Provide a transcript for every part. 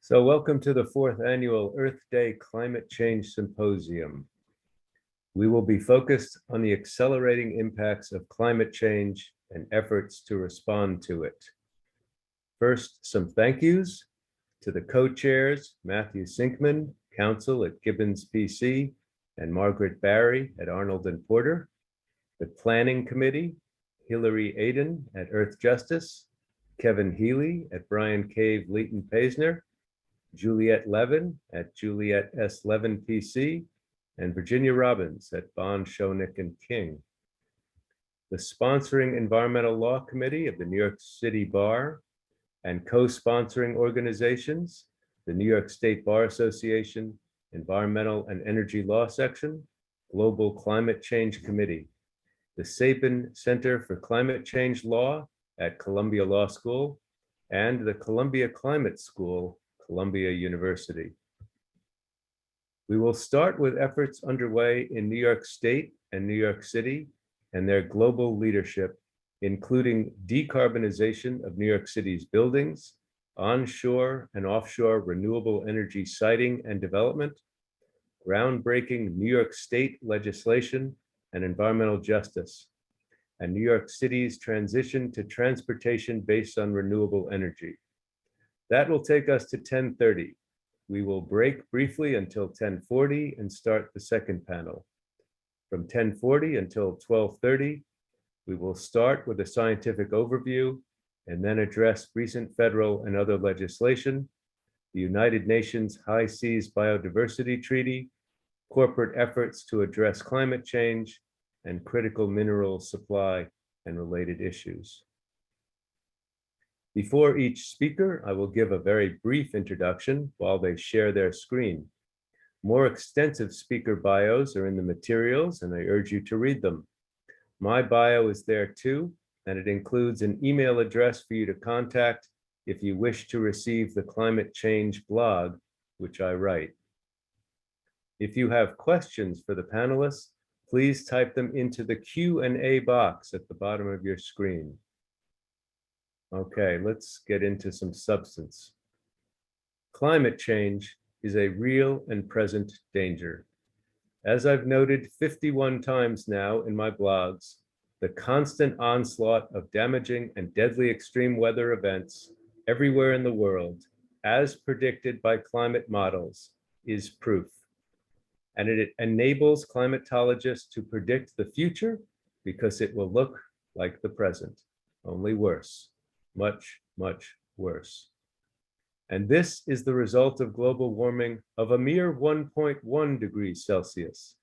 So welcome to the fourth annual Earth Day Climate Change Symposium. We will be focused on the accelerating impacts of climate change and efforts to respond to it. First, some thank yous to the co-chairs, Matthew Sinkman, counsel at Gibbons PC, and Margaret Barry at Arnold and Porter, the Planning Committee, Hillary Aden at Earth Justice, Kevin Healy at Brian Cave Leighton Paisner, Juliette Levin at Juliette S. Levin PC, and Virginia Robbins at Bond, Schoeneck, and King. The sponsoring Environmental Law Committee of the New York City Bar and co-sponsoring organizations, the New York State Bar Association, Environmental and Energy Law Section, Global Climate Change Committee, the Sapin Center for Climate Change Law at Columbia Law School, and the Columbia Climate School, Columbia University. We will start with efforts underway in New York State and New York City and their global leadership, including decarbonization of New York City's buildings, onshore and offshore renewable energy siting and development, groundbreaking New York State legislation and environmental justice, and New York City's transition to transportation based on renewable energy. That will take us to 10:30. We will break briefly until 10:40 and start the second panel. From 10:40 until 12:30, we will start with a scientific overview and then address recent federal and other legislation, the United Nations High Seas Biodiversity Treaty, corporate efforts to address climate change, and critical mineral supply and related issues. Before each speaker, I will give a very brief introduction while they share their screen. More extensive speaker bios are in the materials, and I urge you to read them. My bio is there too, and it includes an email address for you to contact if you wish to receive the climate change blog, which I write. If you have questions for the panelists, please type them into the Q&A box at the bottom of your screen. Okay, let's get into some substance. Climate change is a real and present danger. As I've noted 51 times now in my blogs, the constant onslaught of damaging and deadly extreme weather events everywhere in the world, as predicted by climate models, is proof. And it enables climatologists to predict the future because it will look like the present, only worse. Much, much worse. And this is the result of global warming of a mere 1.1 degrees Celsius.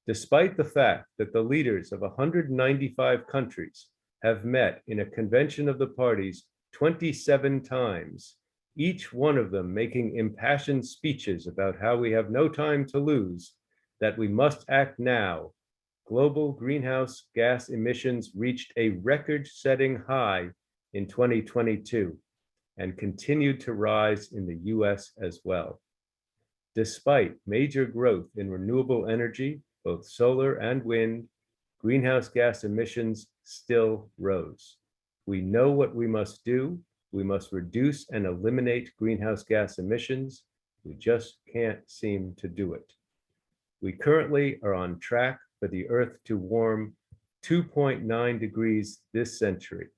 Despite the fact that the leaders of 195 countries have met in a convention of the parties 27 times, each one of them making impassioned speeches about how we have no time to lose, that we must act now, global greenhouse gas emissions reached a record-setting high in 2022 and continued to rise in the US as well. Despite major growth in renewable energy, both solar and wind, greenhouse gas emissions still rose. We know what we must do. We must reduce and eliminate greenhouse gas emissions. We just can't seem to do it. We currently are on track for the Earth to warm 2.9 degrees this century.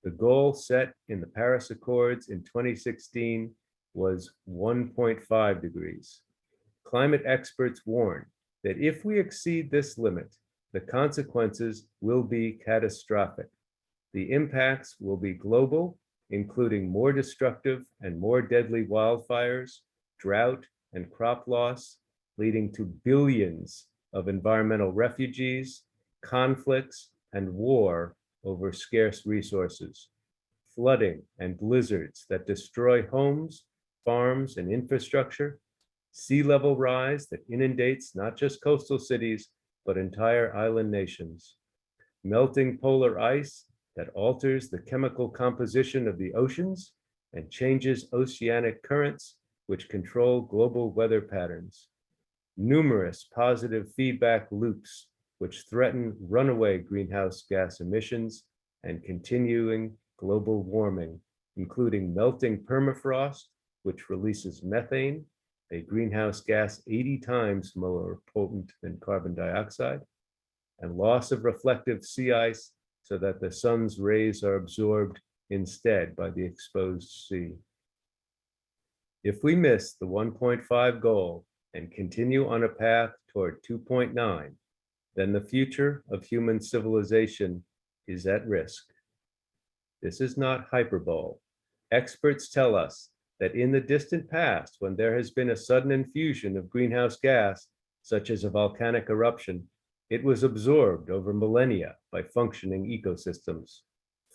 The goal set in the Paris Accords in 2016 was 1.5 degrees. Climate experts warn that if we exceed this limit, the consequences will be catastrophic. The impacts will be global, including more destructive and more deadly wildfires, drought, and crop loss, leading to billions of environmental refugees, conflicts, and war over scarce resources, flooding and blizzards that destroy homes, farms, and infrastructure, sea level rise that inundates not just coastal cities, but entire island nations, melting polar ice that alters the chemical composition of the oceans and changes oceanic currents, which control global weather patterns, numerous positive feedback loops which threaten runaway greenhouse gas emissions and continuing global warming, including melting permafrost, which releases methane, a greenhouse gas 80 times more potent than carbon dioxide, and loss of reflective sea ice so that the sun's rays are absorbed instead by the exposed sea. If we miss the 1.5 goal and continue on a path toward 2.9, then the future of human civilization is at risk. This is not hyperbole. Experts tell us that in the distant past, when there has been a sudden infusion of greenhouse gas, such as a volcanic eruption, it was absorbed over millennia by functioning ecosystems.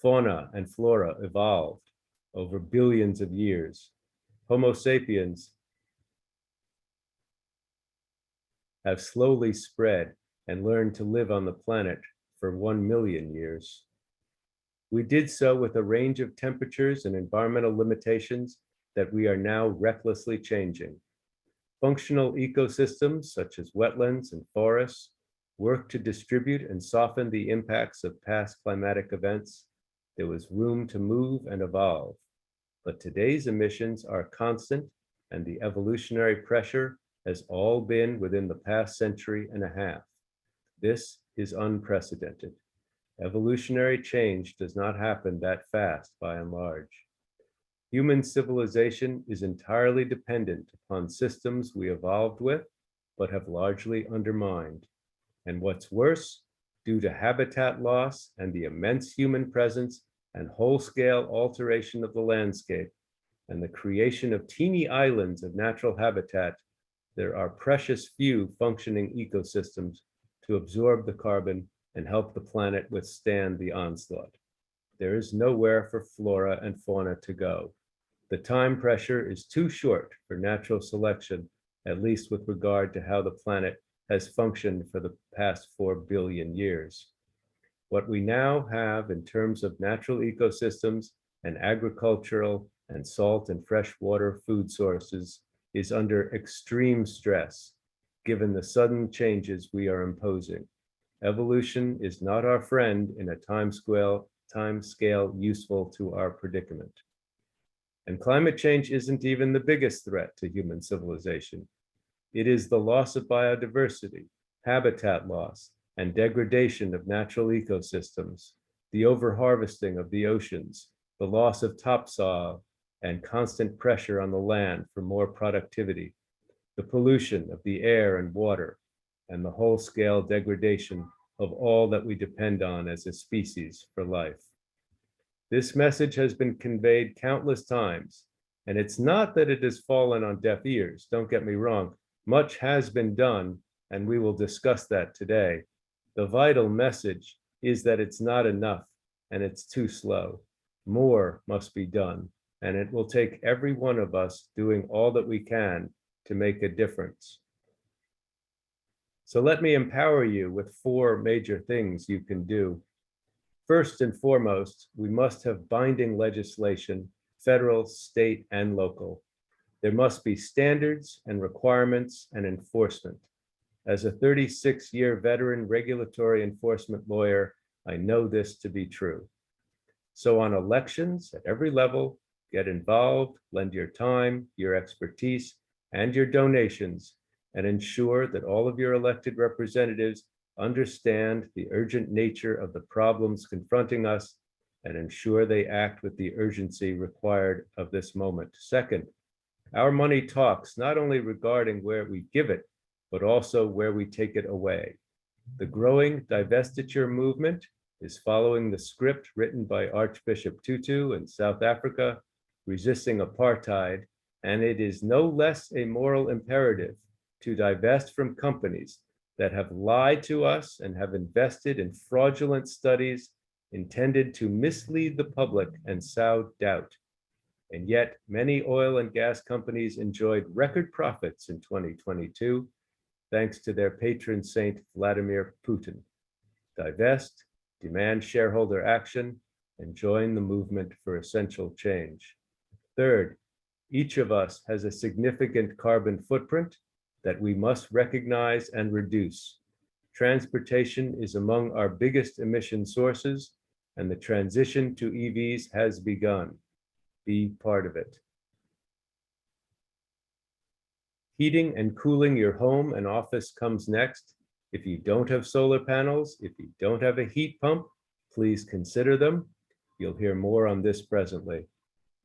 Fauna and flora evolved over billions of years. Homo sapiens have slowly spread and learned to live on the planet for 1 million years. We did so with a range of temperatures and environmental limitations that we are now recklessly changing. Functional ecosystems, such as wetlands and forests, work to distribute and soften the impacts of past climatic events. There was room to move and evolve. But today's emissions are constant, and the evolutionary pressure has all been within the past century and a half. This is unprecedented. Evolutionary change does not happen that fast by and large. Human civilization is entirely dependent upon systems we evolved with, but have largely undermined. And what's worse, due to habitat loss and the immense human presence and whole-scale alteration of the landscape and the creation of teeny islands of natural habitat, there are precious few functioning ecosystems to absorb the carbon and help the planet withstand the onslaught. There is nowhere for flora and fauna to go. The time pressure is too short for natural selection, at least with regard to how the planet has functioned for the past 4 billion years. What we now have in terms of natural ecosystems and agricultural and salt and freshwater food sources is under extreme stress, given the sudden changes we are imposing. Evolution is not our friend in a time scale useful to our predicament. And climate change isn't even the biggest threat to human civilization. It is the loss of biodiversity, habitat loss, and degradation of natural ecosystems, the overharvesting of the oceans, the loss of topsoil, and constant pressure on the land for more productivity, the pollution of the air and water, and the whole-scale degradation of all that we depend on as a species for life. This message has been conveyed countless times, and it's not that it has fallen on deaf ears, don't get me wrong. Much has been done, and we will discuss that today. The vital message is that it's not enough, and it's too slow. More must be done, and it will take every one of us doing all that we can to make a difference. So let me empower you with 4 major things you can do. First and foremost, we must have binding legislation, federal, state, and local. There must be standards and requirements and enforcement. As a 36-year veteran regulatory enforcement lawyer, I know this to be true. So on elections at every level, get involved, lend your time, your expertise, and your donations, and ensure that all of your elected representatives understand the urgent nature of the problems confronting us and ensure they act with the urgency required of this moment. Second, our money talks not only regarding where we give it, but also where we take it away. The growing divestiture movement is following the script written by Archbishop Tutu in South Africa, resisting apartheid, and it is no less a moral imperative to divest from companies that have lied to us and have invested in fraudulent studies intended to mislead the public and sow doubt. And yet, many oil and gas companies enjoyed record profits in 2022, thanks to their patron saint, Vladimir Putin. Divest, demand shareholder action, and join the movement for essential change. Third, each of us has a significant carbon footprint that we must recognize and reduce. Transportation is among our biggest emission sources, and the transition to EVs has begun. Be part of it. Heating and cooling your home and office comes next. If you don't have solar panels, if you don't have a heat pump, please consider them. You'll hear more on this presently.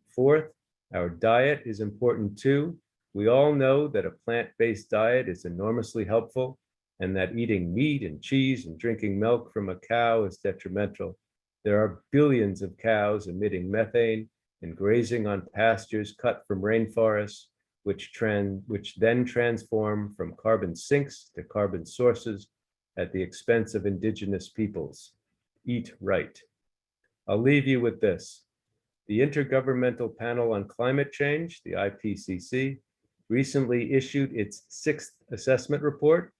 Fourth, our diet is important too. We all know that a plant-based diet is enormously helpful and that eating meat and cheese and drinking milk from a cow is detrimental. There are billions of cows emitting methane and grazing on pastures cut from rainforests, which then transform from carbon sinks to carbon sources at the expense of indigenous peoples. Eat right. I'll leave you with this. The Intergovernmental Panel on Climate Change, the IPCC, recently issued its 6th assessment report.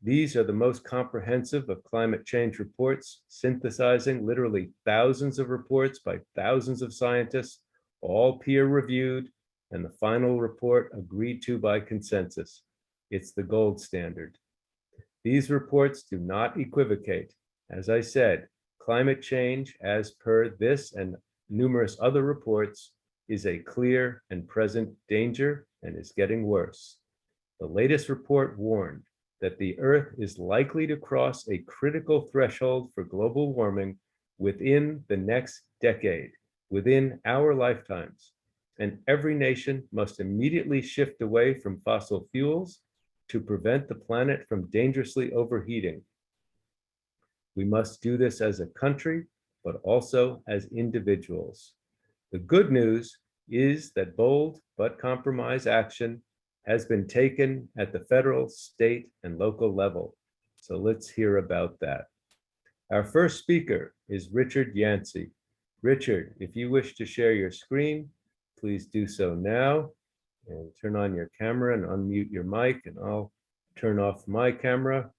These are the most comprehensive of climate change reports, synthesizing literally thousands of reports by thousands of scientists, all peer-reviewed, and the final report agreed to by consensus. It's the gold standard. These reports do not equivocate. As I said, climate change, as per this and numerous other reports, is a clear and present danger and is getting worse. The latest report warned that the Earth is likely to cross a critical threshold for global warming within the next decade, within our lifetimes, and every nation must immediately shift away from fossil fuels to prevent the planet from dangerously overheating. We must do this as a country, but also as individuals. The good news is that bold but compromise action has been taken at the federal, state, and local level. So let's hear about that. Our first speaker is Richard Yancey. Richard, if you wish to share your screen, please do so now and turn on your camera and unmute your mic, and I'll turn off my camera.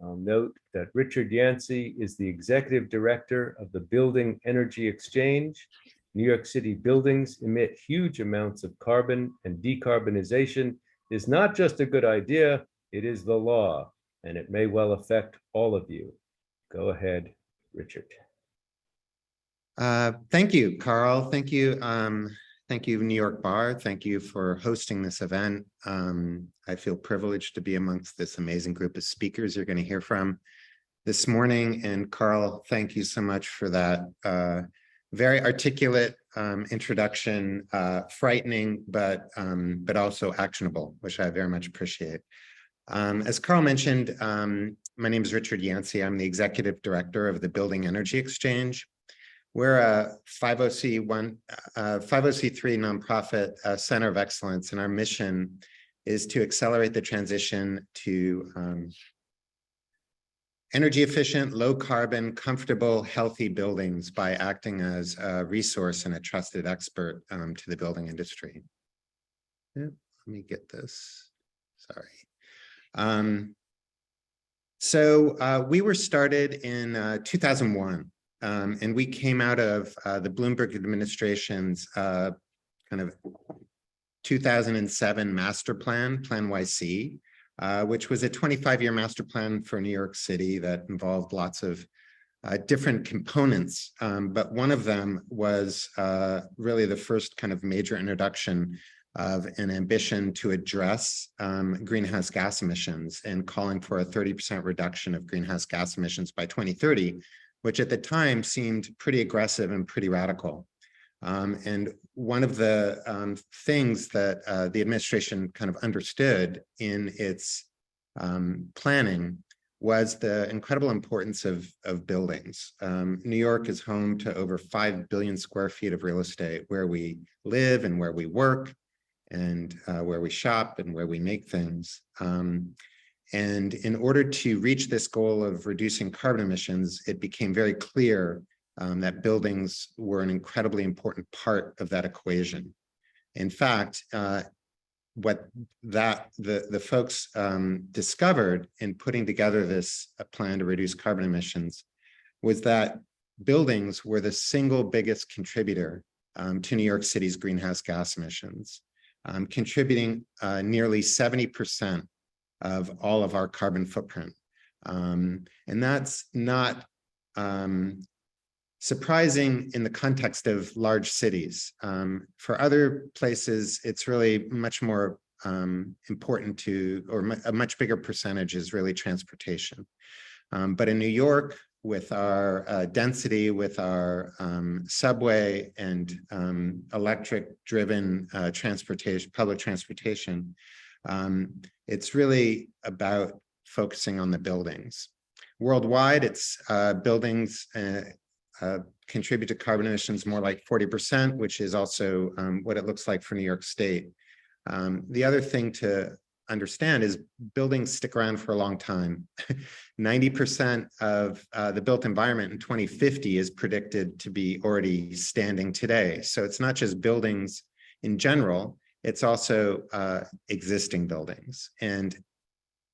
I'll note that Richard Yancey is the executive director of the Building Energy Exchange. New York City buildings emit huge amounts of carbon, and decarbonization is not just a good idea, it is the law, and it may well affect all of you. Go ahead, Richard. Thank you, Carl. Thank you. Thank you, New York Bar. Thank you for hosting this event. I feel privileged to be amongst this amazing group of speakers you're going to hear from this morning. And Carl, thank you so much for that very articulate introduction, frightening, but also actionable, which I very much appreciate. As Carl mentioned, my name is Richard Yancey. I'm the executive director of the Building Energy Exchange. We're a 501c3 nonprofit center of excellence, and our mission is to accelerate the transition to energy efficient, low carbon, comfortable, healthy buildings by acting as a resource and a trusted expert to the building industry. Let me get this, sorry. So we were started in 2001. And we came out of the Bloomberg administration's kind of 2007 master plan, Plan YC, which was a 25-year master plan for New York City that involved lots of different components. But one of them was really the first kind of major introduction of an ambition to address greenhouse gas emissions and calling for a 30% reduction of greenhouse gas emissions by 2030. Which at the time seemed pretty aggressive and pretty radical. And one of the things that the administration kind of understood in its planning was the incredible importance of buildings. New York is home to over 5 billion square feet of real estate where we live and where we work and where we shop and where we make things. And in order to reach this goal of reducing carbon emissions, it became very clear that buildings were an incredibly important part of that equation. In fact, what the folks discovered in putting together this plan to reduce carbon emissions was that buildings were the single biggest contributor to New York City's greenhouse gas emissions, contributing nearly 70% of all of our carbon footprint. And that's not surprising in the context of large cities. For other places, it's really much more important to, or a much bigger percentage is really transportation. But in New York, with our density, with our subway and electric-driven transportation, public transportation, it's really about focusing on the buildings. Worldwide, it's buildings contribute to carbon emissions more like 40%, which is also what it looks like for New York State. The other thing to understand is buildings stick around for a long time. 90% of the built environment in 2050 is predicted to be already standing today. So it's not just buildings in general, it's also existing buildings. And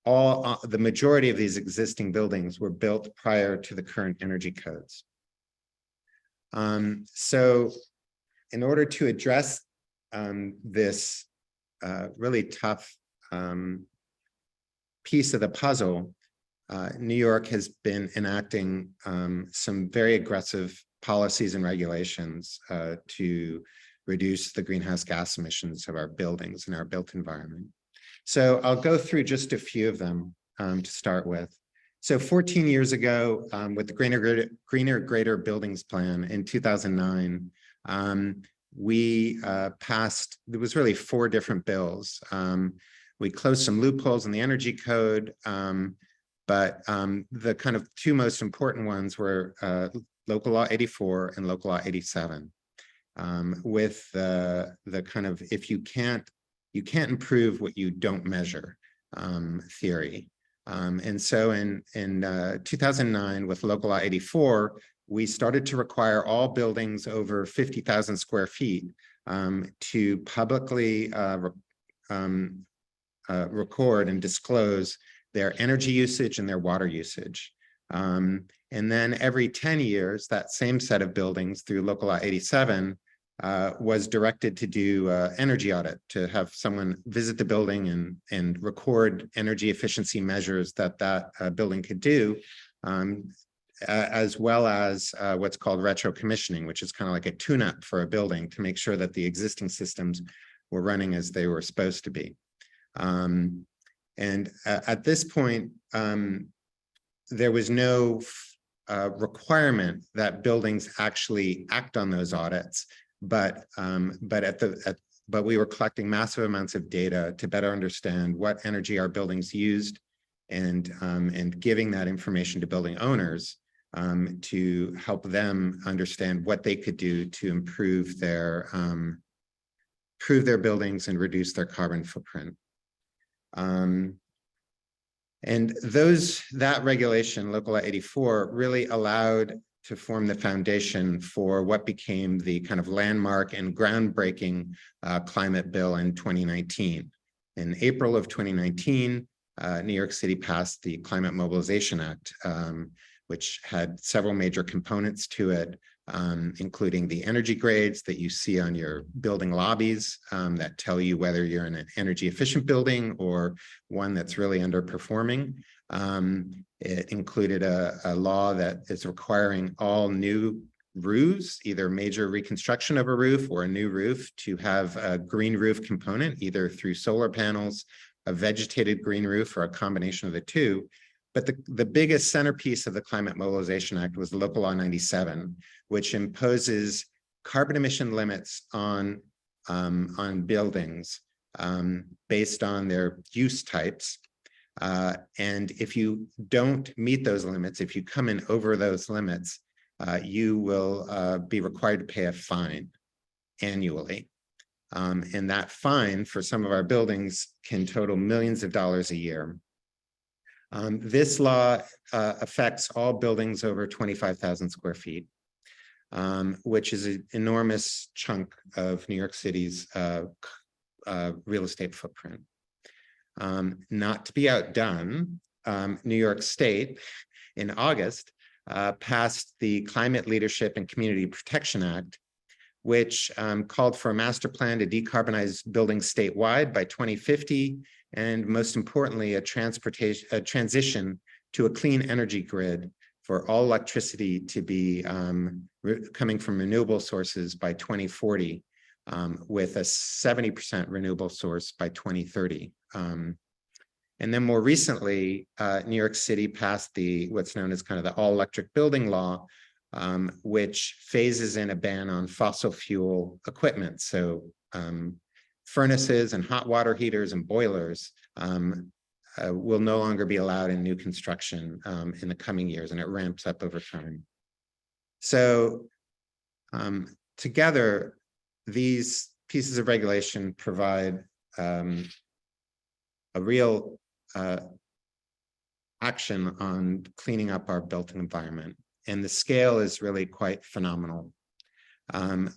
the majority of these existing buildings were built prior to the current energy codes. So in order to address this really tough piece of the puzzle, New York has been enacting some very aggressive policies and regulations to reduce the greenhouse gas emissions of our buildings and our built environment. So I'll go through just a few of them to start with. So 14 years ago, with the Greener Greater Buildings Plan in 2009, we passed, there was really 4 different bills. We closed some loopholes in the energy code, but the kind of 2 most important ones were Local Law 84 and Local Law 87, with the kind of, if you can't improve what you don't measure theory. And so in 2009, with Local Law 84, we started to require all buildings over 50,000 square feet to publicly record and disclose their energy usage and their water usage. And then every 10 years, that same set of buildings through Local Law 87 was directed to do energy audit, to have someone visit the building and record energy efficiency measures that building could do, as well as what's called retro commissioning, which is kind of like a tune-up for a building to make sure that the existing systems were running as they were supposed to be. And at this point, there was no requirement that buildings actually act on those audits, but we were collecting massive amounts of data to better understand what energy our buildings used, and giving that information to building owners to help them understand what they could do to improve their buildings and reduce their carbon footprint. And that regulation, Local Law 84, really allowed to form the foundation for what became the kind of landmark and groundbreaking climate bill in 2019. In April of 2019, New York City passed the Climate Mobilization Act, which had several major components to it, including the energy grades that you see on your building lobbies that tell you whether you're in an energy efficient building or one that's really underperforming. It included a law that is requiring all new roofs, either major reconstruction of a roof or a new roof, to have a green roof component, either through solar panels, a vegetated green roof, or a combination of the two. But the biggest centerpiece of the Climate Mobilization Act was Local Law 97, which imposes carbon emission limits on buildings based on their use types. And if you don't meet those limits, if you come in over those limits, you will be required to pay a fine annually. And that fine for some of our buildings can total millions of dollars a year. This law affects all buildings over 25,000 square feet, which is an enormous chunk of New York City's real estate footprint. Not to be outdone, New York State in August passed the Climate Leadership and Community Protection Act, which called for a master plan to decarbonize buildings statewide by 2050, and most importantly, a transition to a clean energy grid for all electricity to be coming from renewable sources by 2040. with a 70% renewable source by 2030. And then more recently, New York City passed what's known as kind of the all-electric building law, which phases in a ban on fossil fuel equipment. So furnaces and hot water heaters and boilers will no longer be allowed in new construction in the coming years, and it ramps up over time. So together, these pieces of regulation provide a real action on cleaning up our built environment. And the scale is really quite phenomenal.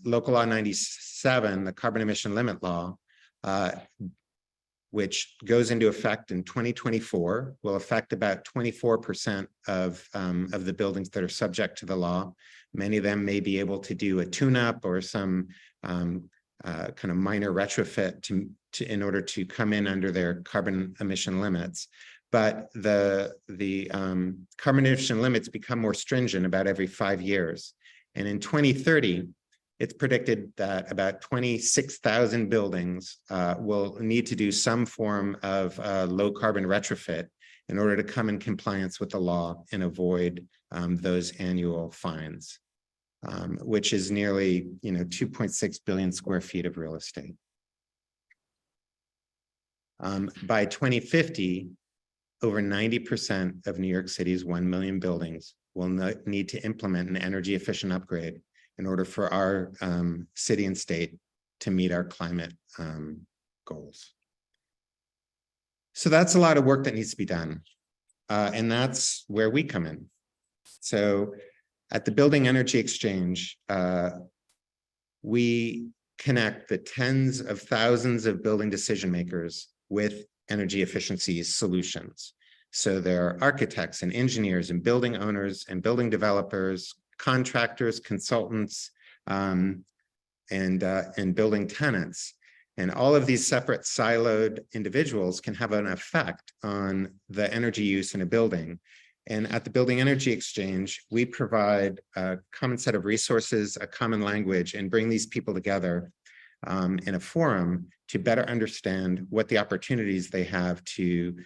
Local Law 97, the carbon emission limit law, which goes into effect in 2024, will affect about 24% of the buildings that are subject to the law. Many of them may be able to do a tune-up or some kind of minor retrofit in order to come in under their carbon emission limits. But the carbon emission limits become more stringent about every 5 years. And in 2030, it's predicted that about 26,000 buildings will need to do some form of low carbon retrofit in order to come in compliance with the law and avoid those annual fines, which is nearly 2.6 billion square feet of real estate. By 2050, over 90% of New York City's 1 million buildings will need to implement an energy efficient upgrade in order for our city and state to meet our climate goals. So that's a lot of work that needs to be done. And that's where we come in. So at the Building Energy Exchange, we connect the tens of thousands of building decision makers with energy efficiency solutions. So there are architects and engineers and building owners and building developers, contractors, consultants, and building tenants. And all of these separate siloed individuals can have an effect on the energy use in a building. And at the Building Energy Exchange, we provide a common set of resources, a common language, and bring these people together in a forum to better understand what the opportunities they have to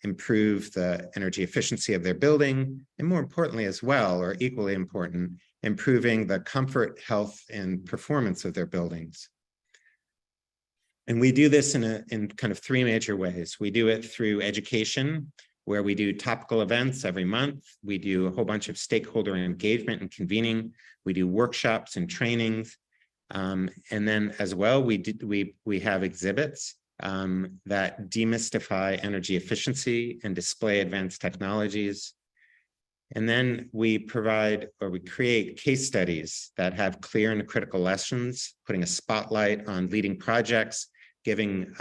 improve the energy efficiency of their building, and more importantly as well, or equally important, improving the comfort, health, and performance of their buildings. And we do this in kind of 3 major ways. We do it through education, where we do topical events every month. We do a whole bunch of stakeholder engagement and convening. We do workshops and trainings. And then as well, we have exhibits that demystify energy efficiency and display advanced technologies. And then we provide or we create case studies that have clear and critical lessons, putting a spotlight on leading projects, giving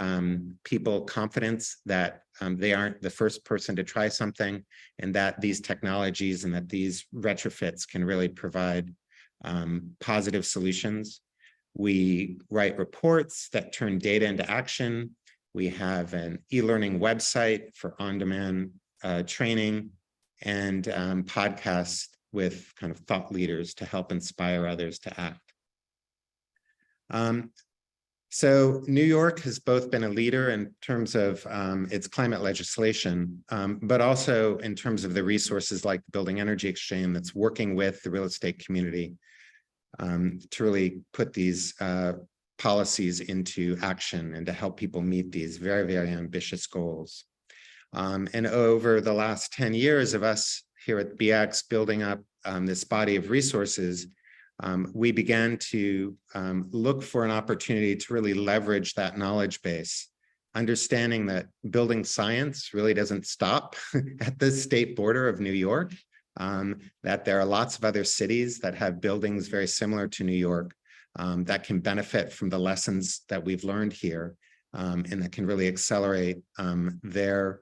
people confidence that they aren't the first person to try something, and that these technologies and that these retrofits can really provide positive solutions. We write reports that turn data into action. We have an e-learning website for on-demand training, and podcasts with kind of thought leaders to help inspire others to act. So New York has both been a leader in terms of its climate legislation, but also in terms of the resources like the Building Energy Exchange that's working with the real estate community to really put these policies into action and to help people meet these very, very ambitious goals. And over the last 10 years of us here at BX building up this body of resources, we began to look for an opportunity to really leverage that knowledge base, understanding that building science really doesn't stop at the state border of New York, that there are lots of other cities that have buildings very similar to New York that can benefit from the lessons that we've learned here, and that can really accelerate their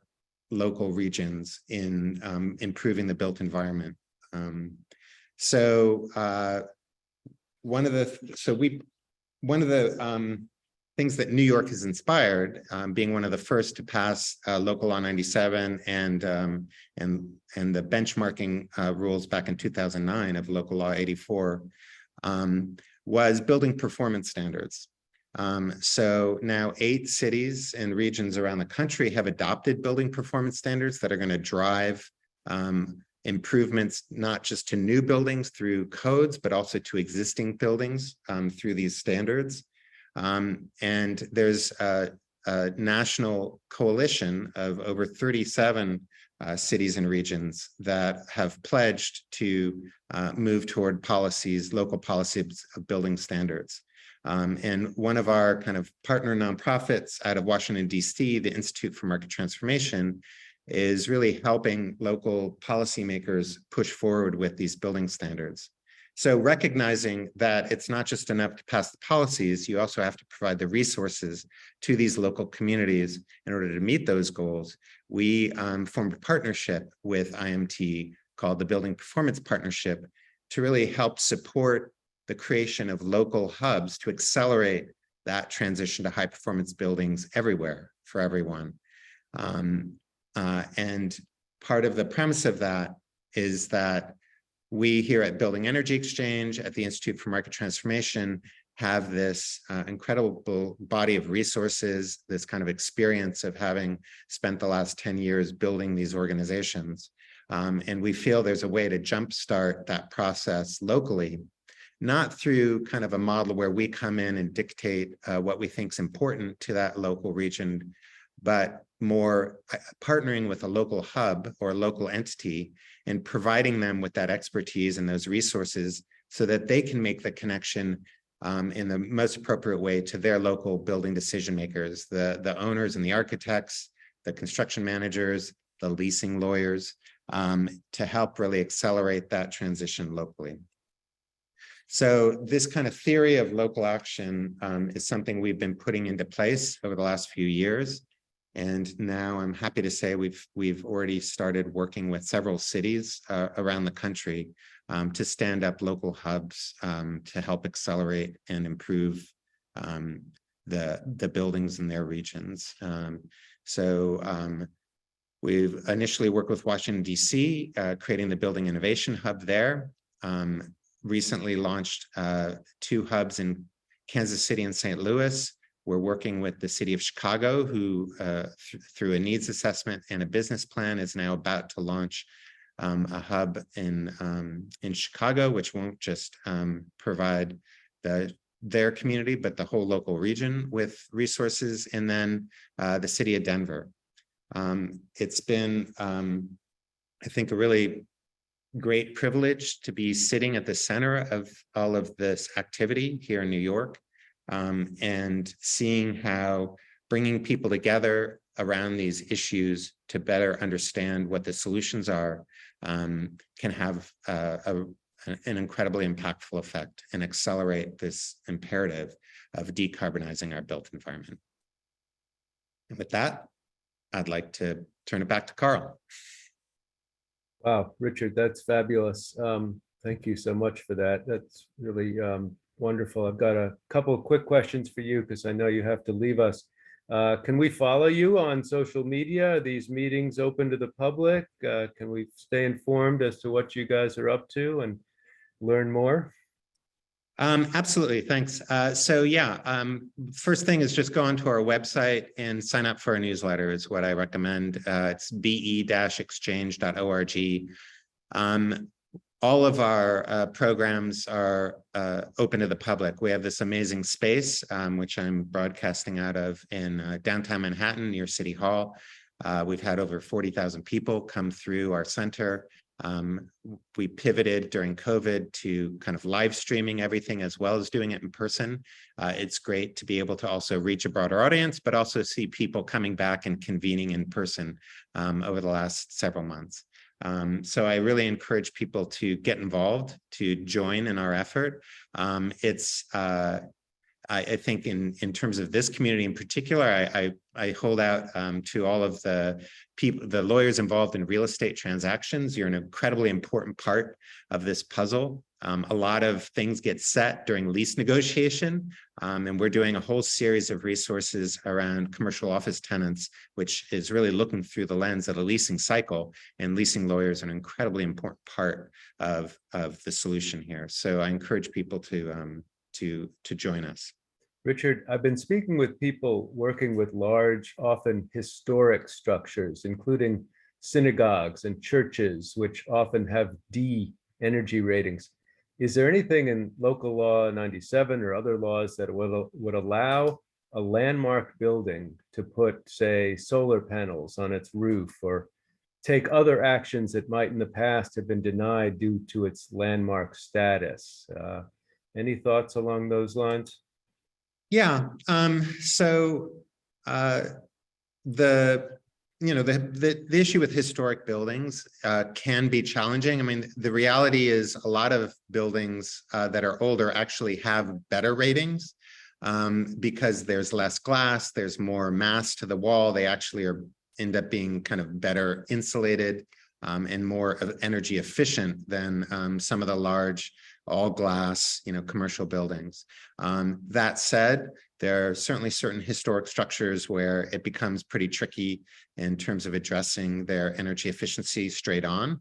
local regions in improving the built environment. One of the things that New York has inspired, being one of the first to pass Local Law 97 and the benchmarking rules back in 2009 of Local Law 84, was building performance standards. So now 8 cities and regions around the country have adopted building performance standards that are going to drive improvements, not just to new buildings through codes, but also to existing buildings through these standards. And there's a national coalition of over 37 cities and regions that have pledged to move toward policies, local policies of building standards. And one of our kind of partner nonprofits out of Washington, D.C., the Institute for Market Transformation, is really helping local policymakers push forward with these building standards. So recognizing that it's not just enough to pass the policies, you also have to provide the resources to these local communities in order to meet those goals. We formed a partnership with IMT called the Building Performance Partnership to really help support the creation of local hubs to accelerate that transition to high performance buildings everywhere for everyone. And part of the premise of that is that we here at Building Energy Exchange at the Institute for Market Transformation have this incredible body of resources, this kind of experience of having spent the last 10 years building these organizations. And we feel there's a way to jumpstart that process locally, not through kind of a model where we come in and dictate what we think is important to that local region, but more partnering with a local hub or a local entity and providing them with that expertise and those resources so that they can make the connection in the most appropriate way to their local building decision makers, the owners and the architects, the construction managers, the leasing lawyers, to help really accelerate that transition locally. So this kind of theory of local action is something we've been putting into place over the last few years. And now I'm happy to say we've already started working with several cities around the country to stand up local hubs to help accelerate and improve the buildings in their regions. We've initially worked with Washington, D.C., creating the Building Innovation Hub there. Recently launched 2 hubs in Kansas City and St. Louis. We're working with the city of Chicago, who through a needs assessment and a business plan is now about to launch a hub in Chicago, which won't just provide their community, but the whole local region with resources, and then the city of Denver. It's been, I think, a really great privilege to be sitting at the center of all of this activity here in New York, and seeing how bringing people together around these issues to better understand what the solutions are can have an incredibly impactful effect and accelerate this imperative of decarbonizing our built environment. And with that, I'd like to turn it back to Carl. Wow, Richard, that's fabulous. Thank you so much for that. That's really wonderful. I've got a couple of quick questions for you because I know you have to leave us. Can we follow you on social media? Are these meetings open to the public? Can we stay informed as to what you guys are up to and learn more? Absolutely, thanks. First thing is just go onto our website and sign up for our newsletter is what I recommend. It's be-exchange.org. All of our programs are open to the public. We have this amazing space, which I'm broadcasting out of in downtown Manhattan near City Hall. We've had over 40,000 people come through our center. We pivoted during COVID to kind of live streaming everything as well as doing it in person. It's great to be able to also reach a broader audience, but also see people coming back and convening in person over the last several months. So I really encourage people to get involved, to join in our effort. I think in terms of this community in particular, I hold out to all of the people, the lawyers involved in real estate transactions. You're an incredibly important part of this puzzle. A lot of things get set during lease negotiation, and we're doing a whole series of resources around commercial office tenants, which is really looking through the lens of a leasing cycle, and leasing lawyers are an incredibly important part of the solution here. So I encourage people to to join us. Richard, I've been speaking with people working with large, often historic structures, including synagogues and churches, which often have D energy ratings. Is there anything in local law 97 or other laws that would allow a landmark building to put, say, solar panels on its roof or take other actions that might in the past have been denied due to its landmark status? Any thoughts along those lines? Yeah. So the issue with historic buildings can be challenging. I mean, the reality is a lot of buildings that are older actually have better ratings because there's less glass, there's more mass to the wall. They actually end up being kind of better insulated and more energy efficient than some of the large all glass, commercial buildings. That said, there are certainly certain historic structures where it becomes pretty tricky in terms of addressing their energy efficiency straight on.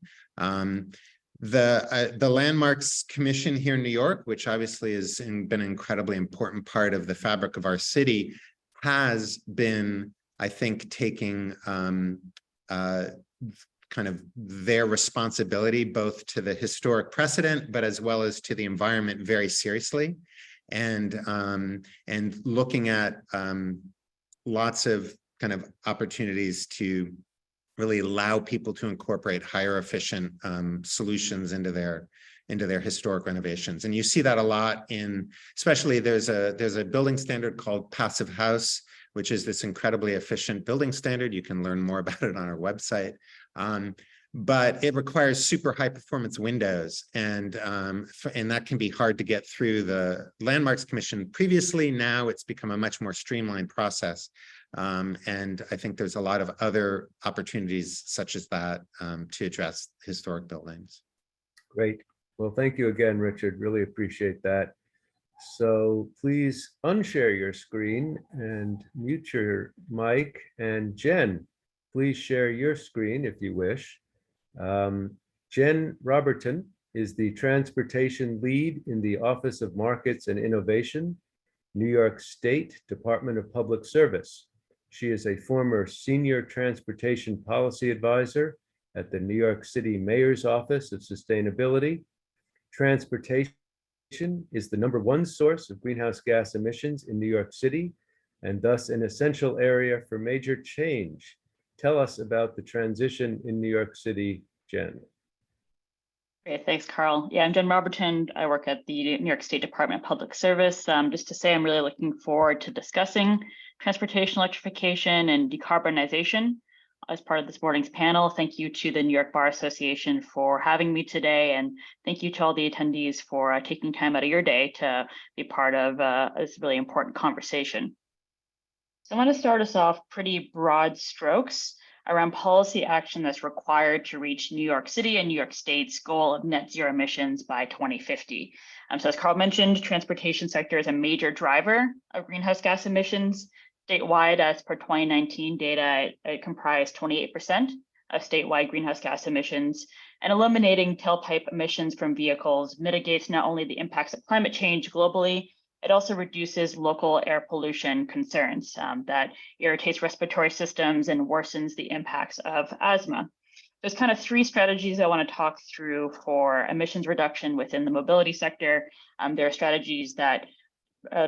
The Landmarks Commission here in New York, which obviously has been an incredibly important part of the fabric of our city, has been, I think, taking kind of their responsibility both to the historic precedent, but as well as to the environment very seriously, and looking at lots of kind of opportunities to really allow people to incorporate higher efficient solutions into their historic renovations. And you see that a lot in, especially there's a building standard called Passive House, which is this incredibly efficient building standard. You can learn more about it on our website. But it requires super high performance windows, and that can be hard to get through the Landmarks Commission previously. Now it's become a much more streamlined process. And I think there's a lot of other opportunities such as that to address historic buildings. Great. Well, thank you again, Richard. Really appreciate that. So please unshare your screen and mute your mic. And Jen, please share your screen if you wish. Jen Roberton is the Transportation Lead in the Office of Markets and Innovation, New York State Department of Public Service. She is a former Senior Transportation Policy Advisor at the New York City Mayor's Office of Sustainability. Transportation is the #1 source of greenhouse gas emissions in New York City, and thus an essential area for major change. Tell us about the transition in New York City, Jen. Great, thanks, Carl. Yeah, I'm Jen Roberton. I work at the New York State Department of Public Service. Just to say, I'm really looking forward to discussing transportation electrification and decarbonization as part of this morning's panel. Thank you to the New York Bar Association for having me today, and thank you to all the attendees for taking time out of your day to be part of this really important conversation. So I want to start us off pretty broad strokes around policy action that's required to reach New York City and New York State's goal of net zero emissions by 2050. So as Carl mentioned, transportation sector is a major driver of greenhouse gas emissions. Statewide, as per 2019 data, it comprised 28% of statewide greenhouse gas emissions, and eliminating tailpipe emissions from vehicles mitigates not only the impacts of climate change globally, it also reduces local air pollution concerns that irritates respiratory systems and worsens the impacts of asthma. There's kind of 3 strategies I want to talk through for emissions reduction within the mobility sector. There are strategies that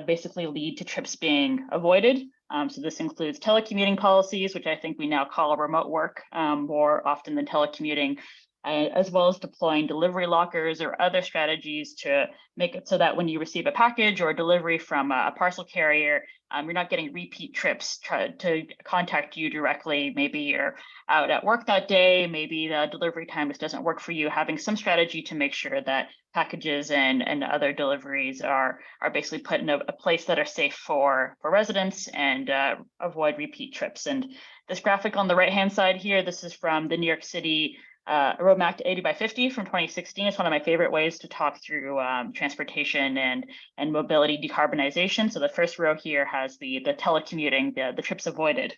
basically lead to trips being avoided. So this includes telecommuting policies, which I think we now call remote work more often than telecommuting, as well as deploying delivery lockers or other strategies to make it so that when you receive a package or a delivery from a parcel carrier, you're not getting repeat trips to contact you directly. Maybe you're out at work that day, maybe the delivery time just doesn't work for you. Having some strategy to make sure that packages and other deliveries are basically put in a place that are safe for residents and avoid repeat trips. And this graphic on the right-hand side here, this is from the New York City Roadmap 80/50 from 2016. It's one of my favorite ways to talk through transportation and mobility decarbonization. So the first row here has the telecommuting, the trips avoided.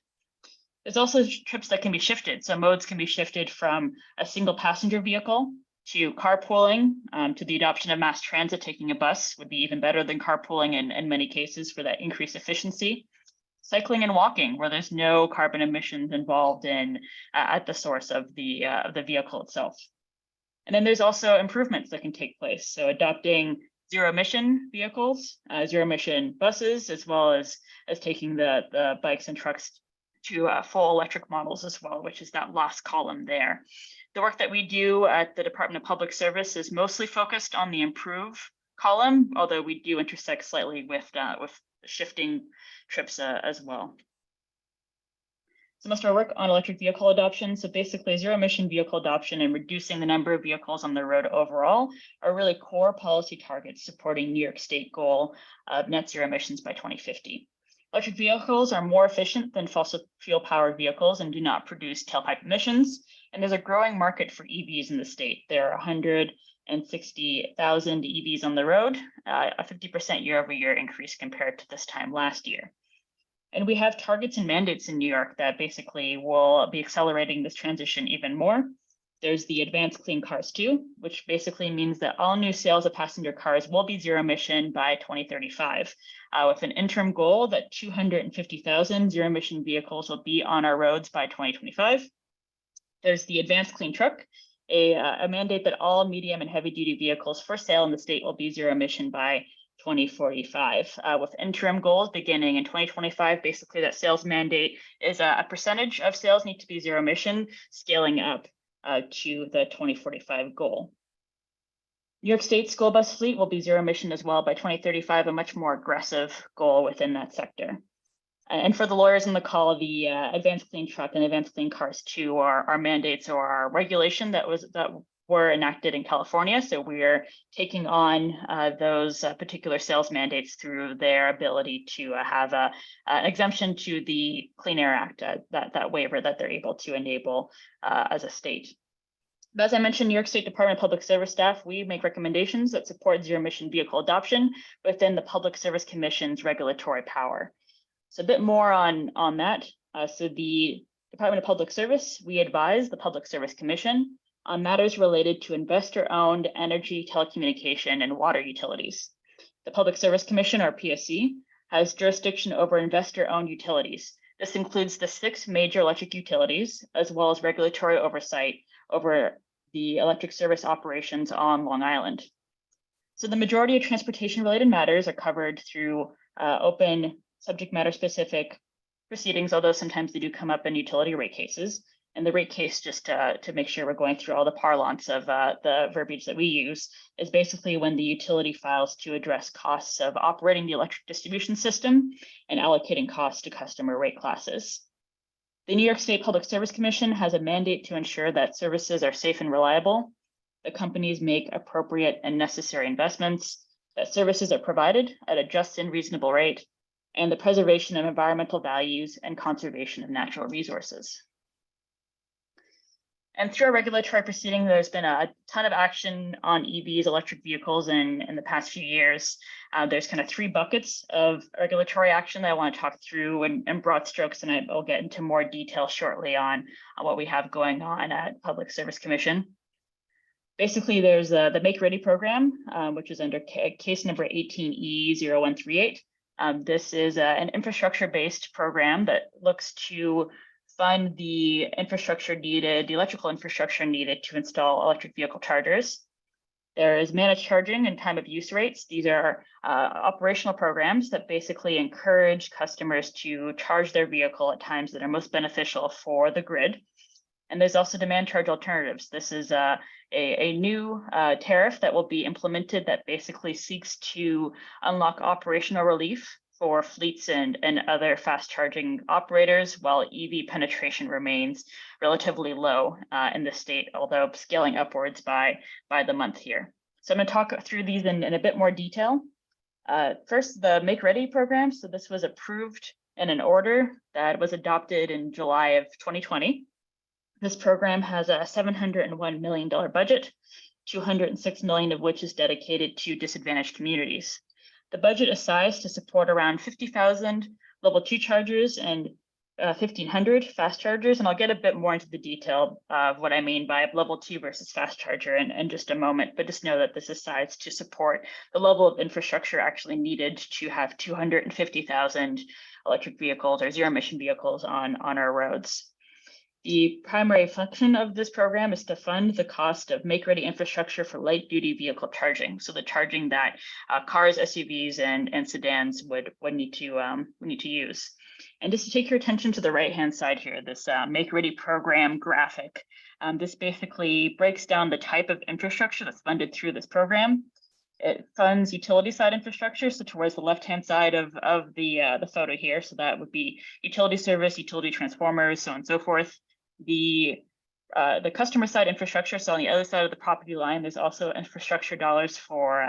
There's also trips that can be shifted. So modes can be shifted from a single passenger vehicle to carpooling, to the adoption of mass transit. Taking a bus would be even better than carpooling in many cases for that increased efficiency. Cycling and walking, where there's no carbon emissions involved in at the source of the vehicle itself. And then there's also improvements that can take place. So adopting zero emission vehicles, zero emission buses, as well as taking the bikes and trucks to full electric models as well, which is that last column there. The work that we do at the Department of Public Service is mostly focused on the improve column, although we do intersect slightly with shifting trips as well. So most of our work on electric vehicle adoption, so basically zero emission vehicle adoption and reducing the number of vehicles on the road overall are really core policy targets supporting New York State goal of net zero emissions by 2050. Electric vehicles are more efficient than fossil fuel powered vehicles and do not produce tailpipe emissions. And there's a growing market for EVs in the state. There are 160,000 EVs on the road, a 50% year-over-year increase compared to this time last year. And we have targets and mandates in New York that basically will be accelerating this transition even more. There's the Advanced Clean Cars 2, which basically means that all new sales of passenger cars will be zero emission by 2035, with an interim goal that 250,000 zero emission vehicles will be on our roads by 2025. There's the Advanced Clean Truck, a mandate that all medium and heavy duty vehicles for sale in the state will be zero emission by 2045, with interim goals beginning in 2025. Basically, that sales mandate is a percentage of sales need to be zero emission, scaling up to the 2045 goal. New York State school bus fleet will be zero emission as well by 2035, a much more aggressive goal within that sector. And for the lawyers in the call, the Advanced Clean Truck and Advanced Clean Cars 2 are mandates or our regulation that were enacted in California. So we're taking on those particular sales mandates through their ability to have an exemption to the Clean Air Act, that waiver that they're able to enable as a state. But as I mentioned, New York State Department of Public Service staff, we make recommendations that support zero emission vehicle adoption within the Public Service Commission's regulatory power. So a bit more on that. So the Department of Public Service, we advise the Public Service Commission on matters related to investor-owned energy, telecommunication, and water utilities. The Public Service Commission, or PSC, has jurisdiction over investor-owned utilities. This includes the 6 major electric utilities, as well as regulatory oversight over the electric service operations on Long Island. So the majority of transportation-related matters are covered through open subject matter specific proceedings, although sometimes they do come up in utility rate cases. And the rate case, just to make sure we're going through all the parlance of the verbiage that we use, is basically when the utility files to address costs of operating the electric distribution system and allocating costs to customer rate classes. The New York State Public Service Commission has a mandate to ensure that services are safe and reliable, that companies make appropriate and necessary investments, that services are provided at a just and reasonable rate, and the preservation of environmental values and conservation of natural resources. And through our regulatory proceeding, there's been a ton of action on EVs, electric vehicles, in the past few years. There's kind of 3 buckets of regulatory action that I want to talk through in broad strokes, and I'll get into more detail shortly on what we have going on at Public Service Commission. Basically, there's the Make Ready program, which is under case number 18E0138. This is an infrastructure-based program that looks to fund the infrastructure needed, the electrical infrastructure needed to install electric vehicle chargers. There is managed charging and time of use rates. These are operational programs that basically encourage customers to charge their vehicle at times that are most beneficial for the grid. And there's also demand charge alternatives. This is a new tariff that will be implemented that basically seeks to unlock operational relief for fleets and other fast charging operators, while EV penetration remains relatively low in the state, although scaling upwards by the month here. So I'm going to talk through these in a bit more detail. First, the Make Ready program. So this was approved in an order that was adopted in July of 2020. This program has a $701 million budget, $206 million of which is dedicated to disadvantaged communities. The budget is sized to support around 50,000 level 2 chargers and 1,500 fast chargers, and I'll get a bit more into the detail of what I mean by level 2 versus fast charger in just a moment, but just know that this is sized to support the level of infrastructure actually needed to have 250,000 electric vehicles or zero emission vehicles on our roads. The primary function of this program is to fund the cost of make-ready infrastructure for light-duty vehicle charging. So the charging that cars, SUVs, and sedans would need to use. And just to take your attention to the right-hand side here, this make-ready program graphic. This basically breaks down the type of infrastructure that's funded through this program. It funds utility side infrastructure, so towards the left-hand side of the photo here. So that would be utility service, utility transformers, so on and so forth. The customer side infrastructure, so on the other side of the property line, there's also infrastructure dollars for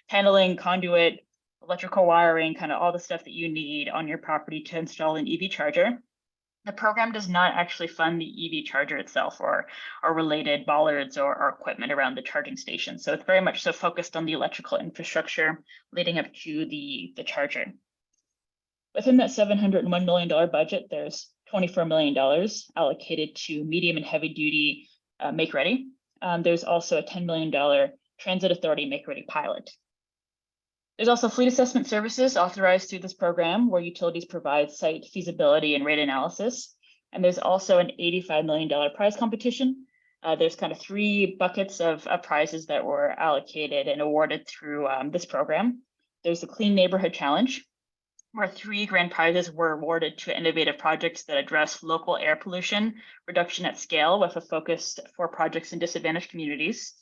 paneling, conduit, electrical wiring, kind of all the stuff that you need on your property to install an EV charger. The program does not actually fund the EV charger itself or related bollards or equipment around the charging station. So it's very much so focused on the electrical infrastructure leading up to the charger. Within that $701 million budget, there's $24 million allocated to medium and heavy duty make ready. There's also a $10 million Transit Authority make ready pilot. There's also fleet assessment services authorized through this program where utilities provide site feasibility and rate analysis. And there's also an $85 million prize competition. There's kind of 3 buckets of prizes that were allocated and awarded through this program. There's the Clean Neighborhood Challenge, where 3 grand prizes were awarded to innovative projects that address local air pollution reduction at scale with a focus for projects in disadvantaged communities.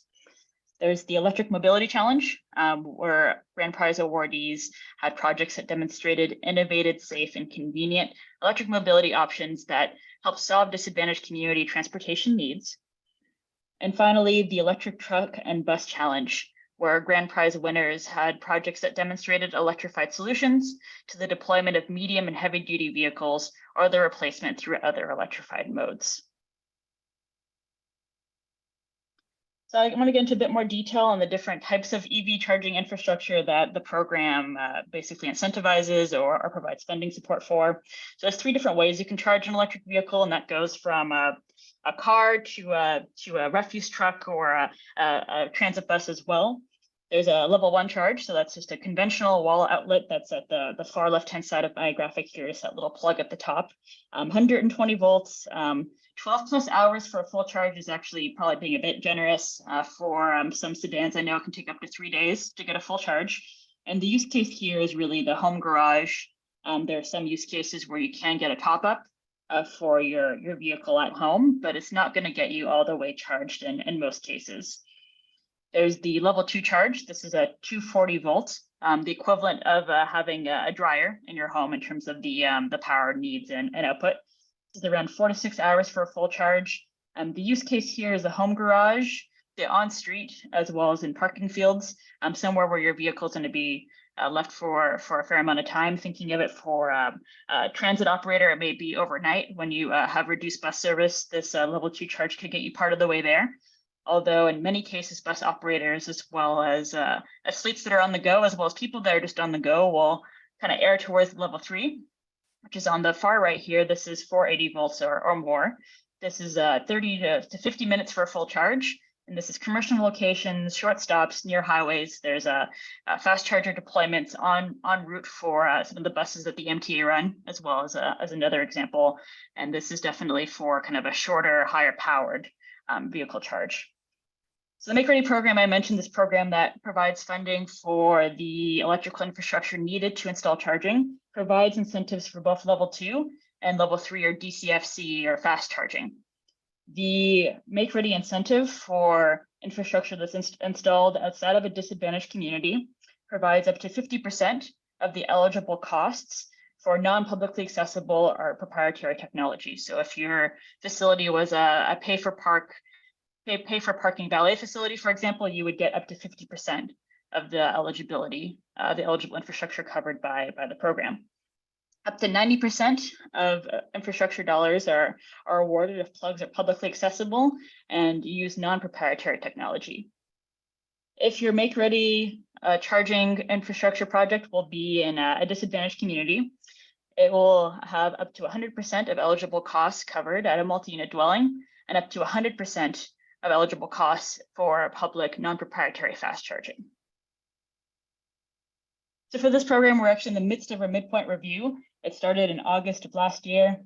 There's the Electric Mobility Challenge, where grand prize awardees had projects that demonstrated innovative, safe, and convenient electric mobility options that help solve disadvantaged community transportation needs. And finally, the Electric Truck and Bus Challenge, where grand prize winners had projects that demonstrated electrified solutions to the deployment of medium and heavy duty vehicles or their replacement through other electrified modes. So I want to get into a bit more detail on the different types of EV charging infrastructure that the program basically incentivizes or provides funding support for. So there's 3 different ways you can charge an electric vehicle, and that goes from a car to a refuse truck or a transit bus as well. There's a level 1 charge, so that's just a conventional wall outlet that's at the far left-hand side of my graphic here. Is that little plug at the top, 120 volts. 12 plus hours for a full charge is actually probably being a bit generous for some sedans. I know it can take up to 3 days to get a full charge. And the use case here is really the home garage. There are some use cases where you can get a top up for your vehicle at home, but it's not going to get you all the way charged in most cases. There's the level 2 charge. This is a 240 volts, the equivalent of having a dryer in your home in terms of the power needs and output. This is around 4 to 6 hours for a full charge. The use case here is the home garage, the on-street, as well as in parking fields, somewhere where your vehicle is going to be left for a fair amount of time. Thinking of it for a transit operator, it may be overnight when you have reduced bus service. This level 2 charge could get you part of the way there. Although in many cases, bus operators, as well as fleets that are on the go, as well as people that are just on the go, will kind of err towards level 3, which is on the far right here. This is 480 volts or more. This is 30 to 50 minutes for a full charge. And this is commercial locations, short stops near highways. There's a fast charger deployments on route for some of the buses that the MTA run, as well as another example. And this is definitely for kind of a shorter, higher powered vehicle charge. So the Make Ready program, I mentioned this program that provides funding for the electrical infrastructure needed to install charging, provides incentives for both level 2 and level 3 or DCFC or fast charging. The Make Ready incentive for infrastructure that's installed outside of a disadvantaged community provides up to 50% of the eligible costs for non-publicly accessible or proprietary technology. So if your facility was a pay for parking valet facility, for example, you would get up to 50% of the eligibility, the eligible infrastructure covered by the program. Up to 90% of infrastructure dollars are awarded if plugs are publicly accessible and use non-proprietary technology. If your Make Ready charging infrastructure project will be in a disadvantaged community, It will have up to 100% of eligible costs covered at a multi-unit dwelling and up to 100% of eligible costs for public non-proprietary fast charging. So for this program, we're actually in the midst of a midpoint review. It started in August of last year.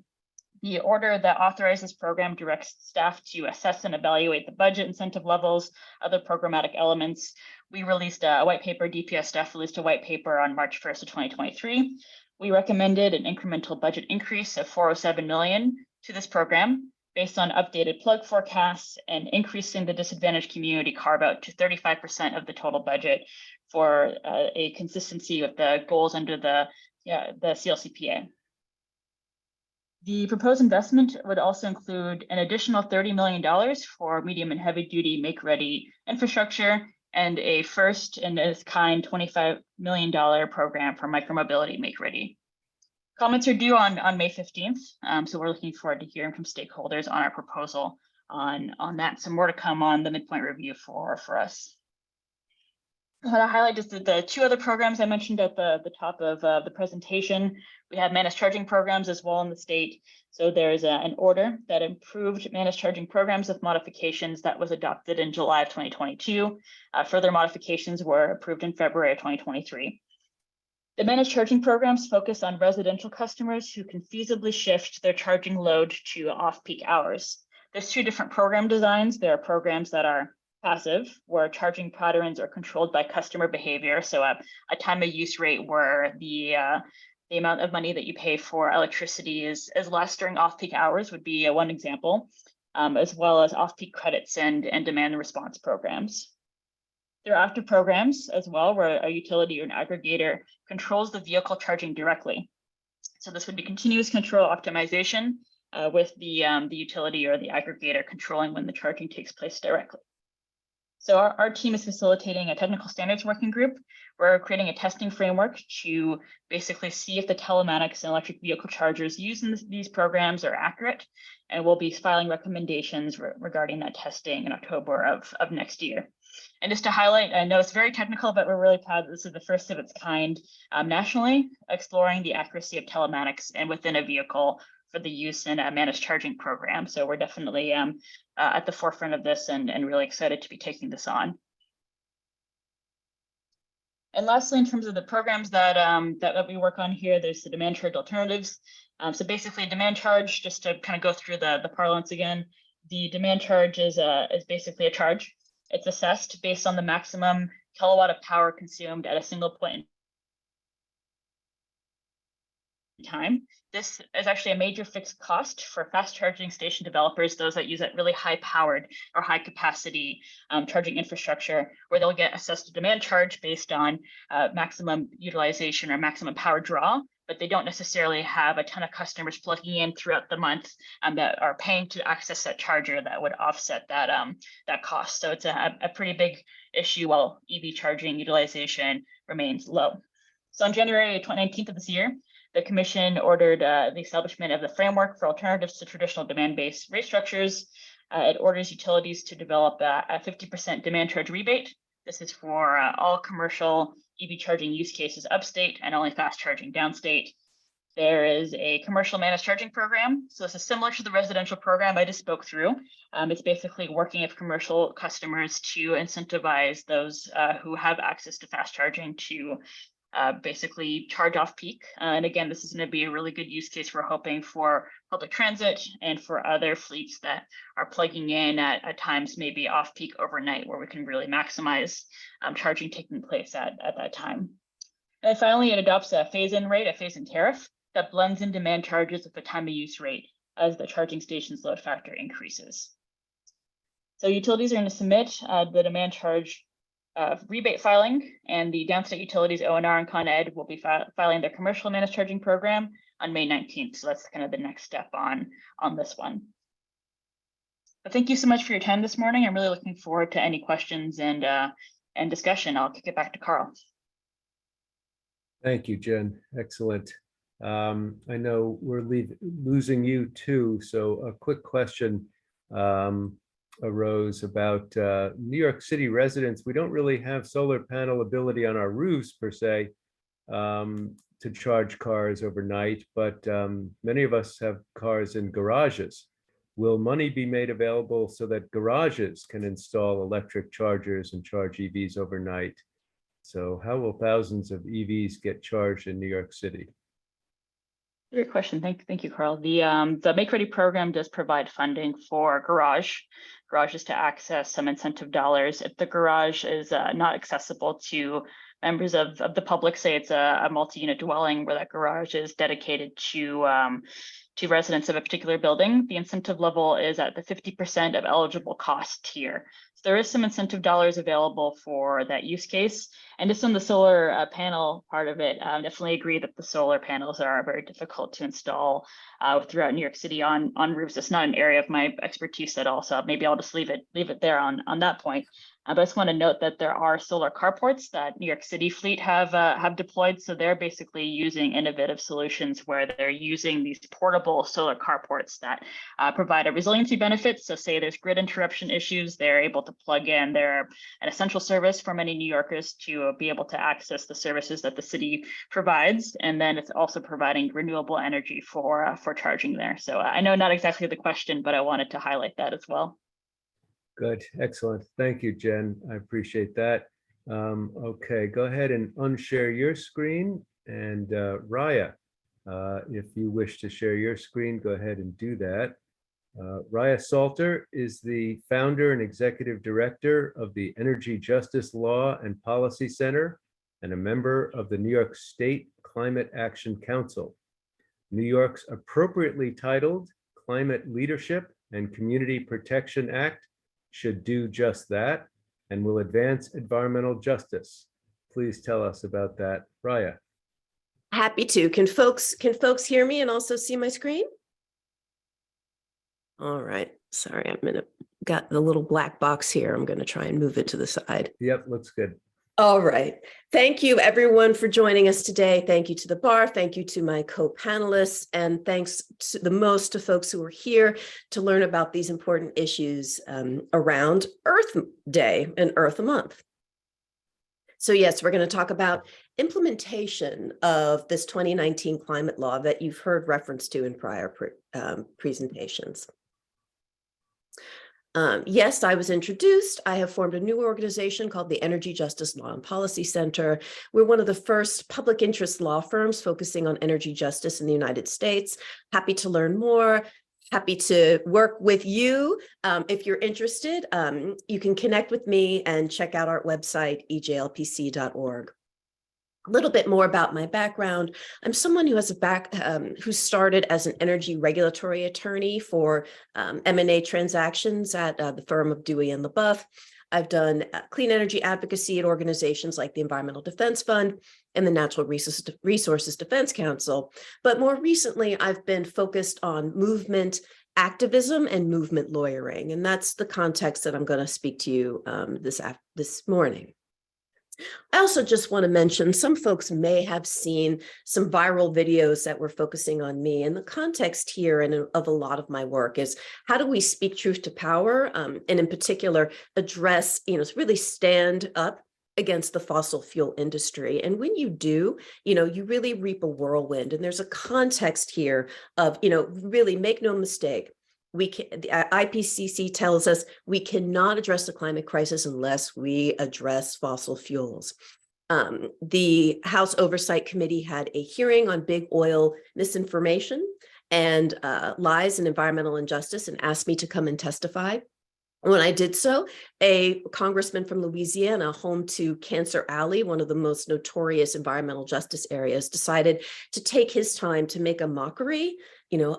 The order that authorized this program directs staff to assess and evaluate the budget incentive levels, other programmatic elements. We released a white paper, DPS staff released a white paper on March 1st of 2023. We recommended an incremental budget increase of $407 million to this program based on updated plug forecasts and increasing the disadvantaged community carve out to 35% of the total budget for a consistency with the goals under the CLCPA. The proposed investment would also include an additional $30 million for medium and heavy duty make-ready infrastructure and a first in its kind $25 million program for micromobility make-ready. Comments are due on May 15th, so we're looking forward to hearing from stakeholders on our proposal on that. Some more to come on the midpoint review for us. I want to highlight just the two other programs I mentioned at the top of the presentation. We have managed charging programs as well in the state. So there's an order that improved managed charging programs with modifications that was adopted in July of 2022. Further modifications were approved in February of 2023. The managed charging programs focus on residential customers who can feasibly shift their charging load to off-peak hours. There's two different program designs. There are programs that are passive, where charging patterns are controlled by customer behavior. So a time of use rate where the amount of money that you pay for electricity is less during off-peak hours would be one example, as well as off-peak credits and demand response programs. There are active programs as well, where a utility or an aggregator controls the vehicle charging directly. So this would be continuous control optimization with the utility or the aggregator controlling when the charging takes place directly. So our team is facilitating a technical standards working group. We're creating a testing framework to basically see if the telematics and electric vehicle chargers used in these programs are accurate. And we'll be filing recommendations regarding that testing in October of next year. And just to highlight, I know it's very technical, but we're really proud that this is the first of its kind nationally, exploring the accuracy of telematics and within a vehicle for the use in a managed charging program. So we're definitely at the forefront of this and really excited to be taking this on. And lastly, in terms of the programs that we work on here, there's the demand charge alternatives. So basically demand charge, just to kind of go through the parlance again, the demand charge is basically a charge. It's assessed based on the maximum kilowatt of power consumed at a single point in time. This is actually a major fixed cost for fast charging station developers, those that use that really high powered or high capacity charging infrastructure, where they'll get assessed a demand charge based on maximum utilization or maximum power draw, but they don't necessarily have a ton of customers plugging in throughout the month that are paying to access that charger that would offset that cost. So it's a pretty big issue while EV charging utilization remains low. So on January 19th of this year, the Commission ordered the establishment of the framework for alternatives to traditional demand-based rate structures. It orders utilities to develop a 50% demand charge rebate. This is for all commercial EV charging use cases upstate and only fast charging downstate. There is a commercial managed charging program. So this is similar to the residential program I just spoke through. It's basically working with commercial customers to incentivize those who have access to fast charging to basically charge off peak. And again, this is going to be a really good use case we're hoping for public transit and for other fleets that are plugging in at times maybe off peak overnight, where we can really maximize charging taking place at that time. And finally, it adopts a phase-in rate, a phase-in tariff that blends in demand charges with the time of use rate as the charging station's load factor increases. So utilities are going to submit the demand charge rebate filing, and the downstate utilities ONR and Con Ed will be filing their commercial managed charging program on May 19th. So that's kind of the next step on this one. But thank you so much for your time this morning. I'm really looking forward to any questions and discussion. I'll kick it back to Carl. Thank you, Jen. Excellent. I know we're losing you too. So a quick question arose about New York City residents. We don't really have solar panel ability on our roofs per se to to charge cars overnight, but many of us have cars in garages. Will money be made available so that garages can install electric chargers and charge EVs overnight? So how will thousands of EVs get charged in New York City? Great question. Thank you, Carl. The Make Ready program does provide funding for garages to access some incentive dollars. If the garage is not accessible to members of the public, say it's a multi-unit dwelling where that garage is dedicated to residents of a particular building, the incentive level is at the 50% of eligible cost tier. So there is some incentive dollars available for that use case. And just on the solar panel part of it, definitely agree that the solar panels are very difficult to install throughout New York City on roofs. It's not an area of my expertise at all, so maybe I'll just leave it there on that point. But I just want to note that there are solar carports that New York City fleet have deployed. So they're basically using innovative solutions where they're using these portable solar carports that provide a resiliency benefit. So say there's grid interruption issues, they're able to plug in. They're an essential service for many New Yorkers to be able to access the services that the city provides. And then it's also providing renewable energy for charging there. So I know not exactly the question, but I wanted to highlight that as well. Good, excellent. Thank you, Jen. I appreciate that. Okay, go ahead and unshare your screen. And Raya, if you wish to share your screen, go ahead and do that. Raya Salter is the founder and executive director of the Energy Justice Law and Policy Center and a member of the New York State Climate Action Council. New York's appropriately titled Climate Leadership and Community Protection Act should do just that and will advance environmental justice. Please tell us about that, Raya. Happy to. Can folks hear me and also see my screen? All right. Sorry, got the little black box here. I'm going to try and move it to the side. Yep, looks good. All right. Thank you, everyone, for joining us today. Thank you to the bar. Thank you to my co-panelists. And thanks to folks who are here to learn about these important issues around Earth Day and Earth Month. So yes, we're going to talk about implementation of this 2019 climate law that you've heard reference to in prior presentations. Yes, I was introduced. I have formed a new organization called the Energy Justice Law and Policy Center. We're one of the first public interest law firms focusing on energy justice in the United States. Happy to learn more. Happy to work with you. If you're interested, you can connect with me and check out our website, ejlpc.org. A little bit more about my background. I'm someone who has who started as an energy regulatory attorney for M&A transactions at the firm of Dewey and LaBeouf. I've done clean energy advocacy at organizations like the Environmental Defense Fund and the Natural Resources Defense Council. But more recently, I've been focused on movement activism and movement lawyering. And that's the context that I'm going to speak to you this morning. I also just want to mention some folks may have seen some viral videos that were focusing on me. And the context here and of a lot of my work is how do we speak truth to power and in particular address, really stand up against the fossil fuel industry. And when you do, you really reap a whirlwind. And there's a context here of, really make no mistake. The IPCC tells us we cannot address the climate crisis unless we address fossil fuels. The House Oversight Committee had a hearing on big oil misinformation and lies and environmental injustice and asked me to come and testify. When I did so, a congressman from Louisiana, home to Cancer Alley, one of the most notorious environmental justice areas, decided to take his time to make a mockery,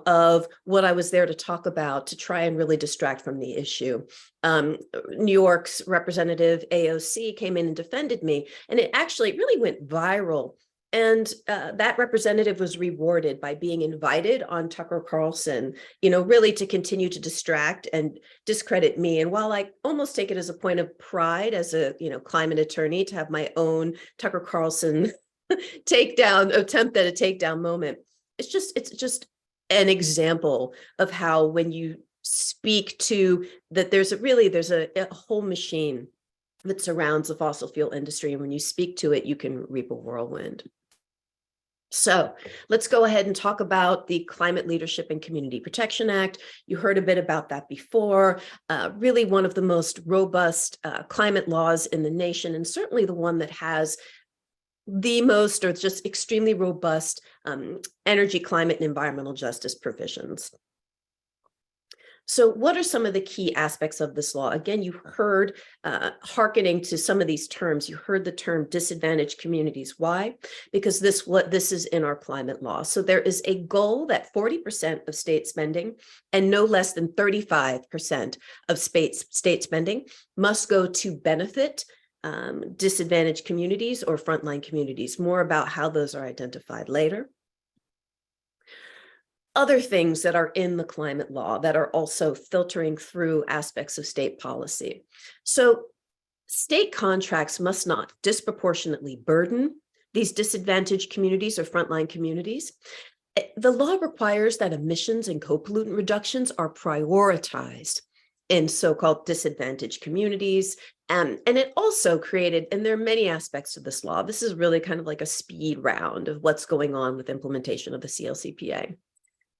of what I was there to talk about to try and really distract from the issue. New York's representative AOC came in and defended me, and it actually really went viral. And that representative was rewarded by being invited on Tucker Carlson, really to continue to distract and discredit me. And while I almost take it as a point of pride as a, climate attorney to have my own Tucker Carlson attempt at a takedown moment, it's just an example of how when you speak to that, there's a whole machine that surrounds the fossil fuel industry. And when you speak to it, you can reap a whirlwind. So let's go ahead and talk about the Climate Leadership and Community Protection Act. You heard a bit about that before. Really one of the most robust climate laws in the nation, and certainly the one that has the most, or just extremely robust energy, climate, and environmental justice provisions. So what are some of the key aspects of this law? Again, you heard, hearkening to some of these terms, you heard the term disadvantaged communities. Why? Because this is in our climate law. So there is a goal that 40% of state spending and no less than 35% of state spending must go to benefit disadvantaged communities or frontline communities. More about how those are identified later. Other things that are in the climate law that are also filtering through aspects of state policy. So state contracts must not disproportionately burden these disadvantaged communities or frontline communities. The law requires that emissions and co-pollutant reductions are prioritized in so-called disadvantaged communities. And it also created, and there are many aspects of this law, this is really kind of like a speed round of what's going on with implementation of the CLCPA.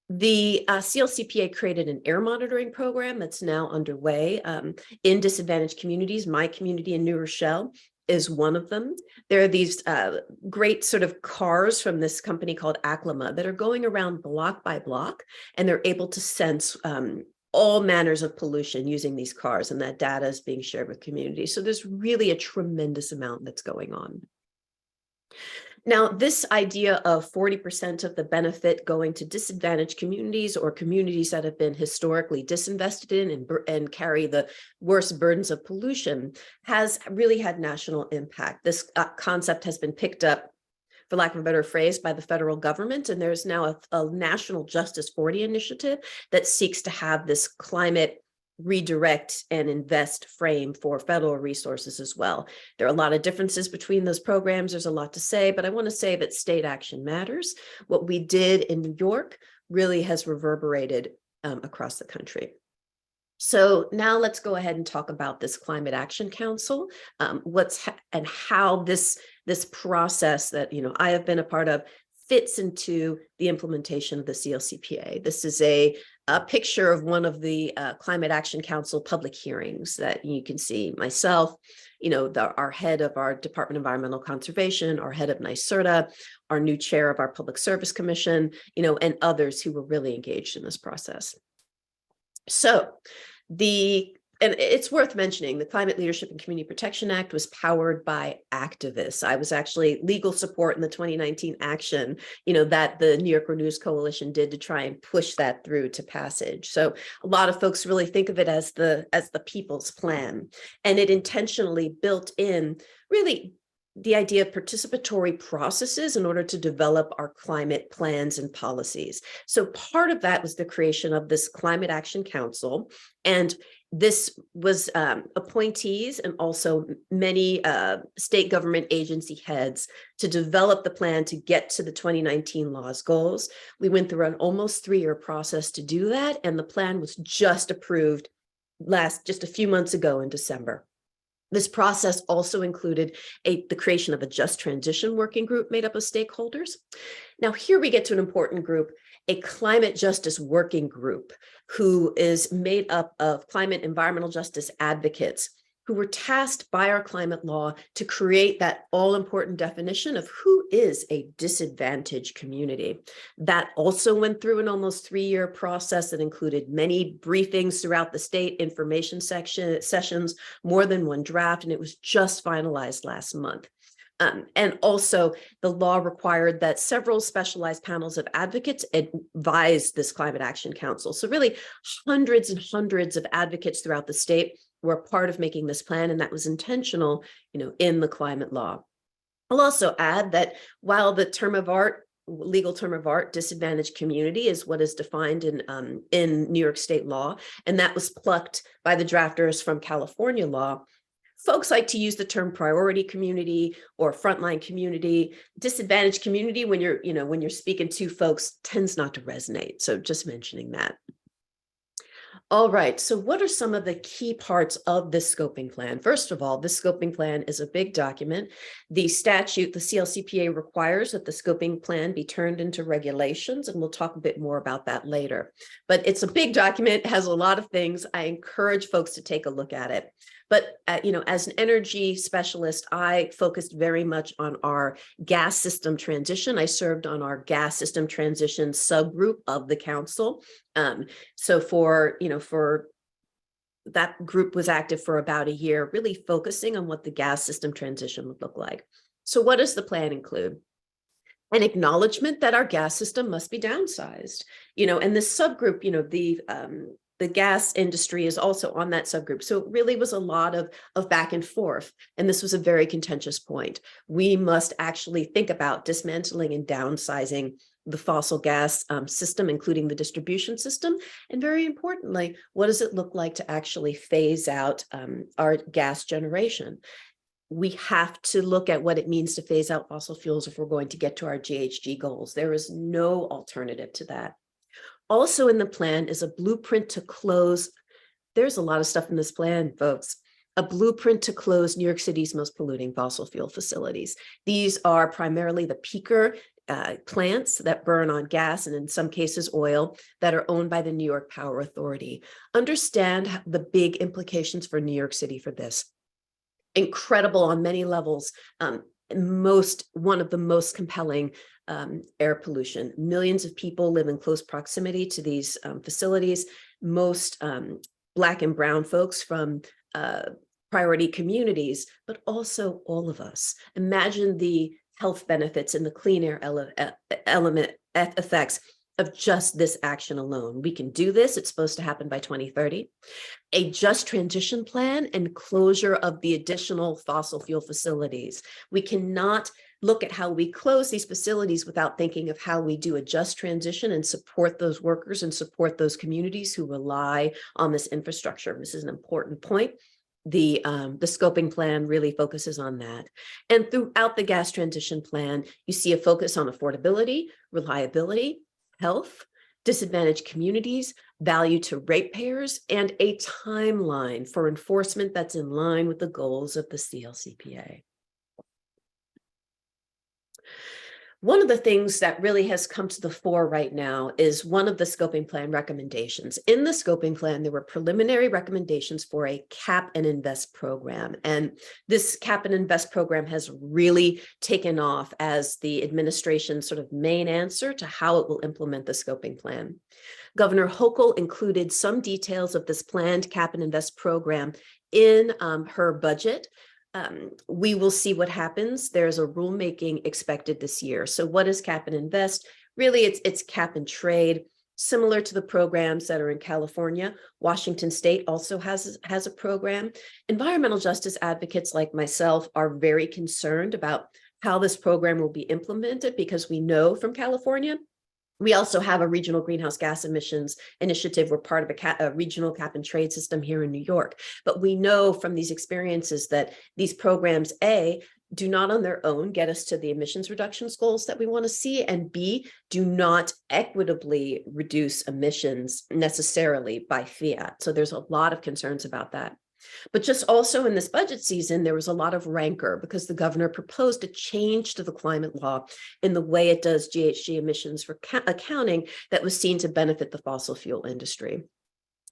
The CLCPA created an air monitoring program that's now underway in disadvantaged communities. My community in New Rochelle is one of them. There are these great sort of cars from this company called Aclima that are going around block by block, and they're able to sense all manners of pollution using these cars, and that data is being shared with communities. So there's really a tremendous amount that's going on. Now, this idea of 40% of the benefit going to disadvantaged communities or communities that have been historically disinvested in and carry the worst burdens of pollution has really had national impact. This concept has been picked up, for lack of a better phrase, by the federal government, and there's now a National Justice 40 initiative that seeks to have this climate redirect and invest frame for federal resources as well. There are a lot of differences between those programs. There's a lot to say, but I want to say that state action matters. What we did in New York really has reverberated across the country. So now let's go ahead and talk about this Climate Action Council, and how this process that I have been a part of fits into the implementation of the CLCPA. This is a picture of one of the Climate Action Council public hearings that you can see myself, our head of our Department of Environmental Conservation, our head of NYSERDA, our new chair of our Public Service Commission, and others who were really engaged in this process. So and it's worth mentioning, the Climate Leadership and Community Protection Act was powered by activists. I was actually legal support in the 2019 action, that the New York Renews Coalition did to try and push that through to passage. So a lot of folks really think of it as the people's plan, and it intentionally built in really the idea of participatory processes in order to develop our climate plans and policies. So part of that was the creation of this Climate Action Council, and this was appointees and also many state government agency heads to develop the plan to get to the 2019 law's goals. We went through an almost 3-year process to do that, and the plan was just approved just a few months ago in December. This process also included the creation of a just transition working group made up of stakeholders. Now, here we get to an important group, a climate justice working group, who is made up of climate environmental justice advocates who were tasked by our climate law to create that all-important definition of who is a disadvantaged community. That also went through an almost 3-year process that included many briefings throughout the state, information sessions, more than one draft, and it was just finalized last month. And also the law required that several specialized panels of advocates advise this Climate Action Council. So really hundreds and hundreds of advocates throughout the state were a part of making this plan, and that was intentional, in the climate law. I'll also add that while the legal term of art, disadvantaged community, is what is defined in New York state law, and that was plucked by the drafters from California law, folks like to use the term priority community or frontline community. Disadvantaged community, when you're speaking to folks, tends not to resonate. So just mentioning that. All right, so what are some of the key parts of this scoping plan? First of all, this scoping plan is a big document. The statute, the CLCPA, requires that the scoping plan be turned into regulations, and we'll talk a bit more about that later. But it's a big document, has a lot of things. I encourage folks to take a look at it. But as an energy specialist, I focused very much on our gas system transition. I served on our gas system transition subgroup of the council. So for that group was active for about a year, really focusing on what the gas system transition would look like. So what does the plan include? An acknowledgement that our gas system must be downsized. And this subgroup, the gas industry is also on that subgroup. So it really was a lot of back and forth. And this was a very contentious point. We must actually think about dismantling and downsizing the fossil gas system, including the distribution system. And very importantly, what does it look like to actually phase out our gas generation? We have to look at what it means to phase out fossil fuels if we're going to get to our GHG goals. There is no alternative to that. Also in the plan is a blueprint to close. There's a lot of stuff in this plan, folks. A blueprint to close New York City's most polluting fossil fuel facilities. These are primarily the peaker plants that burn on gas and in some cases oil that are owned by the New York Power Authority. Understand the big implications for New York City for this. Incredible on many levels. One of the most compelling air pollution. Millions of people live in close proximity to these facilities. Most Black and brown folks from priority communities, but also all of us. Imagine the health benefits and the clean air element effects of just this action alone. We can do this. It's supposed to happen by 2030. A just transition plan and closure of the additional fossil fuel facilities. We cannot look at how we close these facilities without thinking of how we do a just transition and support those workers and support those communities who rely on this infrastructure. This is an important point. The scoping plan really focuses on that. And throughout the gas transition plan, you see a focus on affordability, reliability, health, disadvantaged communities, value to ratepayers, and a timeline for enforcement that's in line with the goals of the CLCPA. One of the things that really has come to the fore right now is one of the scoping plan recommendations. In the scoping plan, there were preliminary recommendations for a cap and invest program. And this cap and invest program has really taken off as the administration's sort of main answer to how it will implement the scoping plan. Governor Hochul included some details of this planned cap and invest program in her budget. We will see what happens. There's a rulemaking expected this year. So what is cap and invest? Really, it's cap and trade, similar to the programs that are in California. Washington State also has a program. Environmental justice advocates like myself are very concerned about how this program will be implemented because we know from California, we also have a regional greenhouse gas emissions initiative. We're part of a regional cap and trade system here in New York. But we know from these experiences that these programs, A, do not on their own get us to the emissions reductions goals that we want to see, and B, do not equitably reduce emissions necessarily by fiat. So there's a lot of concerns about that. But just also in this budget season, there was a lot of rancor because the governor proposed a change to the climate law in the way it does GHG emissions for accounting that was seen to benefit the fossil fuel industry.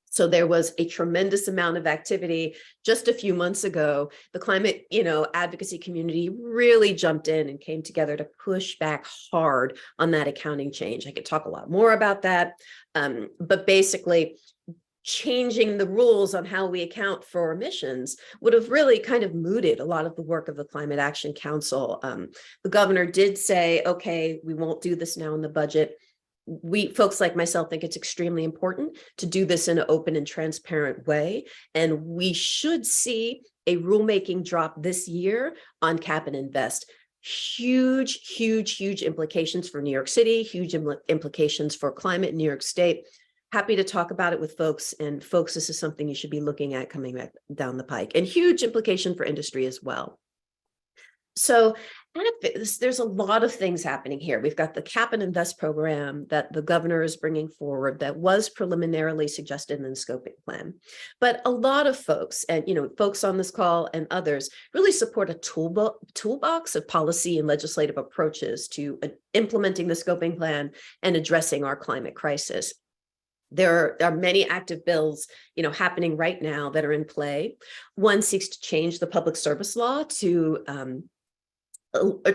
So there was a tremendous amount of activity just a few months ago. The climate, advocacy community really jumped in and came together to push back hard on that accounting change. I could talk a lot more about that, but basically, changing the rules on how we account for emissions would have really kind of mooted a lot of the work of the Climate Action Council. The governor did say, okay, we won't do this now in the budget. We folks like myself think it's extremely important to do this in an open and transparent way. And we should see a rulemaking drop this year on cap and invest. Huge, huge, huge implications for New York City, huge implications for climate in New York State. Happy to talk about it with folks. And folks, this is something you should be looking at coming back down the pike, and huge implication for industry as well. So there's a lot of things happening here. We've got the Cap and Invest program that the governor is bringing forward that was preliminarily suggested in the scoping plan. But a lot of folks, and folks on this call and others, really support a toolbox of policy and legislative approaches to implementing the scoping plan and addressing our climate crisis. There are many active bills, happening right now that are in play. One seeks to change the public service law to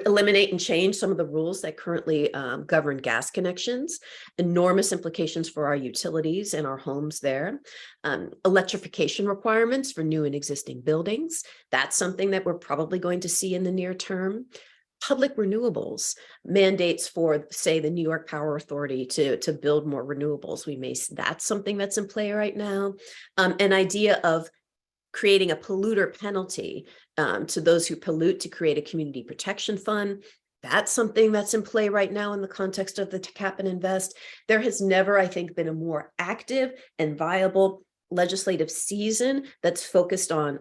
eliminate and change some of the rules that currently govern gas connections, enormous implications for our utilities and our homes there. Electrification requirements for new and existing buildings. That's something that we're probably going to see in the near term. Public renewables, mandates for, say, the New York Power Authority to build more renewables. That's something that's in play right now. An idea of creating a polluter penalty to those who pollute, to create a community protection fund. That's something that's in play right now in the context of the Cap and Invest. There has never, I think, been a more active and viable legislative season that's focused on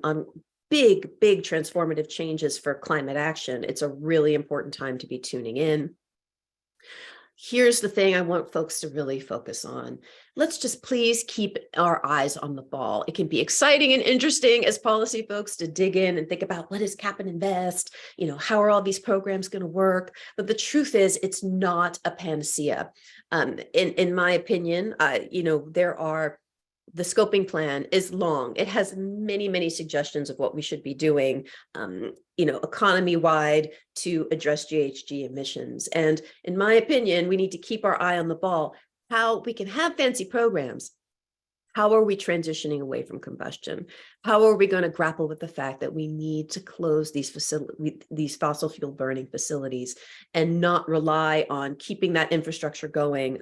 big transformative changes for climate action. It's a really important time to be tuning in. Here's the thing I want folks to really focus on. Let's just please keep our eyes on the ball. It can be exciting and interesting as policy folks to dig in and think about what is Cap and Invest, how are all these programs going to work? But the truth is, it's not a panacea. In my opinion, the scoping plan is long. It has many suggestions of what we should be doing, economy-wide to address GHG emissions. And in my opinion, we need to keep our eye on the ball. How we can have fancy programs. How are we transitioning away from combustion? How are we going to grapple with the fact that we need to close these fossil fuel burning facilities and not rely on keeping that infrastructure going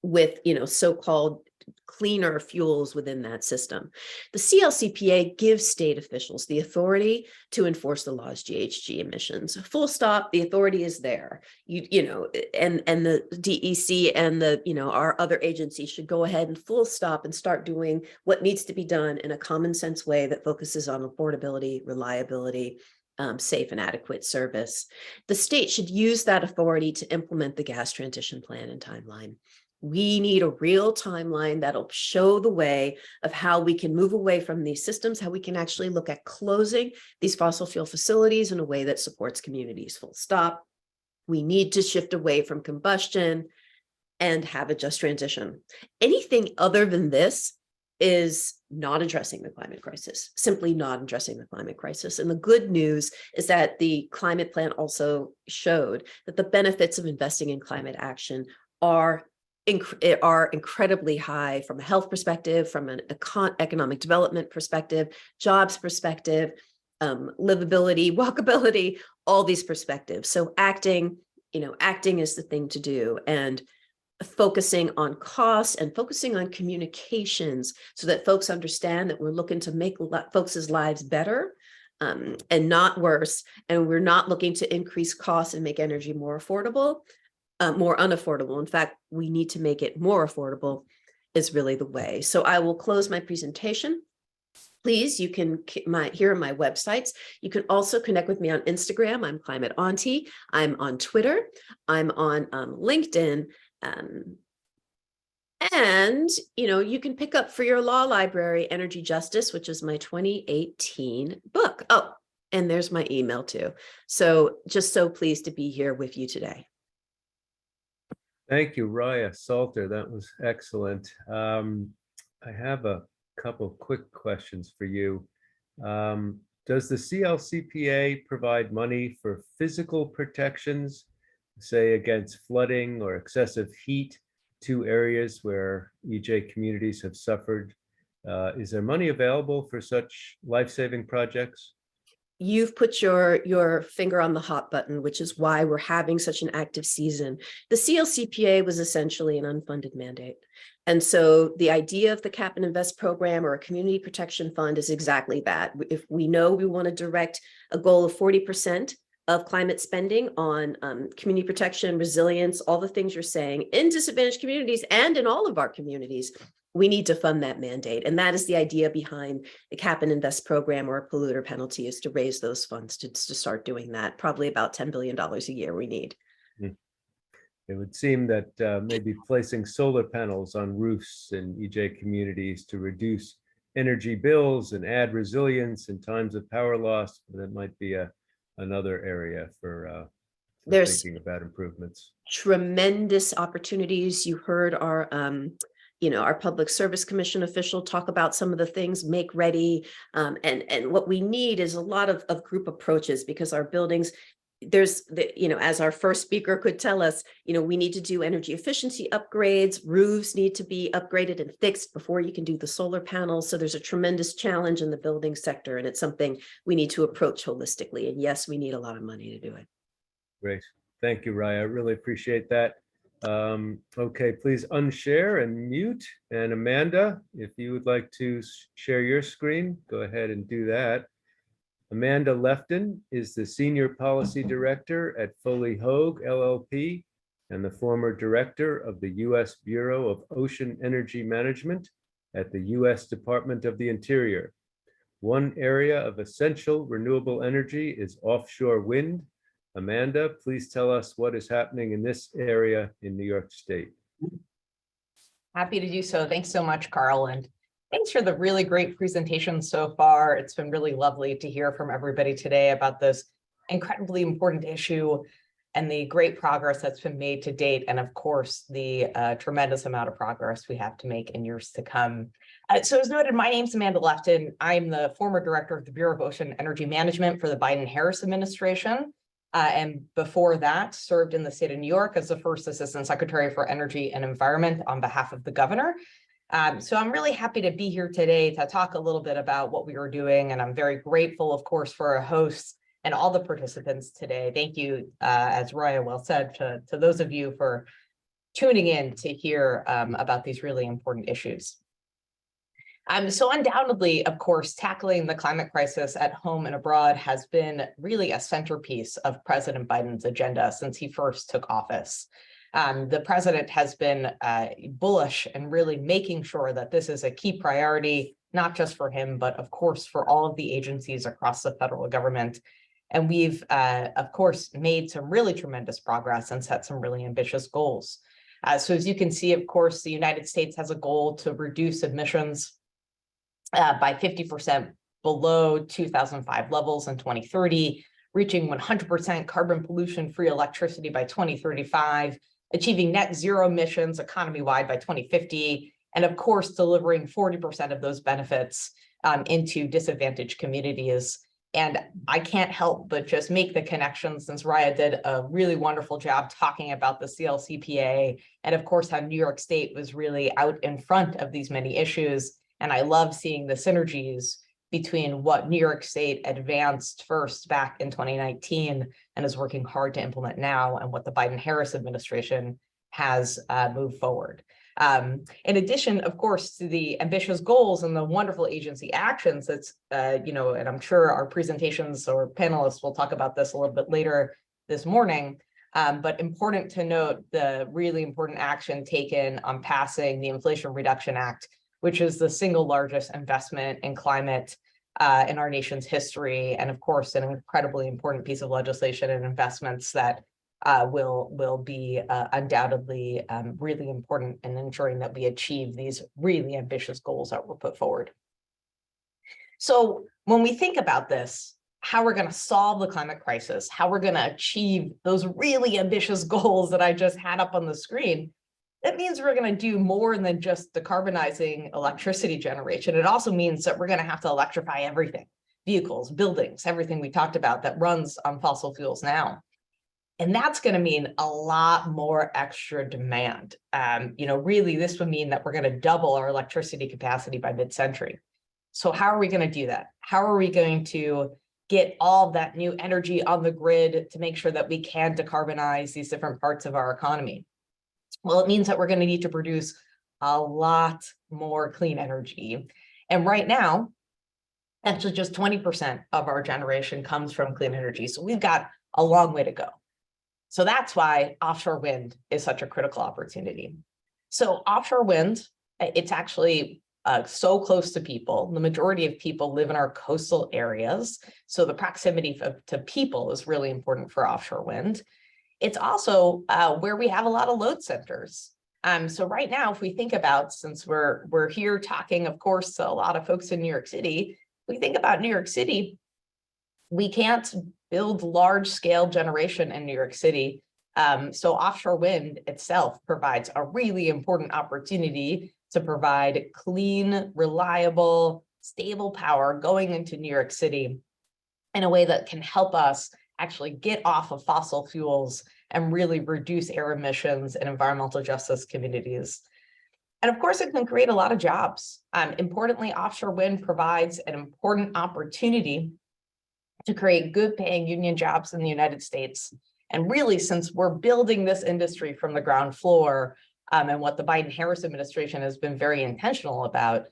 with, so-called cleaner fuels within that system. The CLCPA gives state officials the authority to enforce the law's GHG emissions. Full stop, the authority is there. And the DEC and our other agencies should go ahead and full stop and start doing what needs to be done in a common sense way that focuses on affordability, reliability, safe and adequate service. The state should use that authority to implement the gas transition plan and timeline. We need a real timeline that'll show the way of how we can move away from these systems, how we can actually look at closing these fossil fuel facilities in a way that supports communities, full stop. We need to shift away from combustion and have a just transition. Anything other than this is not addressing the climate crisis, simply not addressing the climate crisis. And the good news is that the climate plan also showed that the benefits of investing in climate action are incredibly high from a health perspective, from an economic development perspective, jobs perspective, livability, walkability, all these perspectives. So acting is the thing to do, and focusing on costs and focusing on communications so that folks understand that we're looking to make folks' lives better and not worse. And we're not looking to increase costs and make energy more affordable. More unaffordable. In fact, we need to make it more affordable is really the way. So I will close my presentation. Please, you can here are my websites. You can also connect with me on Instagram. I'm Climate Auntie. I'm on Twitter. I'm on LinkedIn. And you can pick up for your law library Energy Justice, which is my 2018 book. Oh, and there's my email too. So just so pleased to be here with you today. Thank you, Raya Salter. That was excellent. I have a couple quick questions for you. Does the CLCPA provide money for physical protections, say against flooding or excessive heat, to areas where EJ communities have suffered? Is there money available for such life-saving projects? You've put your finger on the hot button, which is why we're having such an active season. The CLCPA was essentially an unfunded mandate. And so the idea of the Cap and Invest program or a community protection fund is exactly that. If we know we want to direct a goal of 40% of climate spending on community protection, resilience, all the things you're saying in disadvantaged communities and in all of our communities, we need to fund that mandate. And that is the idea behind the Cap and Invest program, or a polluter penalty, is to raise those funds to start doing that. Probably about $10 billion a year we need. It would seem that maybe placing solar panels on roofs in EJ communities to reduce energy bills and add resilience in times of power loss, that might be another area for There's thinking about improvements. tremendous opportunities. You heard our our Public Service Commission official talk about some of the things, make ready. And what we need is a lot of group approaches, because our buildings, there's as our first speaker could tell us, we need to do energy efficiency upgrades. Roofs need to be upgraded and fixed before you can do the solar panels. So there's a tremendous challenge in the building sector, and it's something we need to approach holistically. And yes, we need a lot of money to do it. Great. Thank you, Raya. I really appreciate that. Okay, please unshare and mute. And Amanda, if you would like to share your screen, go ahead and do that. Amanda Lefton is the Senior Policy Director at Foley Hoag LLP and the former Director of the U.S. Bureau of Ocean Energy Management at the U.S. Department of the Interior. One area of essential renewable energy is offshore wind. Amanda, please tell us what is happening in this area in New York State. Happy to do so. Thanks so much, Carl. And thanks for the really great presentation so far. It's been really lovely to hear from everybody today about this incredibly important issue and the great progress that's been made to date. And of course, the tremendous amount of progress we have to make in years to come. So as noted, my name's Amanda Lefton. I'm the former Director of the Bureau of Ocean Energy Management for the Biden-Harris administration. And before that, served in the state of New York as the first Assistant Secretary for Energy and Environment on behalf of the governor. So I'm really happy to be here today to talk a little bit about what we are doing. And I'm very grateful, of course, for our hosts and all the participants today. Thank you, as Raya well said, to those of you for tuning in to hear about these really important issues. So undoubtedly, of course, tackling the climate crisis at home and abroad has been really a centerpiece of President Biden's agenda since he first took office. The president has been bullish and really making sure that this is a key priority, not just for him, but of course, for all of the agencies across the federal government. And we've, of course, made some really tremendous progress and set some really ambitious goals. So as you can see, of course, the United States has a goal to reduce emissions by 50% below 2005 levels in 2030, reaching 100% carbon pollution-free electricity by 2035, achieving net zero emissions economy-wide by 2050, and of course, delivering 40% of those benefits into disadvantaged communities. And I can't help but just make the connection, since Raya did a really wonderful job talking about the CLCPA, and of course, how New York State was really out in front of these many issues. And I love seeing the synergies between what New York State advanced first back in 2019 and is working hard to implement now, and what the Biden-Harris administration has moved forward. In addition, of course, to the ambitious goals and the wonderful agency actions that's, and I'm sure our presentations or panelists will talk about this a little bit later this morning, but important to note the really important action taken on passing the Inflation Reduction Act, which is the single largest investment in climate in our nation's history, and of course, an incredibly important piece of legislation and investments that will be undoubtedly really important in ensuring that we achieve these really ambitious goals that were put forward. So when we think about this, how we're going to solve the climate crisis, how we're going to achieve those really ambitious goals that I just had up on the screen, that means we're going to do more than just decarbonizing electricity generation. It also means that we're going to have to electrify everything, vehicles, buildings, everything we talked about that runs on fossil fuels now. And that's going to mean a lot more extra demand. Really, this would mean that we're going to double our electricity capacity by mid-century. So how are we going to do that? How are we going to get all that new energy on the grid to make sure that we can decarbonize these different parts of our economy? Well, it means that we're going to need to produce a lot more clean energy. And right now, actually just 20% of our generation comes from clean energy. So we've got a long way to go. So that's why offshore wind is such a critical opportunity. So offshore wind It's actually so close to people. The majority of people live in our coastal areas. So the proximity to people is really important for offshore wind. It's also where we have a lot of load centers. So right now, if we think about, since we're here talking, of course, to a lot of folks in New York City, we think about New York City, we can't build large scale generation in New York City. So offshore wind itself provides a really important opportunity to provide clean, reliable, stable power going into New York City in a way that can help us actually get off of fossil fuels and really reduce air emissions in environmental justice communities. And of course, it can create a lot of jobs. Importantly, offshore wind provides an important opportunity to create good paying union jobs in the United States. And really, since we're building this industry from the ground floor, and what the Biden-Harris administration has been very intentional about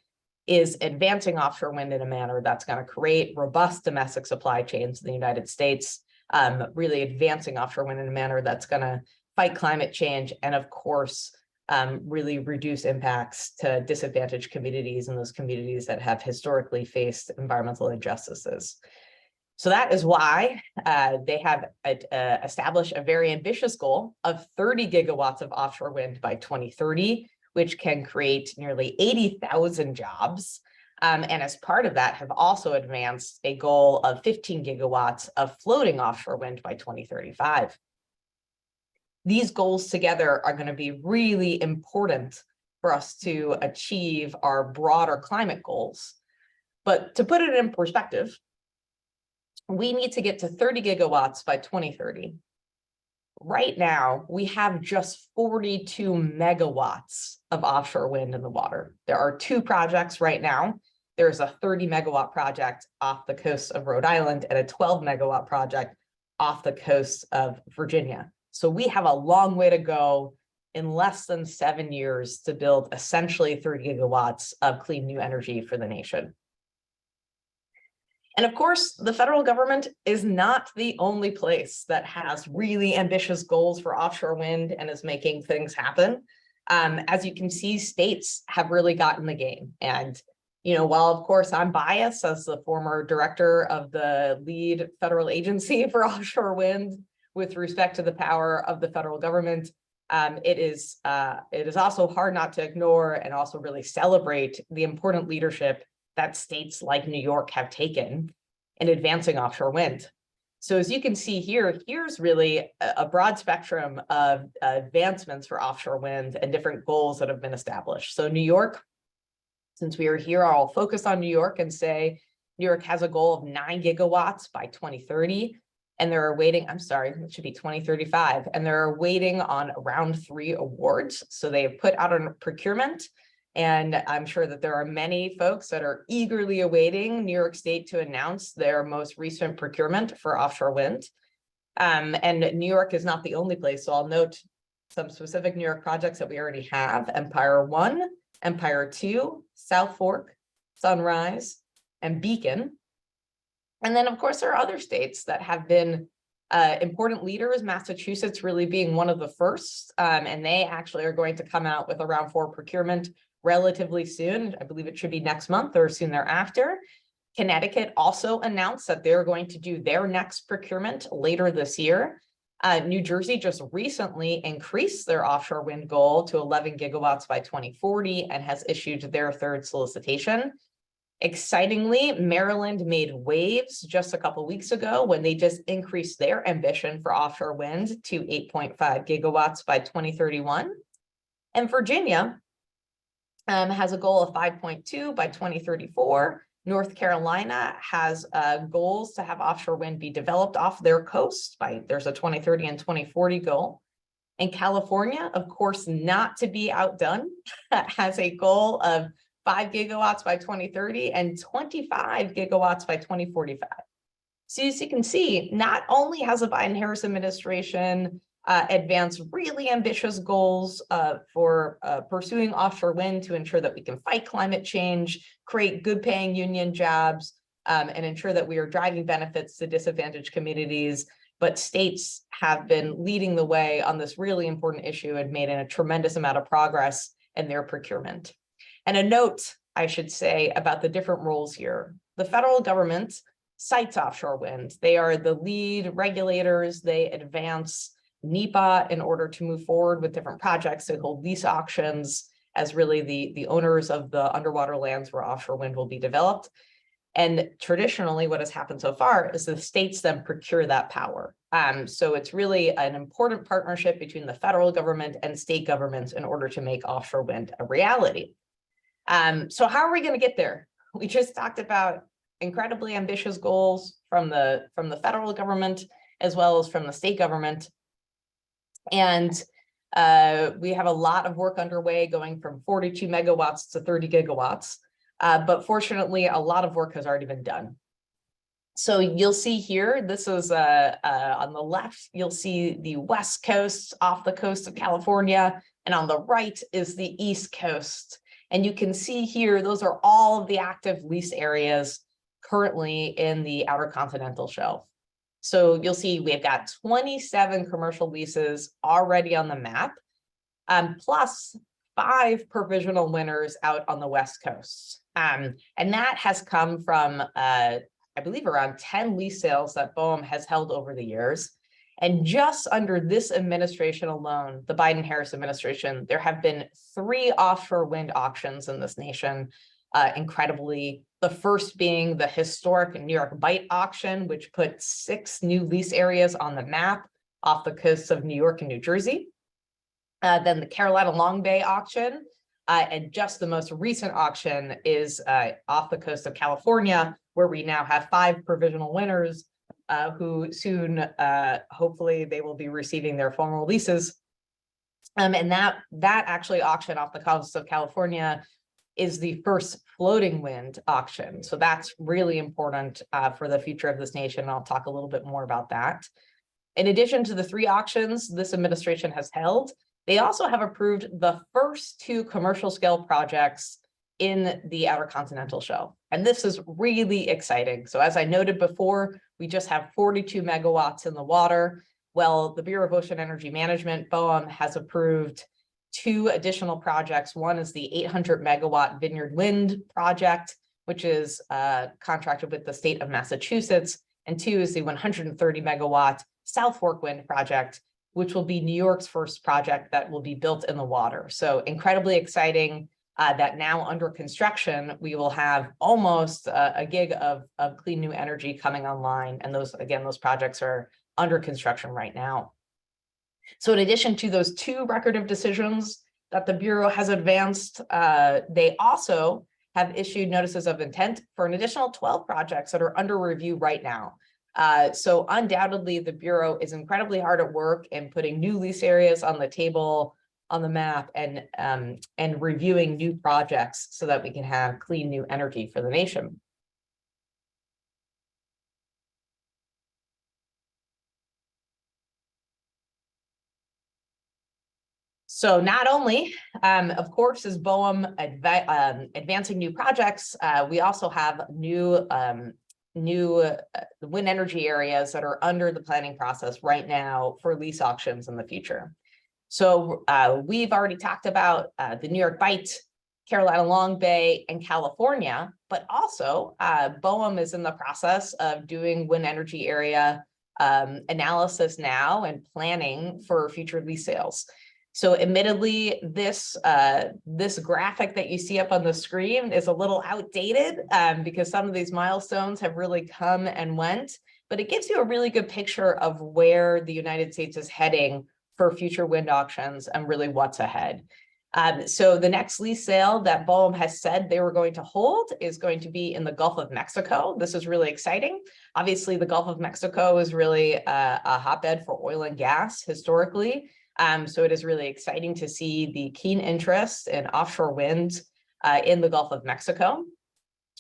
is advancing offshore wind in a manner that's going to create robust domestic supply chains in the United States, really advancing offshore wind in a manner that's going to fight climate change and, of course, really reduce impacts to disadvantaged communities and those communities that have historically faced environmental injustices. So that is why they have established a very ambitious goal of 30 gigawatts of offshore wind by 2030, which can create nearly 80,000 jobs. And as part of that, have also advanced a goal of 15 gigawatts of floating offshore wind by 2035. These goals together are going to be really important for us to achieve our broader climate goals. But to put it in perspective, we need to get to 30 gigawatts by 2030. Right now, we have just 42 megawatts of offshore wind in the water. There are 2 projects right now. There's a 30 megawatt project off the coast of Rhode Island and a 12 megawatt project off the coast of Virginia. So we have a long way to go in less than 7 years to build essentially 30 gigawatts of clean new energy for the nation. And of course, the federal government is not the only place that has really ambitious goals for offshore wind and is making things happen. As you can see, states have really gotten the game. And, while of course I'm biased as the former director of the lead federal agency for offshore wind with respect to the power of the federal government, it is also hard not to ignore and also really celebrate the important leadership that states like New York have taken in advancing offshore wind. So as you can see here, here's really a broad spectrum of advancements for offshore wind and different goals that have been established. So New York, since we are here, I'll focus on New York and say New York has a goal of 9 gigawatts by 2030. And they're awaiting, I'm sorry, it should be 2035. And they're waiting on round 3 awards. So they have put out a procurement. And I'm sure that there are many folks that are eagerly awaiting New York State to announce their most recent procurement for offshore wind. And New York is not the only place. So I'll note some specific New York projects that we already have: Empire 1, Empire 2, South Fork, Sunrise, and Beacon. And then, of course, there are other states that have been important leaders, Massachusetts really being one of the first. And they actually are going to come out with a round 4 procurement relatively soon. I believe it should be next month or soon thereafter. Connecticut also announced that they're going to do their next procurement later this year. New Jersey just recently increased their offshore wind goal to 11 gigawatts by 2040 and has issued their 3rd solicitation. Excitingly, Maryland made waves just a couple weeks ago when they just increased their ambition for offshore wind to 8.5 gigawatts by 2031. And Virginia has a goal of 5.2 by 2034. North Carolina has goals to have offshore wind be developed off their coast there's a 2030 and 2040 goal. And California, of course, not to be outdone, has a goal of 5 gigawatts by 2030 and 25 gigawatts by 2045. So as you can see, not only has the Biden-Harris administration advanced really ambitious goals for pursuing offshore wind to ensure that we can fight climate change, create good paying union jobs, and ensure that we are driving benefits to disadvantaged communities, but states have been leading the way on this really important issue and made a tremendous amount of progress in their procurement. And a note, I should say, about the different roles here. The federal government cites offshore wind. They are the lead regulators. They advance NEPA in order to move forward with different projects. They hold lease auctions as really the owners of the underwater lands where offshore wind will be developed. And traditionally, what has happened so far is the states then procure that power. So it's really an important partnership between the federal government and state governments in order to make offshore wind a reality. So how are we going to get there? We just talked about incredibly ambitious goals from the federal government as well as from the state government. And we have a lot of work underway going from 42 megawatts to 30 gigawatts. But fortunately, a lot of work has already been done. So you'll see here, this is on the left, you'll see the West Coast off the coast of California, and on the right is the East Coast. And you can see here, those are all of the active lease areas currently in the Outer Continental Shelf. So you'll see we've got 27 commercial leases already on the map, plus 5 provisional winners out on the West Coast. And that has come from, I believe, around 10 lease sales that BOEM has held over the years. And just under this administration alone, the Biden-Harris administration, there have been 3 offshore wind auctions in this nation, incredibly. The first being the historic New York Bight auction, which put 6 new lease areas on the map off the coasts of New York and New Jersey. Then the Carolina Long Bay auction, and just the most recent auction is off the coast of California, where we now have 5 provisional winners who soon, hopefully, they will be receiving their formal leases. And that actually auction off the coast of California is the first floating wind auction. So that's really important for the future of this nation. I'll talk a little bit more about that. In addition to the 3 auctions this administration has held, they also have approved the first 2 commercial scale projects in the Outer Continental Shelf. And this is really exciting. So as I noted before, we just have 42 megawatts in the water. Well, the Bureau of Ocean Energy Management, BOEM, has approved 2 additional projects. One is the 800 megawatt Vineyard Wind project, which is contracted with the state of Massachusetts. And 2 is the 130 megawatt South Fork Wind project, which will be New York's first project that will be built in the water. So incredibly exciting that now under construction, we will have almost a gig of clean new energy coming online. And those, again, those projects are under construction right now. So in addition to those 2 record of decisions that the Bureau has advanced, they also have issued notices of intent for an additional 12 projects that are under review right now. So undoubtedly, the Bureau is incredibly hard at work in putting new lease areas on the table, on the map, and reviewing new projects so that we can have clean new energy for the nation. So not only, of course, is BOEM advancing new projects, we also have new wind energy areas that are under the planning process right now for lease auctions in the future. So we've already talked about the New York Bight, Carolina Long Bay, and California, but also BOEM is in the process of doing wind energy area analysis now and planning for future lease sales. So admittedly, this graphic that you see up on the screen is a little outdated because some of these milestones have really come and went, but it gives you a really good picture of where the United States is heading for future wind auctions and really what's ahead. So the next lease sale that BOEM has said they were going to hold is going to be in the Gulf of Mexico. This is really exciting. Obviously, the Gulf of Mexico is really a hotbed for oil and gas historically. So it is really exciting to see the keen interest in offshore wind in the Gulf of Mexico,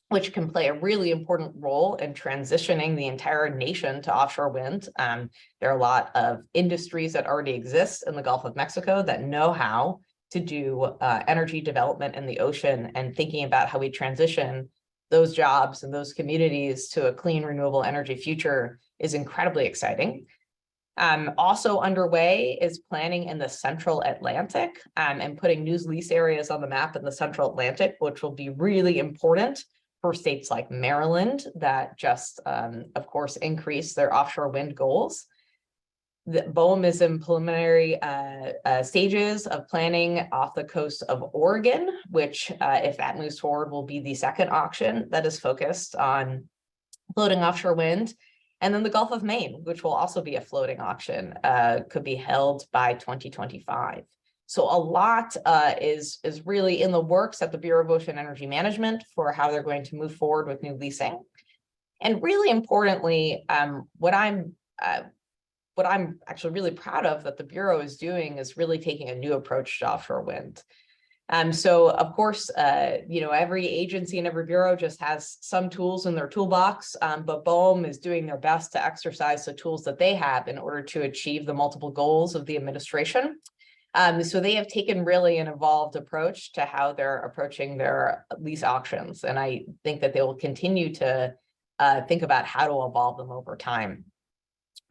which can play a really important role in transitioning the entire nation to offshore wind. There are a lot of industries that already exist in the Gulf of Mexico that know how to do energy development in the ocean, and thinking about how we transition those jobs and those communities to a clean, renewable energy future is incredibly exciting. Also underway is planning in the Central Atlantic and putting new lease areas on the map in the Central Atlantic, which will be really important for states like Maryland that just, of course, increase their offshore wind goals. The BOEM is in preliminary stages of planning off the coast of Oregon, which, if that moves forward, will be the second auction that is focused on floating offshore wind. And then the Gulf of Maine, which will also be a floating auction, could be held by 2025. So a lot is really in the works at the Bureau of Ocean Energy Management for how they're going to move forward with new leasing. And really importantly, what I'm actually really proud of that the Bureau is doing is really taking a new approach to offshore wind. So of course, every agency and every bureau just has some tools in their toolbox, but BOEM is doing their best to exercise the tools that they have in order to achieve the multiple goals of the administration. So they have taken really an evolved approach to how they're approaching their lease auctions. And I think that they will continue to think about how to evolve them over time.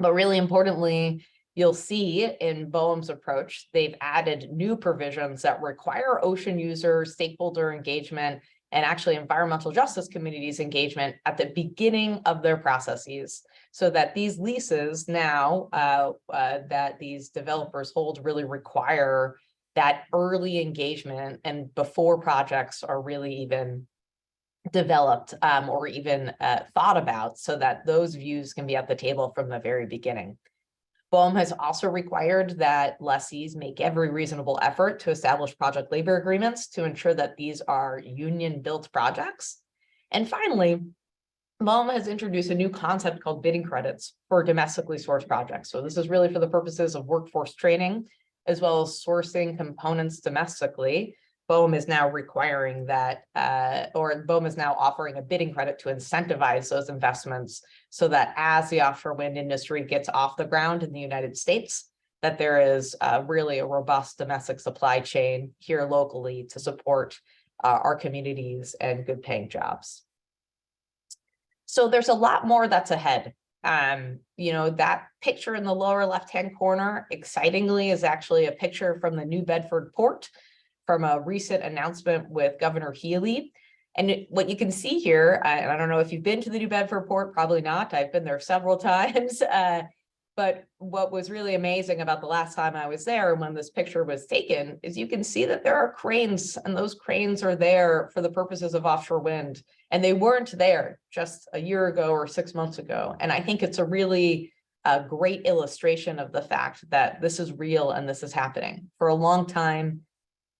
But really importantly, you'll see in BOEM's approach, they've added new provisions that require ocean users, stakeholder engagement, and actually environmental justice communities engagement at the beginning of their processes, so that these leases now that these developers hold really require that early engagement and before projects are really even developed or even thought about, so that those views can be at the table from the very beginning. BOEM has also required that lessees make every reasonable effort to establish project labor agreements to ensure that these are union-built projects. And finally, BOEM has introduced a new concept called bidding credits for domestically sourced projects. So this is really for the purposes of workforce training, as well as sourcing components domestically. BOEM is now requiring that, or BOEM is now offering a bidding credit to incentivize those investments, so that as the offshore wind industry gets off the ground in the United States, that there is really a robust domestic supply chain here locally to support our communities and good paying jobs. So there's a lot more that's ahead. That picture in the lower left-hand corner, excitingly, is actually a picture from the New Bedford port, from a recent announcement with Governor Healy. And what you can see here, and I don't know if you've been to the New Bedford port, probably not. I've been there several times. But what was really amazing about the last time I was there when this picture was taken is you can see that there are cranes, and those cranes are there for the purposes of offshore wind. And they weren't there just a year ago or 6 months ago. And I think it's a really great illustration of the fact that this is real and this is happening. For a long time,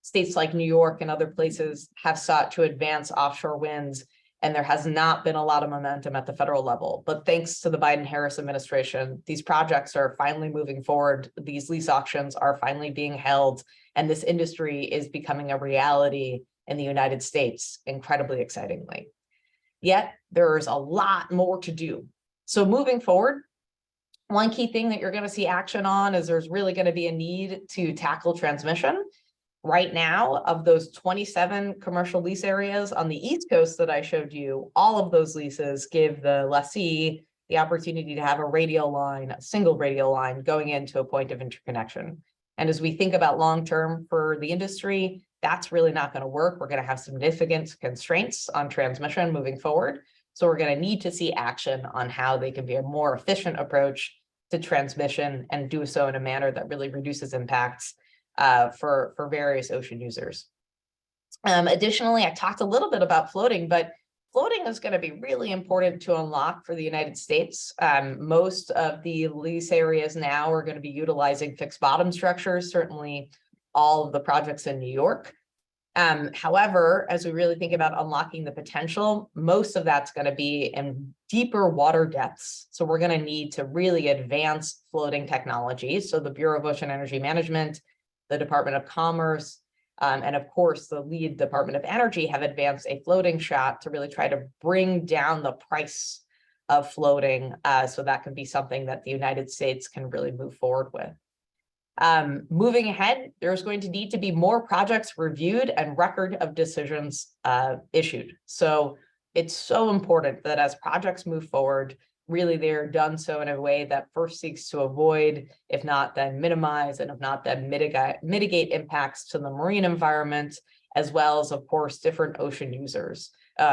states like New York and other places have sought to advance offshore winds, and there has not been a lot of momentum at the federal level. But thanks to the Biden-Harris administration, these projects are finally moving forward. These lease auctions are finally being held, and this industry is becoming a reality in the United States, incredibly excitingly. Yet there's a lot more to do. So moving forward, one key thing that you're going to see action on is there's really going to be a need to tackle transmission. Right now, of those 27 commercial lease areas on the East Coast that I showed you, all of those leases give the lessee the opportunity to have a radial line, a single radial line going into a point of interconnection. And as we think about long-term for the industry, that's really not going to work. We're going to have significant constraints on transmission moving forward. So we're going to need to see action on how they can be a more efficient approach to transmission and do so in a manner that really reduces impacts for various ocean users. Additionally, I talked a little bit about floating, but floating is going to be really important to unlock for the United States. Most of the lease areas now are going to be utilizing fixed bottom structures, certainly all of the projects in New York. However, as we really think about unlocking the potential, most of that's going to be in deeper water depths. So we're going to need to really advance floating technology. So the Bureau of Ocean Energy Management, the Department of Commerce, and of course, the lead Department of Energy have advanced a floating shot to really try to bring down the price of floating. So that can be something that the United States can really move forward with. Moving ahead, there's going to need to be more projects reviewed and record of decisions issued. So it's so important that as projects move forward, really they're done so in a way that first seeks to avoid, if not then minimize, and if not then mitigate impacts to the marine environment, as well as, of course, different ocean users.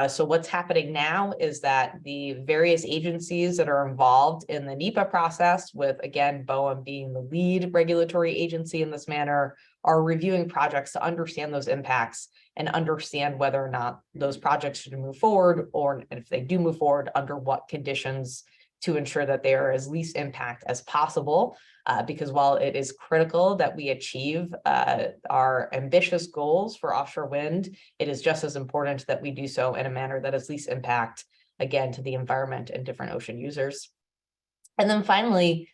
So what's happening now is that the various agencies that are involved in the NEPA process, with, again, BOEM being the lead regulatory agency in this manner, are reviewing projects to understand those impacts and understand whether or not those projects should move forward, or if they do move forward, under what conditions, to ensure that they are as least impact as possible. Because while it is critical that we achieve our ambitious goals for offshore wind, it is just as important that we do so in a manner that is least impact, again, to the environment and different ocean users. And then finally,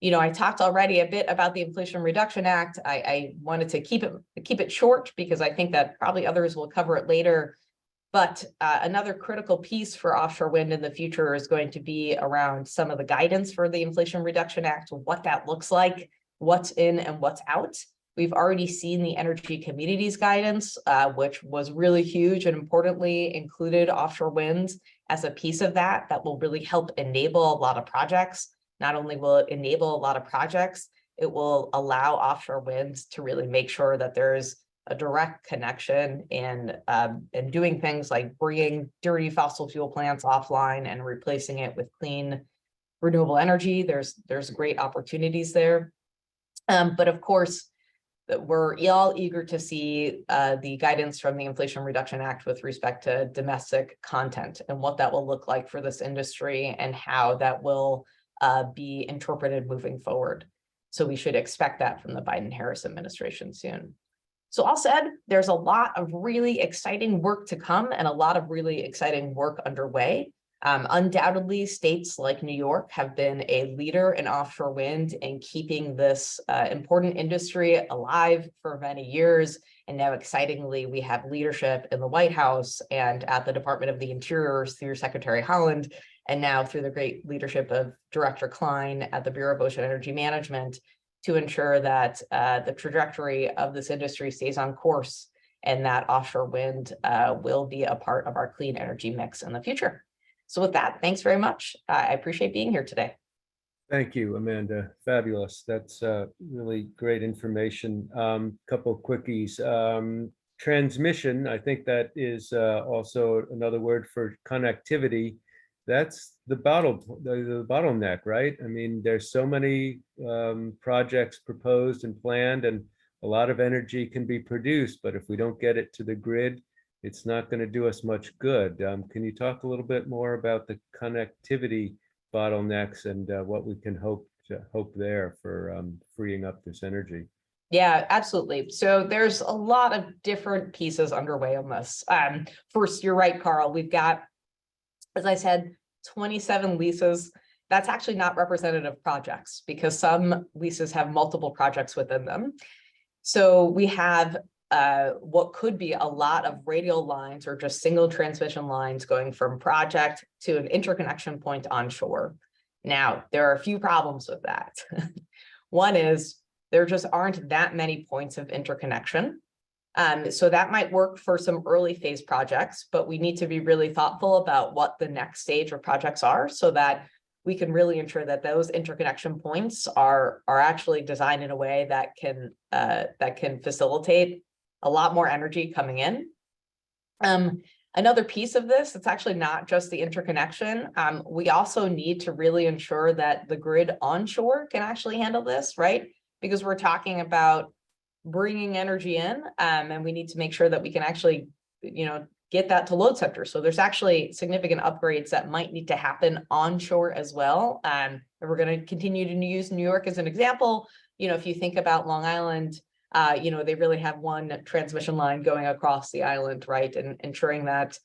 I talked already a bit about the Inflation Reduction Act. I wanted to keep it short because I think that probably others will cover it later. But another critical piece for offshore wind in the future is going to be around some of the guidance for the Inflation Reduction Act, what that looks like, what's in and what's out. We've already seen the Energy Communities guidance, which was really huge and importantly included offshore wind as a piece of that will really help enable a lot of projects. Not only will it enable a lot of projects, it will allow offshore wind to really make sure that there's a direct connection in doing things like bringing dirty fossil fuel plants offline and replacing it with clean renewable energy. There's great opportunities there. But of course, we're all eager to see the guidance from the Inflation Reduction Act with respect to domestic content and what that will look like for this industry and how that will be interpreted moving forward. So we should expect that from the Biden-Harris administration soon. So all said, there's a lot of really exciting work to come and a lot of really exciting work underway. Undoubtedly, states like New York have been a leader in offshore wind and keeping this important industry alive for many years. And now, excitingly, we have leadership in the White House and at the Department of the Interior through Secretary Haaland, and now through the great leadership of Director Klein at the Bureau of Ocean Energy Management, to ensure that the trajectory of this industry stays on course and that offshore wind will be a part of our clean energy mix in the future. So with that, thanks very much. I appreciate being here today. Thank you, Amanda. Fabulous. That's really great information. Couple of quickies. Transmission, I think that is also another word for connectivity. That's the bottleneck, right? I mean, there's so many projects proposed and planned, and a lot of energy can be produced, but if we don't get it to the grid, it's not going to do us much good. Can you talk a little bit more about the connectivity bottlenecks and what we can hope there for freeing up this energy? Yeah, absolutely. So there's a lot of different pieces underway on this. First, you're right, Carl. We've got, as I said, 27 leases. That's actually not representative projects because some leases have multiple projects within them. So we have what could be a lot of radial lines or just single transmission lines going from project to an interconnection point onshore. Now, there are a few problems with that. One is there just aren't that many points of interconnection. So that might work for some early phase projects, but we need to be really thoughtful about what the next stage of projects are so that we can really ensure that those interconnection points are actually designed in a way that can facilitate a lot more energy coming in. Another piece of this, it's actually not just the interconnection. We also need to really ensure that the grid onshore can actually handle this, right? Because we're talking about bringing energy in, and we need to make sure that we can actually, get that to load centers. So there's actually significant upgrades that might need to happen onshore as well. And we're going to continue to use New York as an example. If you think about Long Island, they really have one transmission line going across the island, right? And ensuring that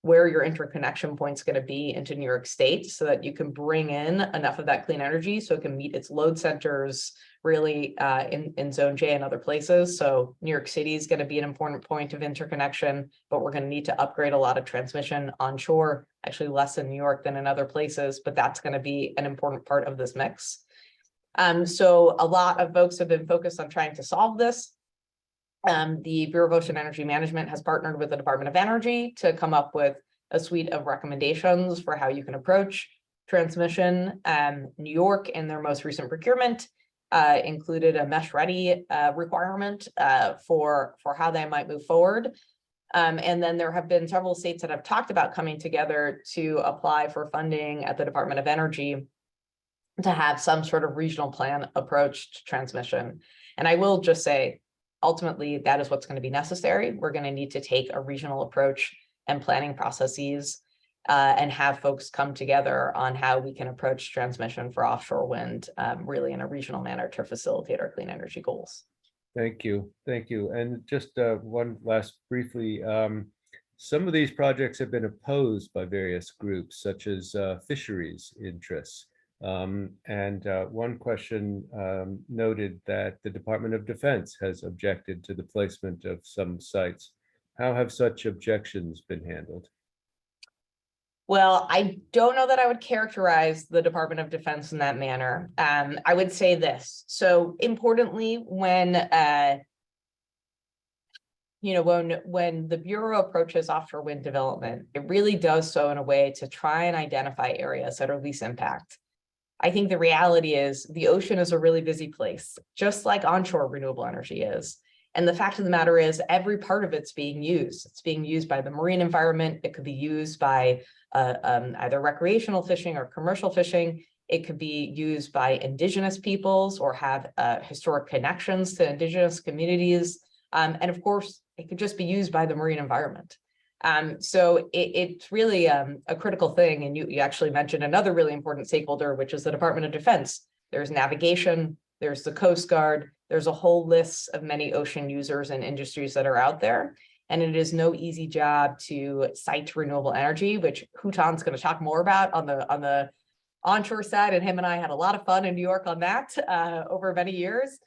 where your interconnection point is going to be into New York State so that you can bring in enough of that clean energy so it can meet its load centers really in Zone J and other places. So New York City is going to be an important point of interconnection, but we're going to need to upgrade a lot of transmission onshore, actually less in New York than in other places, but that's going to be an important part of this mix. So a lot of folks have been focused on trying to solve this. The Bureau of Ocean Energy Management has partnered with the Department of Energy to come up with a suite of recommendations for how you can approach transmission. New York, in their most recent procurement, included a mesh-ready requirement for how they might move forward. And then there have been several states that have talked about coming together to apply for funding at the Department of Energy to have some sort of regional plan approach to transmission. And I will just say, ultimately, that is what's going to be necessary. We're going to need to take a regional approach and planning processes and have folks come together on how we can approach transmission for offshore wind really in a regional manner to facilitate our clean energy goals. Thank you. Thank you. And just one last briefly, some of these projects have been opposed by various groups, such as fisheries interests. And one question noted that the Department of Defense has objected to the placement of some sites. How have such objections been handled? Well, I don't know that I would characterize the Department of Defense in that manner. I would say this. So importantly, when the Bureau approaches offshore wind development, it really does so in a way to try and identify areas that are least impact. I think the reality is the ocean is a really busy place, just like onshore renewable energy is. And the fact of the matter is every part of it's being used. It's being used by the marine environment. It could be used by either recreational fishing or commercial fishing. It could be used by indigenous peoples or have historic connections to indigenous communities. And of course, it could just be used by the marine environment. So it's really a critical thing. And you actually mentioned another really important stakeholder, which is the Department of Defense. There's navigation, there's the Coast Guard, there's a whole list of many ocean users and industries that are out there. And it is no easy job to site renewable energy, which Houtan's going to talk more about on the onshore side. And him and I had a lot of fun in New York on that over many years.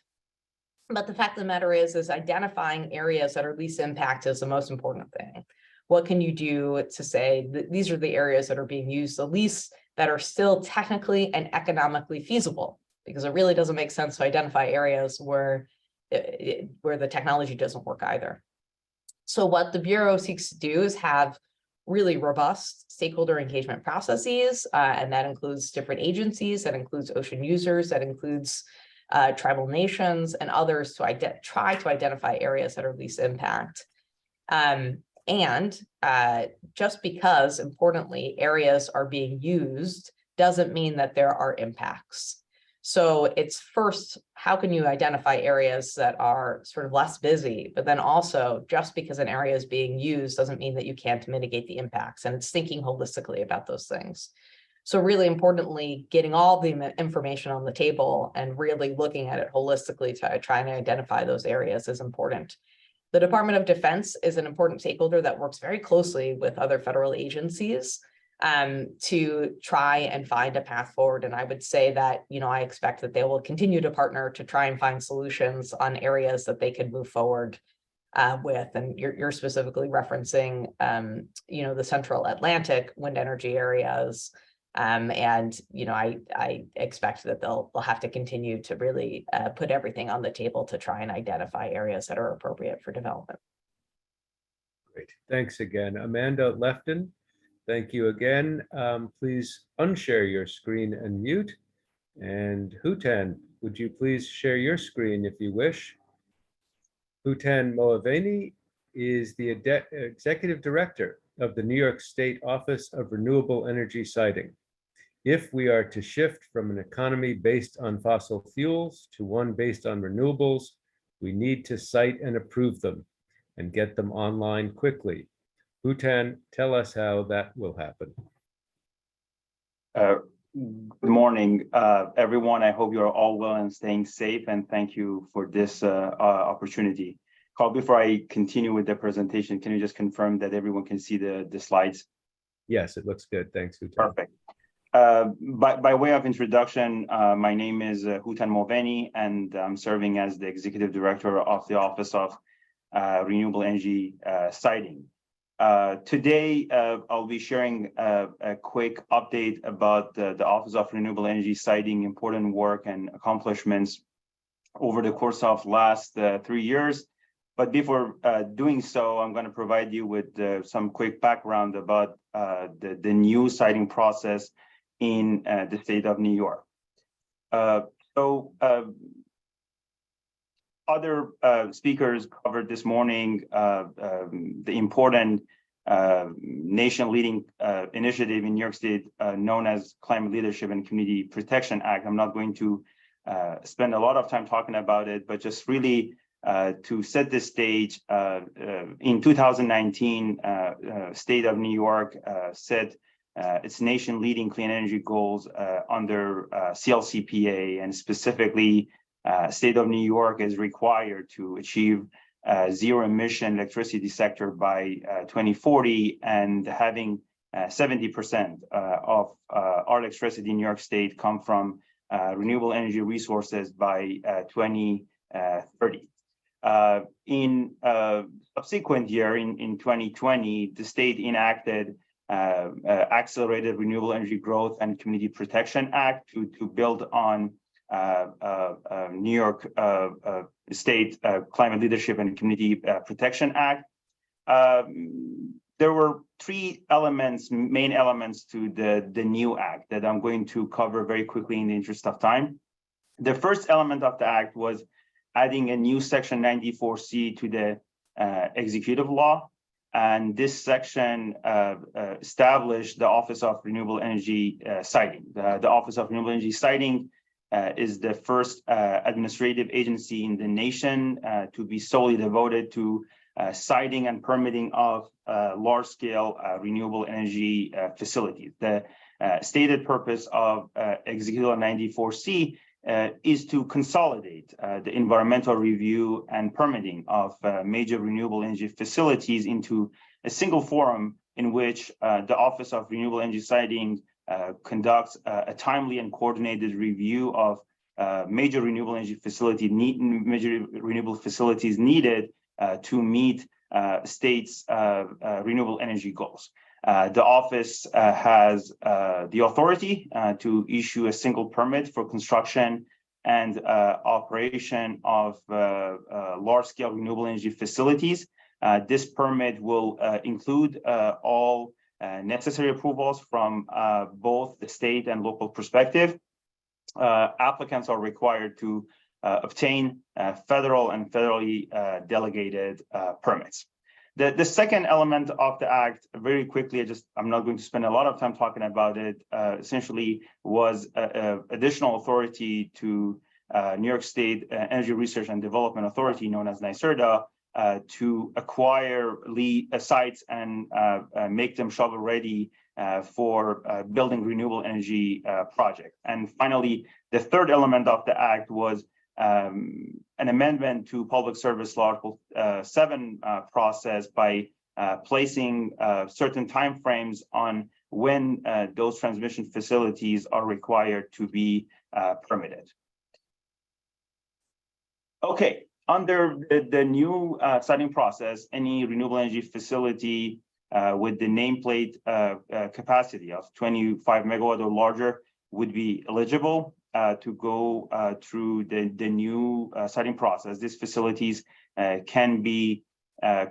But the fact of the matter is identifying areas that are least impact is the most important thing. What can you do to say that these are the areas that are being used the least, that are still technically and economically feasible? Because it really doesn't make sense to identify areas where the technology doesn't work either. So what the Bureau seeks to do is have really robust stakeholder engagement processes, and that includes different agencies, that includes ocean users, that includes tribal nations and others to try to identify areas that are least impact. And just because, importantly, areas are being used doesn't mean that there are impacts. So it's first, how can you identify areas that are sort of less busy, but then also just because an area is being used doesn't mean that you can't mitigate the impacts, and it's thinking holistically about those things. So really importantly, getting all the information on the table and really looking at it holistically to try and identify those areas is important. The Department of Defense is an important stakeholder that works very closely with other federal agencies to try and find a path forward. And I would say that, I expect that they will continue to partner to try and find solutions on areas that they can move forward with. And you're specifically referencing, the Central Atlantic wind energy areas. I expect that they'll have to continue to really put everything on the table to try and identify areas that are appropriate for development. Great. Thanks again. Amanda Lefton, thank you again. Please unshare your screen and mute. And Houtan, would you please share your screen if you wish? Houtan Moaveni is the Executive Director of the New York State Office of Renewable Energy Siting. If we are to shift from an economy based on fossil fuels to one based on renewables, we need to site and approve them and get them online quickly. Houtan, tell us how that will happen. Good morning, everyone. I hope you're all well and staying safe, and thank you for this opportunity. Carl, before I continue with the presentation, can you just confirm that everyone can see the slides? Yes, it looks good. Thanks, Houtan. Perfect. By way of introduction, my name is Houtan Moaveni, and I'm serving as the Executive Director of the Office of Renewable Energy Siting. Today, I'll be sharing a quick update about the Office of Renewable Energy Siting, important work and accomplishments over the course of last 3 years. But before doing so, I'm going to provide you with some quick background about the new siting process in the state of New York. Other speakers covered this morning the important nation-leading initiative in New York State known as Climate Leadership and Community Protection Act. I'm not going to spend a lot of time talking about it, but just really to set the stage, in 2019, state of New York set its nation-leading clean energy goals under CLCPA, and specifically, state of New York is required to achieve zero-emission electricity sector by 2040, and having 70% of our electricity in New York State come from renewable energy resources by 2030. In subsequent year, in 2020, the state enacted Accelerated Renewable Energy Growth and Community Protection Act to build on New York State Climate Leadership and Community Protection Act. There were three elements, main elements to the new act that I'm going to cover very quickly in the interest of time. The first element of the act was adding a new section 94C to the executive law. And this section established the Office of Renewable Energy Siting. The Office of Renewable Energy Siting is the first administrative agency in the nation to be solely devoted to siting and permitting of large-scale renewable energy facilities. The stated purpose of Executive 94C is to consolidate the environmental review and permitting of major renewable energy facilities into a single forum in which the Office of Renewable Energy Siting conducts a timely and coordinated review of major renewable energy facilities needed to meet states' renewable energy goals. The office has the authority to issue a single permit for construction and operation of large-scale renewable energy facilities. This permit will include all necessary approvals from both the state and local perspective. Applicants are required to obtain federal and federally delegated permits. The second element of the act, very quickly, I'm not going to spend a lot of time talking about it, essentially was additional authority to New York State Energy Research and Development Authority, known as NYSERDA, to acquire sites and make them shovel ready for building renewable energy projects. And finally, the third element of the act was an amendment to Public Service Law Article 7 process by placing certain timeframes on when those transmission facilities are required to be permitted. Okay, under the new siting process, any renewable energy facility with the nameplate capacity of 25 megawatt or larger would be eligible to go through the new siting process. These facilities can be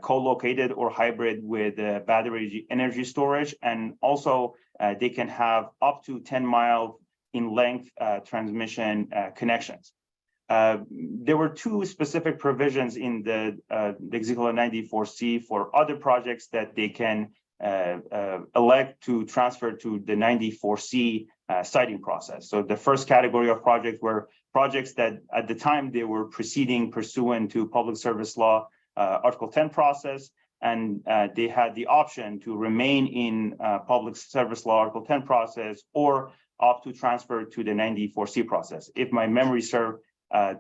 co-located or hybrid with battery energy storage, and also they can have up to 10 miles in length transmission connections. There were two specific provisions in the Executive 94C for other projects that they can elect to transfer to the 94C siting process. So the first category of projects were projects that at the time they were proceeding pursuant to Public Service Law Article 10 process, and they had the option to remain in Public Service Law Article 10 process or opt to transfer to the 94C process. If my memory serves,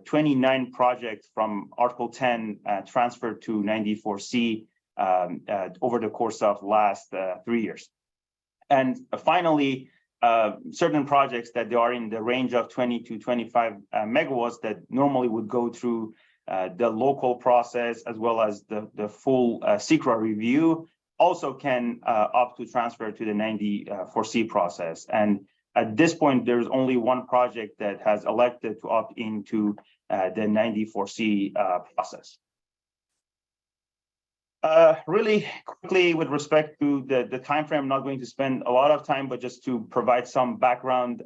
29 projects from Article 10 transferred to 94C over the course of last 3 years. And finally, certain projects that they are in the range of 20 to 25 megawatts that normally would go through the local process as well as the full SECRA review also can opt to transfer to the 94C process. And at this point, there's only one project that has elected to opt into the 94C process. Really quickly, with respect to the time frame, I'm not going to spend a lot of time, but just to provide some background.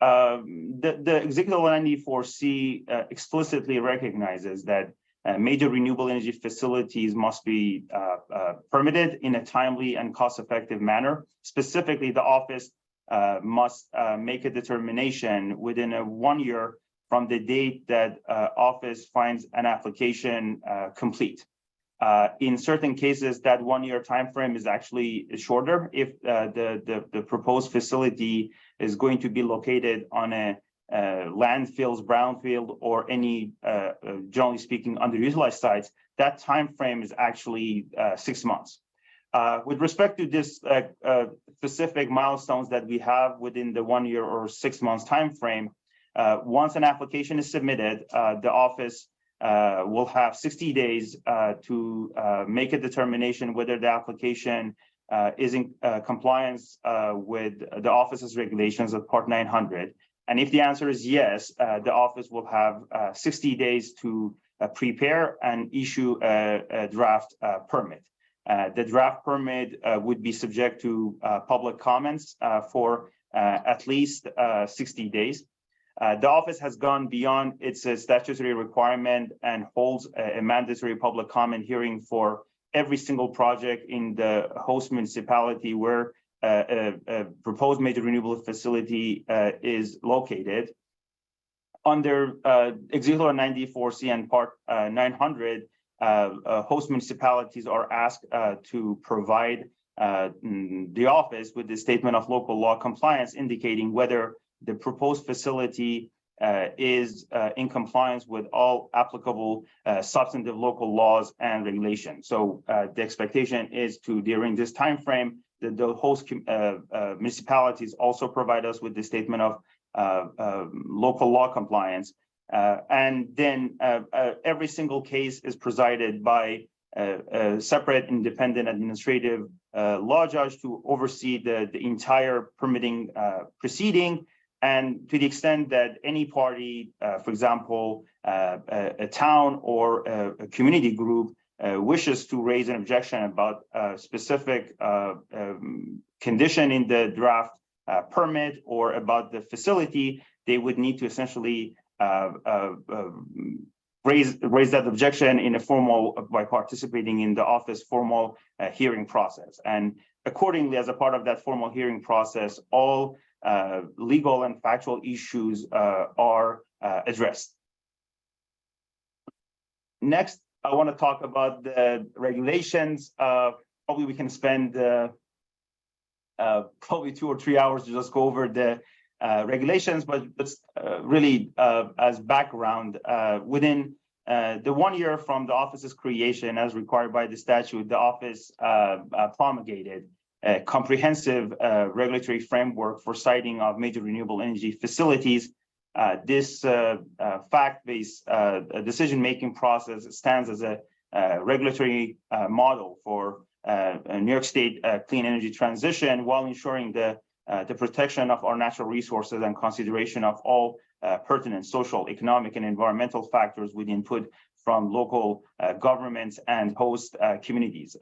The Executive Order 94C explicitly recognizes that major renewable energy facilities must be permitted in a timely and cost-effective manner. Specifically, the office must make a determination within 1 year from the date that office finds an application complete. In certain cases, that 1 year timeframe is actually shorter if the proposed facility is going to be located on a landfills, brownfield, or any, generally speaking, underutilized sites. That timeframe is actually 6 months. With respect to this specific milestones that we have within the 1 year or 6 months timeframe, once an application is submitted, the office will have 60 days to make a determination whether the application is in compliance with the office's regulations of Part 900. And if the answer is yes, the office will have 60 days to prepare and issue a draft permit. The draft permit would be subject to public comments for at least 60 days. The office has gone beyond its statutory requirement and holds a mandatory public comment hearing for every single project in the host municipality where a proposed major renewable facility is located. Under Executive Order 94C and Part 900, host municipalities are asked to provide the office with the statement of local law compliance indicating whether the proposed facility is in compliance with all applicable substantive local laws and regulations. So the expectation is to, during this time frame, that the host municipalities also provide us with the statement of local law compliance. And then every single case is presided by a separate independent administrative law judge to oversee the entire permitting proceeding. And to the extent that any party, for example, a town or a community group wishes to raise an objection about a specific condition in the draft permit or about the facility, they would need to essentially raise that objection in a formal, by participating in the office formal hearing process. And accordingly, as a part of that formal hearing process, all legal and factual issues are addressed. Next, I want to talk about the regulations. Probably we can spend probably 2 or 3 hours to just go over the regulations, but really as background, within the 1 year from the office's creation, as required by the statute, the office promulgated a comprehensive regulatory framework for siting of major renewable energy facilities. This fact-based decision-making process stands as a regulatory model for New York State clean energy transition, while ensuring the protection of our natural resources and consideration of all pertinent social, economic, and environmental factors with input from local governments and host communities.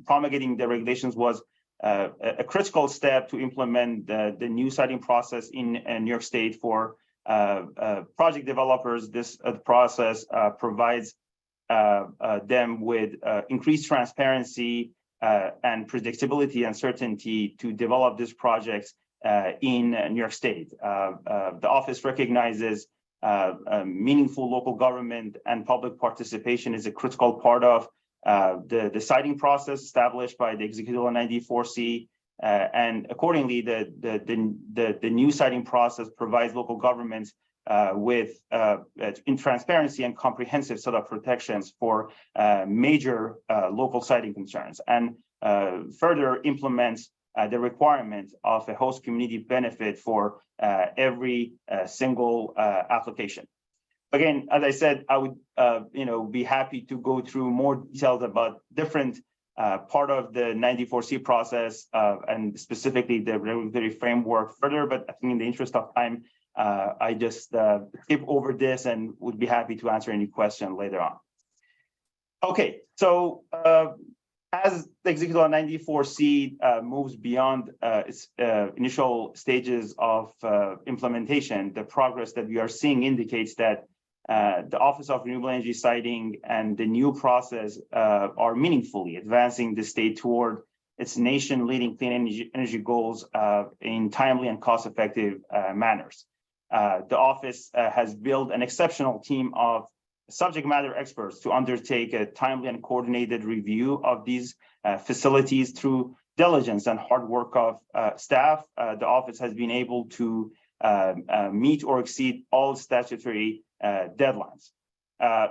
Promulgating the regulations was a critical step to implement the new siting process in New York State for project developers. This process provides them with increased transparency and predictability and certainty to develop these projects in New York State. The office recognizes meaningful local government and public participation is a critical part of the siting process established by the Executive Order 94C, and accordingly, the new siting process provides local governments with in transparency and comprehensive set of protections for major local siting concerns, and further implements the requirement of a host community benefit for every single application. Again, as I said, I would be happy to go through more details about different part of the 94C process and specifically the regulatory framework further, but I think in the interest of time, I just skip over this and would be happy to answer any question later on. Okay, so as the Executive Law 94C moves beyond its initial stages of implementation, the progress that we are seeing indicates that the Office of Renewable Energy Siting and the new process are meaningfully advancing the state toward its nation-leading clean energy goals in timely and cost-effective manners. The office has built an exceptional team of subject matter experts to undertake a timely and coordinated review of these facilities. Through diligence and hard work of staff, the office has been able to meet or exceed all statutory deadlines.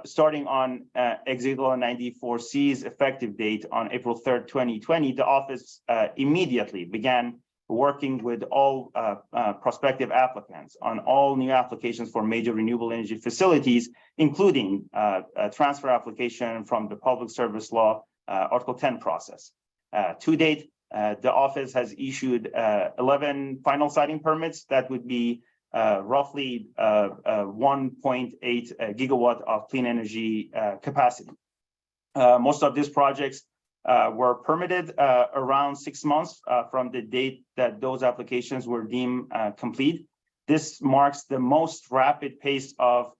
Starting on Executive Law 94C's effective date on April 3rd, 2020, the office immediately began working with all prospective applicants on all new applications for major renewable energy facilities, including a transfer application from the Public Service Law Article 10 process. To date, the office has issued 11 final siting permits that would be roughly 1.8 gigawatt of clean energy capacity. Most of these projects were permitted around 6 months from the date that those applications were deemed complete. This marks the most rapid pace of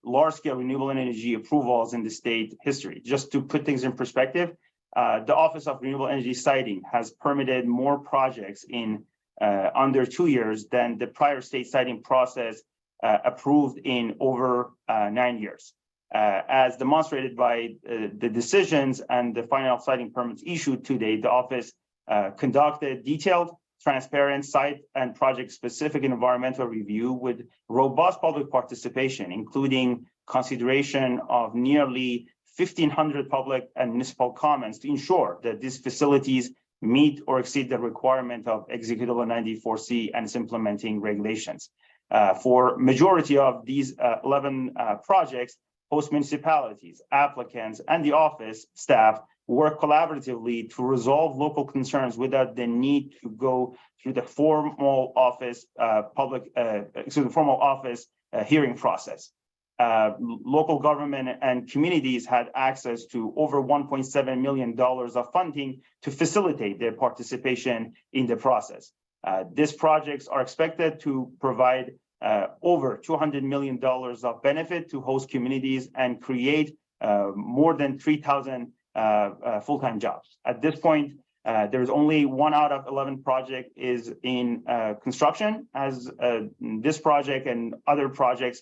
large-scale renewable energy approvals in the state history. Just to put things in perspective, the Office of Renewable Energy Siting has permitted more projects in under 2 years than the prior state siting process approved in over 9 years. As demonstrated by the decisions and the final siting permits issued to date, the office conducted detailed, transparent site and project-specific environmental review with robust public participation, including consideration of nearly 1,500 public and municipal comments to ensure that these facilities meet or exceed the requirement of Executive Law 94C and its implementing regulations. For majority of these 11 projects, host municipalities, applicants, and the office staff work collaboratively to resolve local concerns without the need to go through the formal office hearing process. Local government and communities had access to over $1.7 million of funding to facilitate their participation in the process. These projects are expected to provide over $200 million of benefit to host communities and create more than 3,000 full-time jobs. At this point, there is only 1 out of 11 project is in construction. As this project and other projects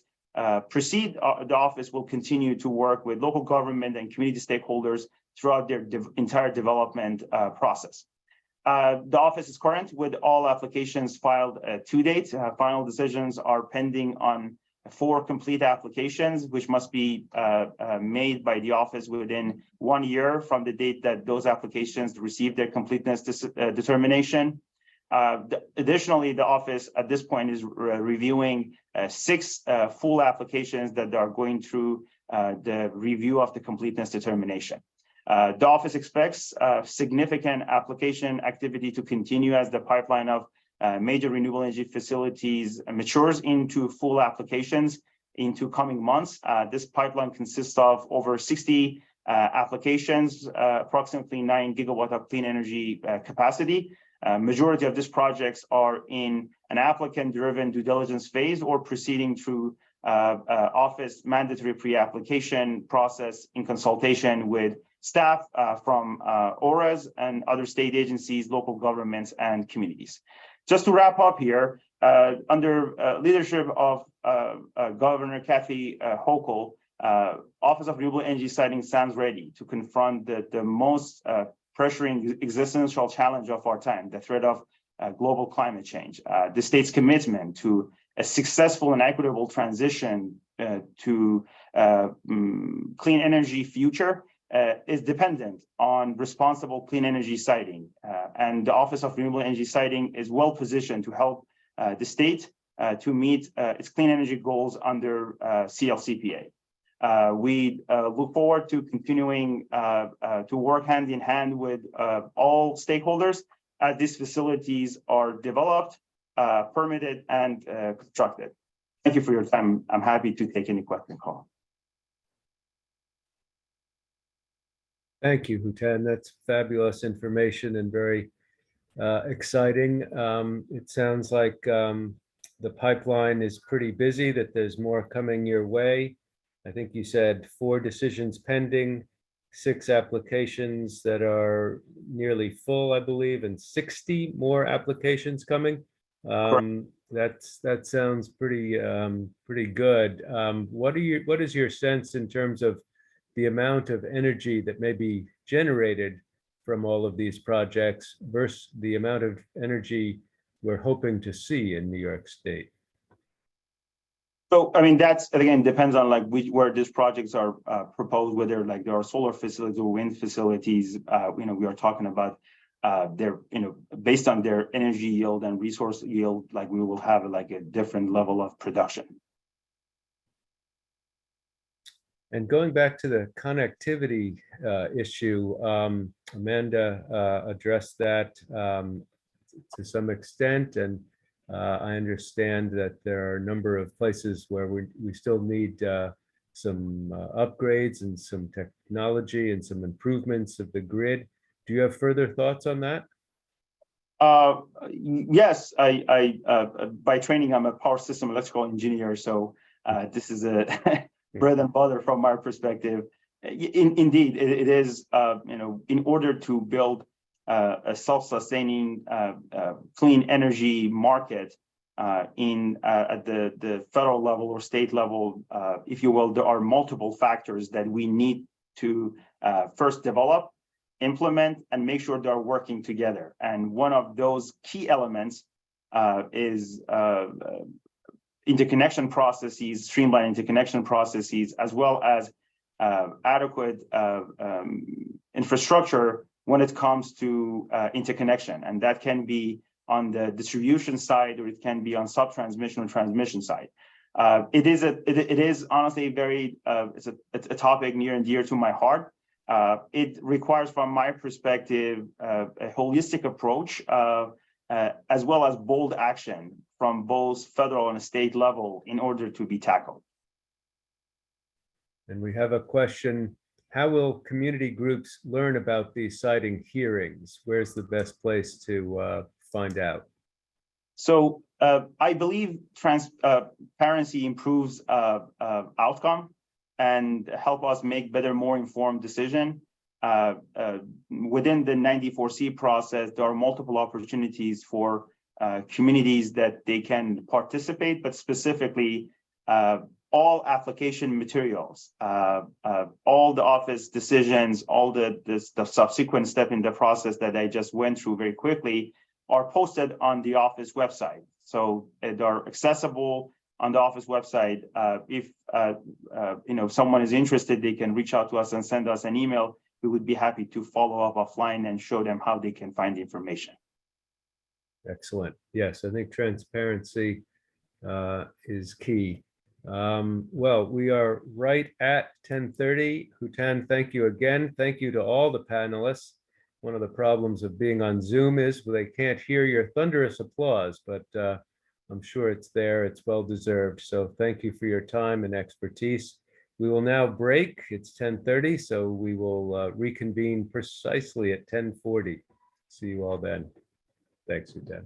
proceed, the office will continue to work with local government and community stakeholders throughout their entire development process. The office is current with all applications filed to date. Final decisions are pending on 4 complete applications, which must be made by the office within 1 year from the date that those applications receive their completeness determination. Additionally, the office at this point is reviewing 6 full applications that are going through the review of the completeness determination. The office expects significant application activity to continue as the pipeline of major renewable energy facilities matures into full applications into coming months. This pipeline consists of over 60 applications, approximately 9 gigawatt of clean energy capacity. Majority of these projects are in an applicant-driven due diligence phase or proceeding through office mandatory pre-application process in consultation with staff from ORAs and other state agencies, local governments, and communities. Just to wrap up here, under leadership of Governor Kathy Hochul, Office of Renewable Energy Siting stands ready to confront the most pressuring existential challenge of our time, the threat of global climate change. The state's commitment to a successful and equitable transition to clean energy future is dependent on responsible clean energy siting. And the Office of Renewable Energy Siting is well positioned to help the state to meet its clean energy goals under CLCPA. We look forward to continuing to work hand in hand with all stakeholders as these facilities are developed, permitted, and constructed. Thank you for your time. I'm happy to take any question call. Thank you, Hutan. That's fabulous information and very exciting. It sounds like the pipeline is pretty busy, that there's more coming your way. I think you said 4 decisions pending, 6 applications that are nearly full, I believe, and 60 more applications coming. That sounds pretty good. What is your sense in terms of the amount of energy that may be generated from all of these projects versus the amount of energy we're hoping to see in New York State? So, I mean, that's, again, depends on like where these projects are proposed, whether like there are solar facilities or wind facilities. We are talking about their, based on their energy yield and resource yield, like we will have like a different level of production. And going back to the connectivity issue, Amanda addressed that to some extent, and I understand that there are a number of places where we still need some upgrades and some technology and some improvements of the grid. Do you have further thoughts on that? Yes, I by training, I'm a power system electrical engineer, so this is a bread and butter from my perspective. Indeed, it is, in order to build a self-sustaining clean energy market at the federal level or state level, if you will, there are multiple factors that we need to first develop, implement, and make sure they're working together. And one of those key elements is interconnection processes, streamlined interconnection processes, as well as adequate infrastructure when it comes to interconnection. And that can be on the distribution side, or it can be on sub-transmission or transmission side. It is honestly very, it's a topic near and dear to my heart. It requires, from my perspective, a holistic approach, as well as bold action from both federal and state level in order to be tackled. And we have a question: how will community groups learn about these siting hearings? Where's the best place to find out? So I believe transparency improves outcome and help us make better, more informed decision. Within the 94C process, there are multiple opportunities for communities that they can participate, but specifically all application materials, all the office decisions, all the subsequent step in the process that I just went through very quickly are posted on the office website. So they're accessible on the office website. If someone is interested, they can reach out to us and send us an email. We would be happy to follow up offline and show them how they can find the information. Excellent. Yes, I think transparency is key. Well, we are right at 10:30. Hutan, thank you again. Thank you to all the panelists. One of the problems of being on Zoom is they can't hear your thunderous applause, but I'm sure it's there. It's well deserved. So thank you for your time and expertise. We will now break. It's 10:30, so we will reconvene precisely at 10:40. See you all then. Thanks, Hutan.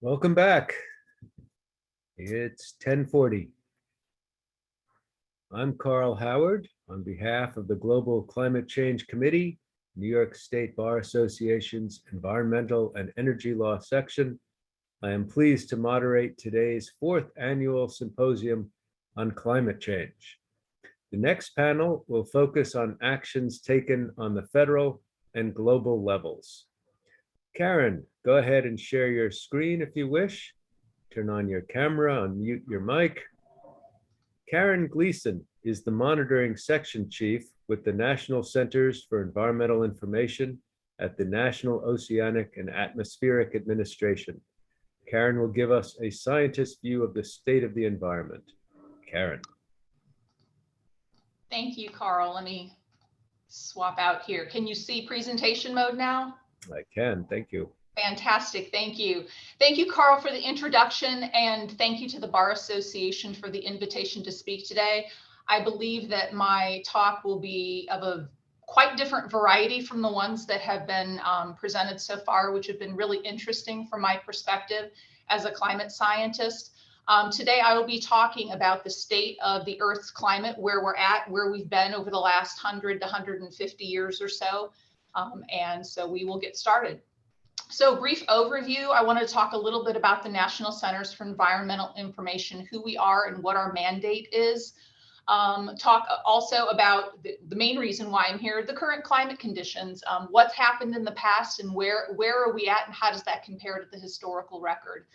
Welcome back. It's 10:40. I'm Carl Howard on behalf of the Global Climate Change Committee, New York State Bar Association's Environmental and Energy Law section. I am pleased to moderate today's 4th annual symposium on climate change. The next panel will focus on actions taken on the federal and global levels. Karen, go ahead and share your screen if you wish. Turn on your camera, unmute your mic. Karen Gleason is the monitoring section chief with the National Centers for Environmental Information at the National Oceanic and Atmospheric Administration. Karen will give us a scientist's view of the state of the environment. Karen. Thank you, Carl. Let me swap out here. Can you see presentation mode now? I can, thank you. Fantastic, thank you. Thank you, Carl, for the introduction, and thank you to the Bar Association for the invitation to speak today. I believe that my talk will be of a quite different variety from the ones that have been presented so far, which have been really interesting from my perspective as a climate scientist. Today, I will be talking about the state of the Earth's climate, where we're at, where we've been over the last 100 to 150 years or so. And so we will get started. So brief overview, I want to talk a little bit about the National Centers for Environmental Information, who we are and what our mandate is. Talk also about the main reason why I'm here, the current climate conditions, what's happened in the past and where are we at and how does that compare to the historical record?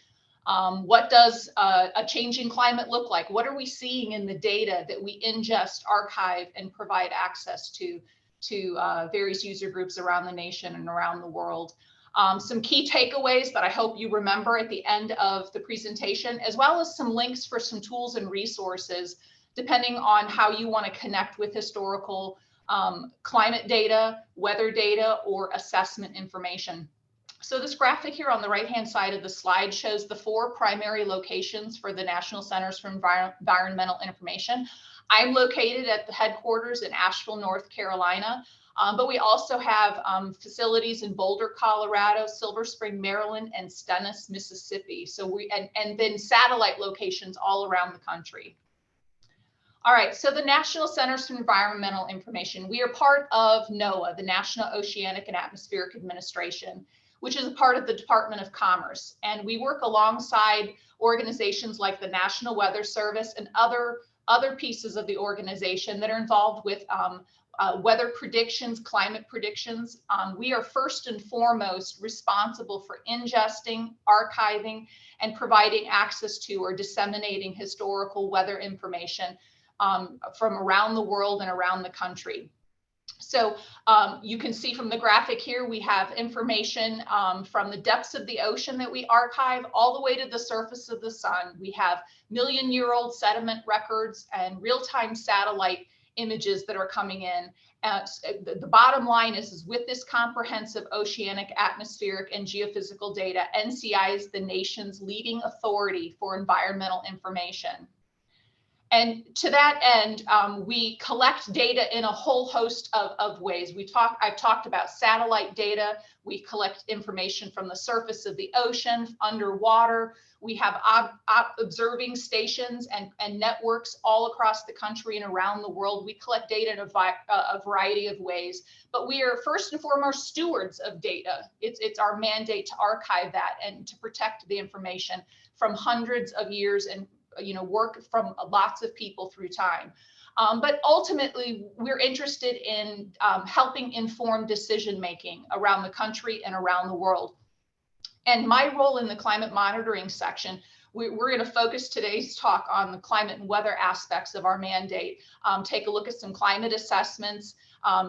What does a changing climate look like? What are we seeing in the data that we ingest, archive, and provide access to various user groups around the nation and around the world? Some key takeaways that I hope you remember at the end of the presentation, as well as some links for some tools and resources, depending on how you want to connect with historical climate data, weather data, or assessment information. So this graphic here on the right-hand side of the slide shows the 4 primary locations for the National Centers for Environmental Information. I'm located at the headquarters in Asheville, North Carolina, but we also have facilities in Boulder, Colorado, Silver Spring, Maryland, and Stennis, Mississippi. So and then satellite locations all around the country. All right, so the National Centers for Environmental Information, we are part of NOAA, the National Oceanic and Atmospheric Administration, which is a part of the Department of Commerce. And we work alongside organizations like the National Weather Service and other pieces of the organization that are involved with weather predictions, climate predictions. We are first and foremost responsible for ingesting, archiving, and providing access to or disseminating historical weather information from around the world and around the country. So you can see from the graphic here, we have information from the depths of the ocean that we archive all the way to the surface of the sun. We have million-year-old sediment records and real-time satellite images that are coming in. The bottom line is with this comprehensive oceanic, atmospheric, and geophysical data, NCI is the nation's leading authority for environmental information. And to that end, we collect data in a whole host of ways. I've talked about satellite data. We collect information from the surface of the ocean, underwater. We have observing stations and networks all across the country and around the world. We collect data in a variety of ways, but we are first and foremost stewards of data. It's our mandate to archive that and to protect the information from hundreds of years and work from lots of people through time. But ultimately, we're interested in helping inform decision-making around the country and around the world. And my role in the climate monitoring section, we're going to focus today's talk on the climate and weather aspects of our mandate, take a look at some climate assessments,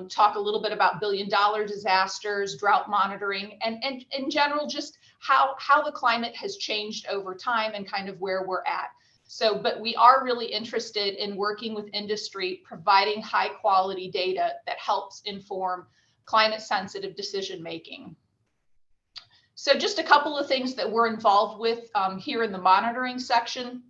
talk a little bit about billion-dollar disasters, drought monitoring, and in general, just how the climate has changed over time and kind of where we're at. So, but we are really interested in working with industry, providing high quality data that helps inform climate sensitive decision making. So just a couple of things that we're involved with here in the monitoring section.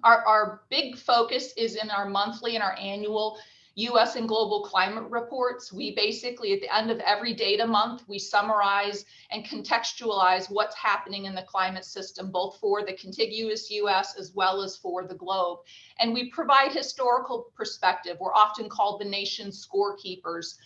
Our big focus is in our monthly and our annual US and global climate reports. We basically, at the end of every data month, we summarize and contextualize what's happening in the climate system, both for the contiguous US as well as for the globe. And we provide historical perspective. We're often called the nation's scorekeepers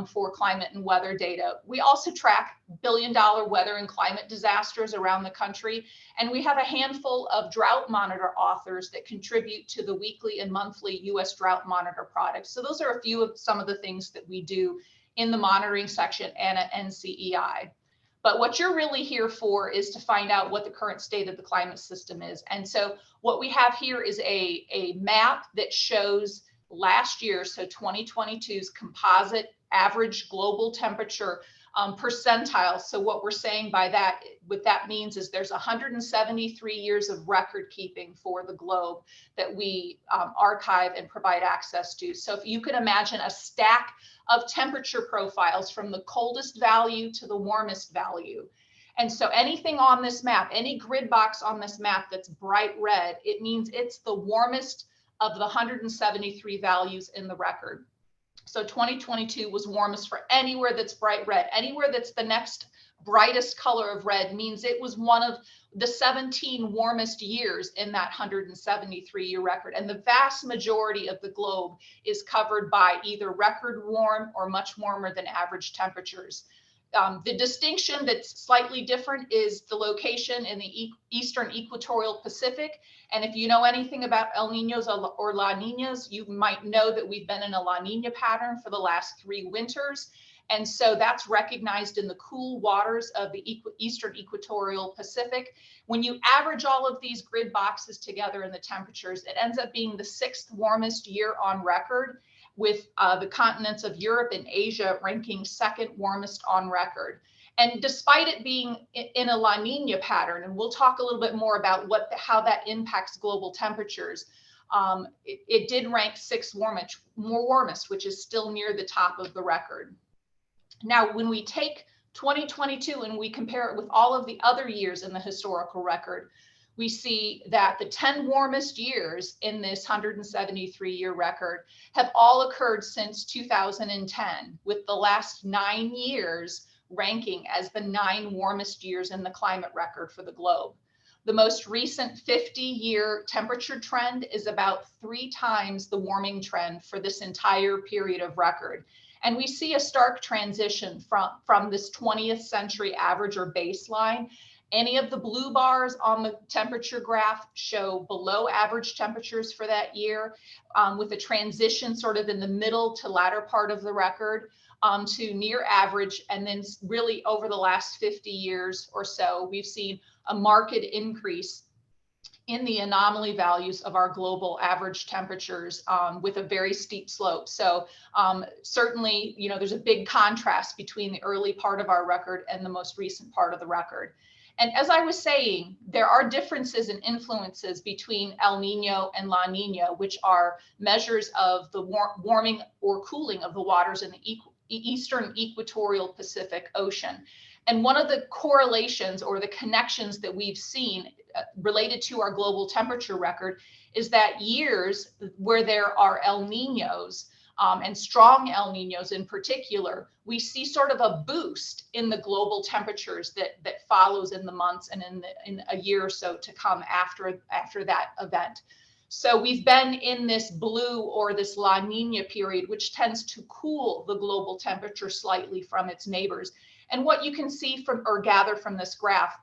for climate and weather data. We also track billion-dollar weather and climate disasters around the country. And we have a handful of drought monitor authors that contribute to the weekly and monthly US Drought Monitor products. So those are a few of some of the things that we do in the monitoring section and at NCEI. But what you're really here for is to find out what the current state of the climate system is. And so what we have here is a map that shows last year, so 2022's composite average global temperature percentile. So what we're saying by that, what that means is there's 173 years of record keeping for the globe that we archive and provide access to. So if you could imagine a stack of temperature profiles from the coldest value to the warmest value. And so anything on this map, any grid box on this map that's bright red, it means it's the warmest of the 173 values in the record. So 2022 was warmest for anywhere that's bright red. Anywhere that's the next brightest color of red means it was one of the 17 warmest years in that 173-year record. And the vast majority of the globe is covered by either record warm or much warmer than average temperatures. The distinction that's slightly different is the location in the eastern equatorial Pacific. And if you know anything about El Niños or La Niñas, you might know that we've been in a La Niña pattern for the last 3 winters. And so that's recognized in the cool waters of the eastern equatorial Pacific. When you average all of these grid boxes together in the temperatures, it ends up being the 6th warmest year on record, with the continents of Europe and Asia ranking 2nd warmest on record. And despite it being in a La Nina pattern, and we'll talk a little bit more about how that impacts global temperatures, it did rank 6th warmest, which is still near the top of the record. Now, when we take 2022 and we compare it with all of the other years in the historical record, we see that the 10 warmest years in this 173-year record have all occurred since 2010, with the last 9 years ranking as the 9 warmest years in the climate record for the globe. The most recent 50-year temperature trend is about 3 times the warming trend for this entire period of record. And we see a stark transition from this 20th century average or baseline. Any of the blue bars on the temperature graph show below average temperatures for that year, with a transition sort of in the middle to latter part of the record to near average. And then really over the last 50 years or so, we've seen a marked increase in the anomaly values of our global average temperatures with a very steep slope. So certainly, you know, there's a big contrast between the early part of our record and the most recent part of the record. And as I was saying, there are differences and influences between El Nino and La Nina, which are measures of the warming or cooling of the waters in the eastern equatorial Pacific Ocean. And one of the correlations or the connections that we've seen related to our global temperature record is that years where there are El Ninos and strong El Ninos in particular, we see sort of a boost in the global temperatures that follows in the months and in a year or so to come after that event. So we've been in this blue or this La Nina period, which tends to cool the global temperature slightly from its neighbors. And what you can see from or gather from this graph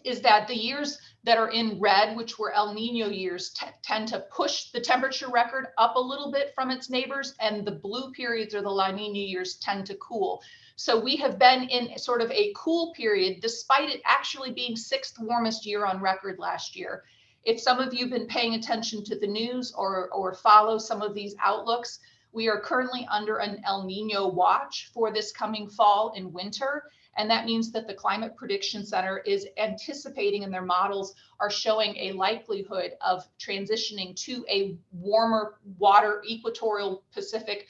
is that the years that are in red, which were El Nino years, tend to push the temperature record up a little bit from its neighbors, and the blue periods or the La Nina years tend to cool. So we have been in sort of a cool period, despite it actually being 6th warmest year on record last year. If some of you have been paying attention to the news or follow some of these outlooks, we are currently under an El Nino watch for this coming fall and winter. And that means that the Climate Prediction Center is anticipating, and their models are showing a likelihood of transitioning to a warmer water equatorial Pacific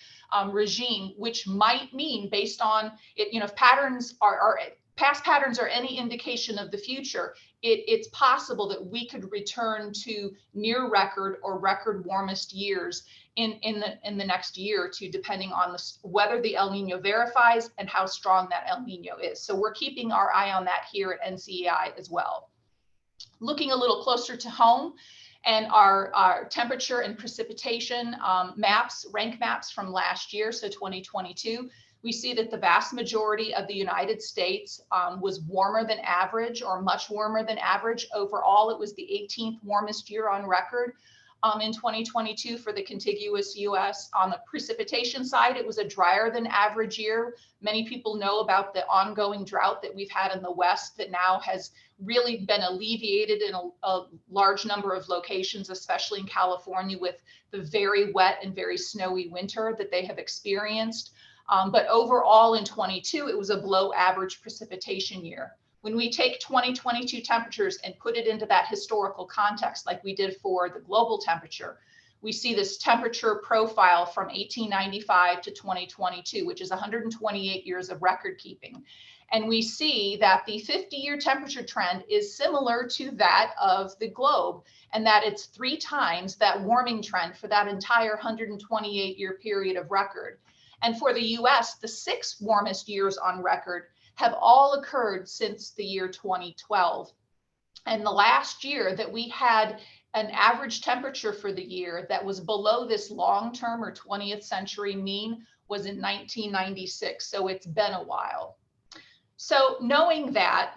regime, which might mean, based on it, you know, if patterns are past patterns are any indication of the future, it's possible that we could return to near record or record warmest years in the next year or two, depending on whether the El Nino verifies and how strong that El Nino is. So we're keeping our eye on that here at NCEI as well. Looking a little closer to home, and our temperature and precipitation maps, rank maps from last year, so 2022, we see that the vast majority of the United States was warmer than average or much warmer than average. Overall, it was the 18th warmest year on record in 2022 for the contiguous US. On the precipitation side, it was a drier than average year. Many people know about the ongoing drought that we've had in the West that now has really been alleviated in a large number of locations, especially in California, with the very wet and very snowy winter that they have experienced. But overall in 22, it was a below average precipitation year. When we take 2022 temperatures and put it into that historical context, like we did for the global temperature, we see this temperature profile from 1895 to 2022, which is 128 years of record keeping. And we see that the 50-year temperature trend is similar to that of the globe, and that it's 3 times that warming trend for that entire 128-year period of record. And for the US, the 6 warmest years on record have all occurred since the year 2012. And the last year that we had an average temperature for the year that was below this long-term or 20th century mean was in 1996. So it's been a while. So knowing that,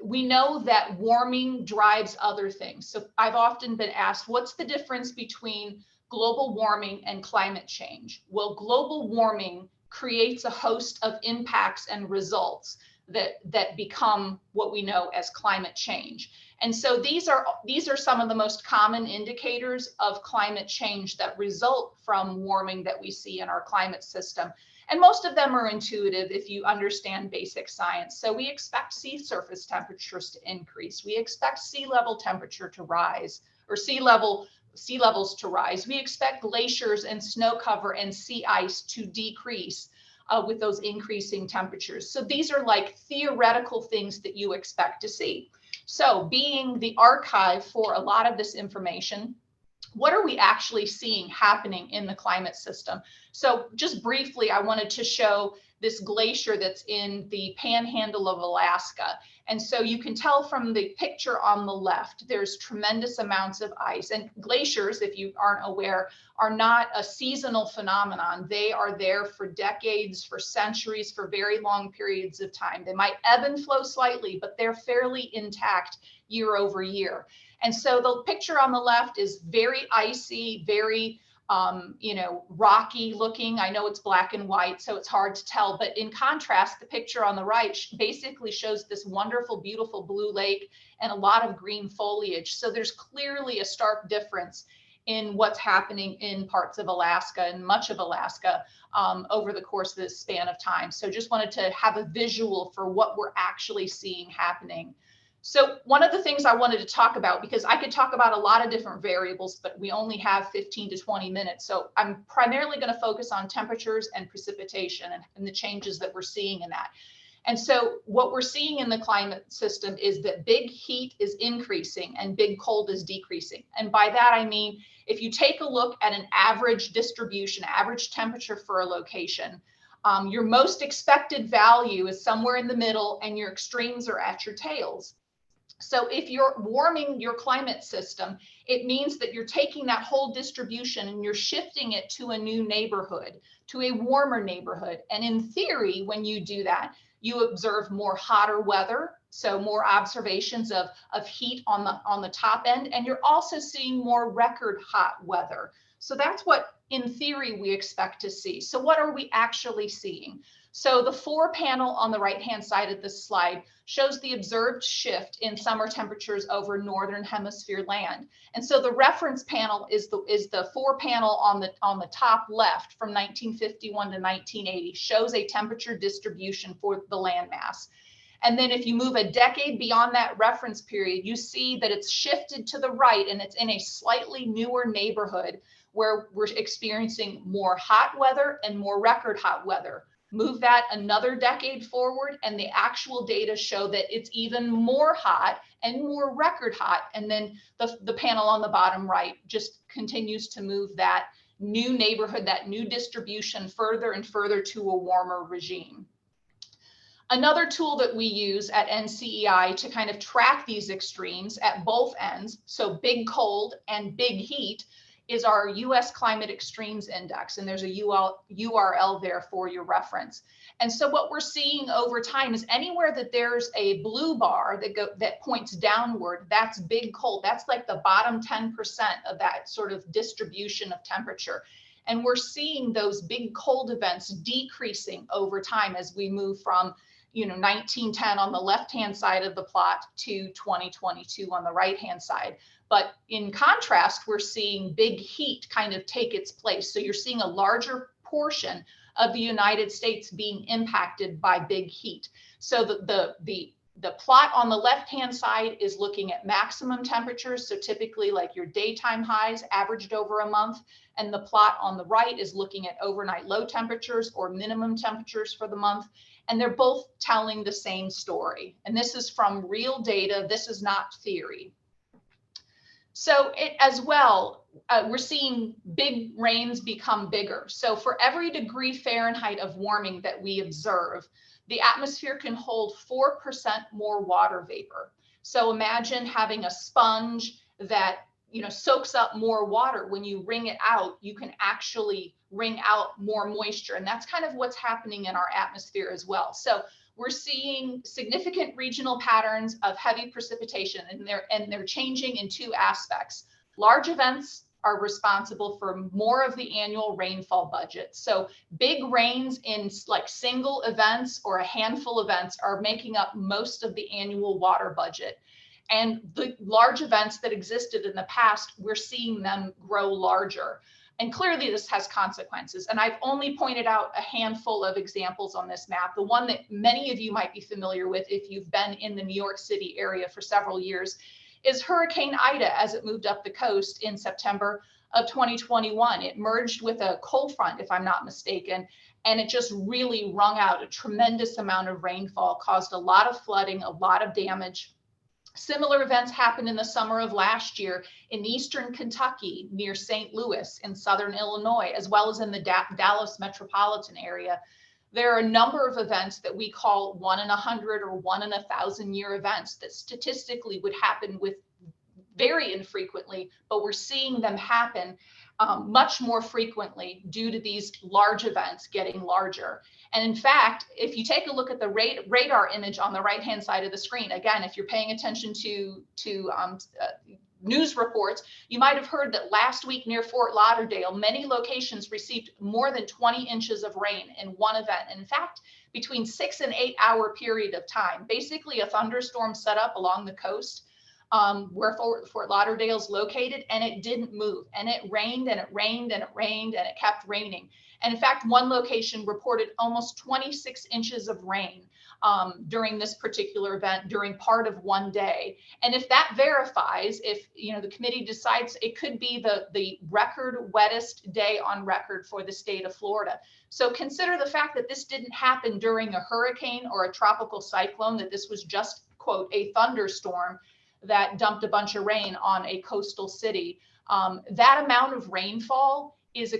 we know that warming drives other things. So I've often been asked, what's the difference between global warming and climate change? Well, global warming creates a host of impacts and results that become what we know as climate change. And so these are some of the most common indicators of climate change that result from warming that we see in our climate system. And most of them are intuitive if you understand basic science. So we expect sea surface temperatures to increase. We expect sea level temperature to rise, or sea levels to rise. We expect glaciers and snow cover and sea ice to decrease with those increasing temperatures. So these are like theoretical things that you expect to see. So being the archive for a lot of this information, what are we actually seeing happening in the climate system? So just briefly, I wanted to show this glacier that's in the panhandle of Alaska. And so you can tell from the picture on the left, there's tremendous amounts of ice. And glaciers, if you aren't aware, are not a seasonal phenomenon. They are there for decades, for centuries, for very long periods of time. They might ebb and flow slightly, but they're fairly intact year over year. And so the picture on the left is very icy, very rocky looking. I know it's black and white, so it's hard to tell. But in contrast, the picture on the right basically shows this wonderful, beautiful blue lake and a lot of green foliage. So there's clearly a stark difference in what's happening in parts of Alaska and much of Alaska over the course of this span of time. So just wanted to have a visual for what we're actually seeing happening. So one of the things I wanted to talk about, because I could talk about a lot of different variables, but we only have 15 to 20 minutes. So I'm primarily going to focus on temperatures and precipitation and the changes that we're seeing in that. And so what we're seeing in the climate system is that big heat is increasing and big cold is decreasing. And by that, I mean, if you take a look at an average distribution, average temperature for a location, your most expected value is somewhere in the middle and your extremes are at your tails. So if you're warming your climate system, it means that you're taking that whole distribution and you're shifting it to a new neighborhood, to a warmer neighborhood. And in theory, when you do that, you observe more hotter weather, so more observations of heat on the top end, and you're also seeing more record hot weather. So that's what, in theory, we expect to see. So what are we actually seeing? So the 4 panel on the right-hand side of this slide shows the observed shift in summer temperatures over Northern Hemisphere land. And so the reference panel is the 4 panel on the top left from 1951 to 1980, shows a temperature distribution for the landmass. And then if you move a decade beyond that reference period, you see that it's shifted to the right and it's in a slightly newer neighborhood where we're experiencing more hot weather and more record hot weather. Move that another decade forward, and the actual data show that it's even more hot and more record hot. And then the panel on the bottom right just continues to move that new neighborhood, that new distribution further and further to a warmer regime. Another tool that we use at NCEI to kind of track these extremes at both ends, so big cold and big heat, is our US Climate Extremes Index. And there's a URL there for your reference. And so what we're seeing over time is anywhere that there's a blue bar that points downward, that's big cold. That's like the bottom 10% of that sort of distribution of temperature. And we're seeing those big cold events decreasing over time as we move from 1910 on the left-hand side of the plot to 2022 on the right-hand side. But in contrast, we're seeing big heat kind of take its place. So you're seeing a larger portion of the United States being impacted by big heat. So the plot on the left-hand side is looking at maximum temperatures. So typically like your daytime highs averaged over a month. And the plot on the right is looking at overnight low temperatures or minimum temperatures for the month. And they're both telling the same story. And this is from real data. This is not theory. So as well, we're seeing big rains become bigger. So for every degree Fahrenheit of warming that we observe, the atmosphere can hold 4% more water vapor. So imagine having a sponge that soaks up more water. When you wring it out, you can actually wring out more moisture. And that's kind of what's happening in our atmosphere as well. So we're seeing significant regional patterns of heavy precipitation, and they're changing in two aspects. Large events are responsible for more of the annual rainfall budget. So big rains in like single events or a handful of events are making up most of the annual water budget. And the large events that existed in the past, we're seeing them grow larger. And clearly this has consequences. And I've only pointed out a handful of examples on this map. The one that many of you might be familiar with if you've been in the New York City area for several years is Hurricane Ida as it moved up the coast in September of 2021. It merged with a cold front, if I'm not mistaken, and it just really wrung out a tremendous amount of rainfall, caused a lot of flooding, a lot of damage. Similar events happened in the summer of last year in eastern Kentucky near St. Louis, in southern Illinois, as well as in the Dallas metropolitan area. There are a number of events that we call 1 in 100 or 1 in 1,000 year events that statistically would happen with very infrequently, but we're seeing them happen much more frequently due to these large events getting larger. And in fact, if you take a look at the radar image on the right-hand side of the screen, again, if you're paying attention to news reports, you might have heard that last week near Fort Lauderdale, many locations received more than 20 inches of rain in one event. And in fact, between 6 and 8 hour period of time, basically a thunderstorm set up along the coast where Fort Lauderdale's located, and it didn't move. And it rained and it rained and it rained and it kept raining. And in fact, one location reported almost 26 inches of rain during this particular event during part of one day. And if that verifies, if the committee decides, it could be the record wettest day on record for the state of Florida. So consider the fact that this didn't happen during a hurricane or a tropical cyclone, that this was just, quote, a thunderstorm that dumped a bunch of rain on a coastal city. That amount of rainfall is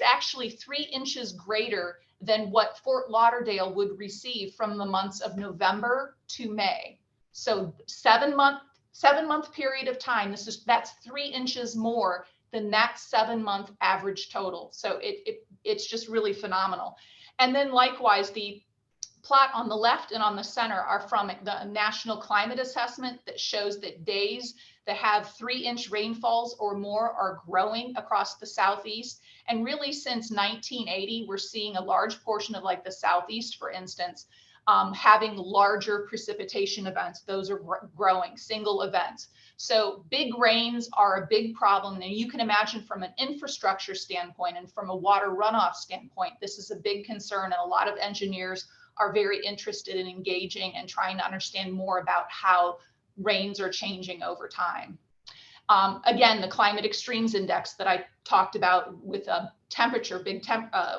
actually 3 inches greater than what Fort Lauderdale would receive from the months of November to May. So 7 month period of time, that's 3 inches more than that 7 month average total. So it's just really phenomenal. And then likewise, the plot on the left and on the center are from the National Climate Assessment that shows that days that have 3-inch rainfalls or more are growing across the Southeast. And really since 1980, we're seeing a large portion of like the Southeast, for instance, having larger precipitation events. Those are growing, single events. So big rains are a big problem. And you can imagine from an infrastructure standpoint and from a water runoff standpoint, this is a big concern. And a lot of engineers are very interested in engaging and trying to understand more about how rains are changing over time. Again, the Climate Extremes Index that I talked about with temperature,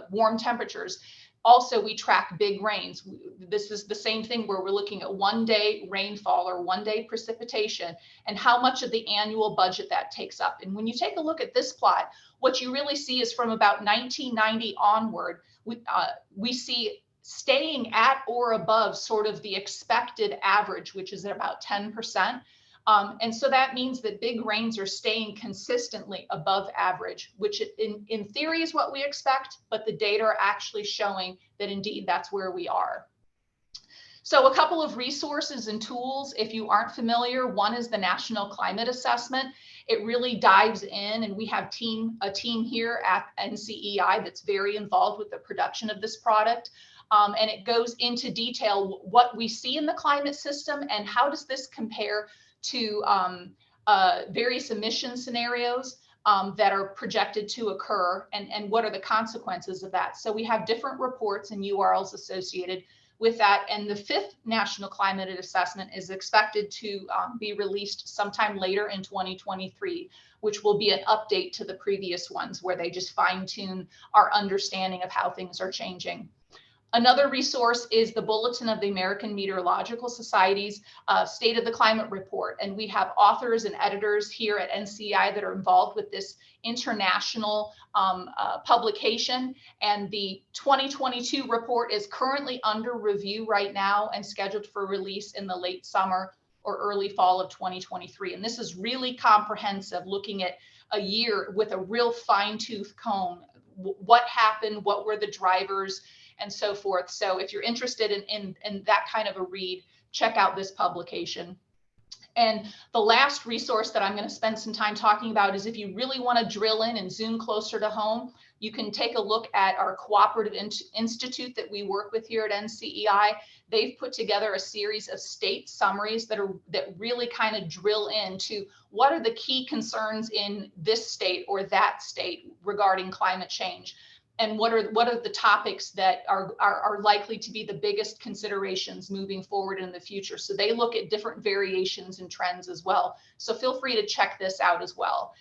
warm temperatures, Also, we track big rains. This is the same thing where we're looking at 1 day rainfall or 1 day precipitation and how much of the annual budget that takes up. And when you take a look at this plot, what you really see is from about 1990 onward, we see staying at or above sort of the expected average, which is at about 10%. And so that means that big rains are staying consistently above average, which in theory is what we expect, but the data are actually showing that indeed that's where we are. So a couple of resources and tools, if you aren't familiar, one is the National Climate Assessment. It really dives in, and we have a team here at NCEI that's very involved with the production of this product. And it goes into detail what we see in the climate system and how does this compare to various emission scenarios that are projected to occur, and what are the consequences of that. So we have different reports and URLs associated with that. And the 5th National Climate Assessment is expected to be released sometime later in 2023, which will be an update to the previous ones where they just fine-tune our understanding of how things are changing. Another resource is the Bulletin of the American Meteorological Society's State of the Climate Report. And we have authors and editors here at NCI that are involved with this international publication. And the 2022 report is currently under review right now and scheduled for release in the late summer or early fall of 2023. And this is really comprehensive, looking at a year with a real fine-tooth comb. What happened, what were the drivers, and so forth. So if you're interested in that kind of a read, check out this publication. And the last resource that I'm going to spend some time talking about is if you really want to drill in and zoom closer to home, you can take a look at our cooperative institute that we work with here at NCEI. They've put together a series of state summaries that really kind of drill into what are the key concerns in this state or that state regarding climate change. And what are the topics that are likely to be the biggest considerations moving forward in the future? So they look at different variations and trends as well. So feel free to check this out as well.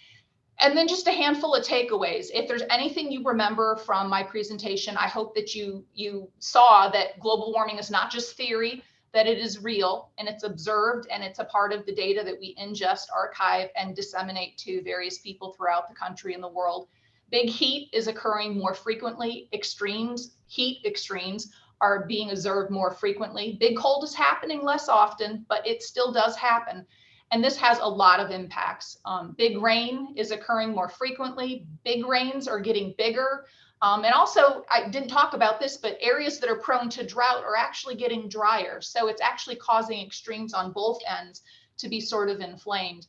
And then just a handful of takeaways. If there's anything you remember from my presentation, I hope that you saw that global warming is not just theory, that it is real and it's observed, and it's a part of the data that we ingest, archive, and disseminate to various people throughout the country and the world. Big heat is occurring more frequently. Heat extremes are being observed more frequently. Big cold is happening less often, but it still does happen. And this has a lot of impacts. Big rain is occurring more frequently. Big rains are getting bigger. And also, I didn't talk about this, but areas that are prone to drought are actually getting drier. So it's actually causing extremes on both ends to be sort of inflamed.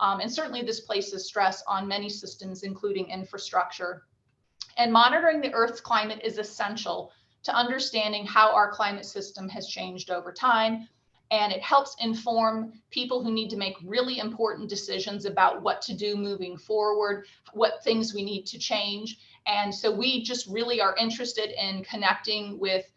And certainly this places stress on many systems, including infrastructure. And monitoring the Earth's climate is essential to understanding how our climate system has changed over time. And it helps inform people who need to make really important decisions about what to do moving forward, what things we need to change. And so we just really are interested in connecting with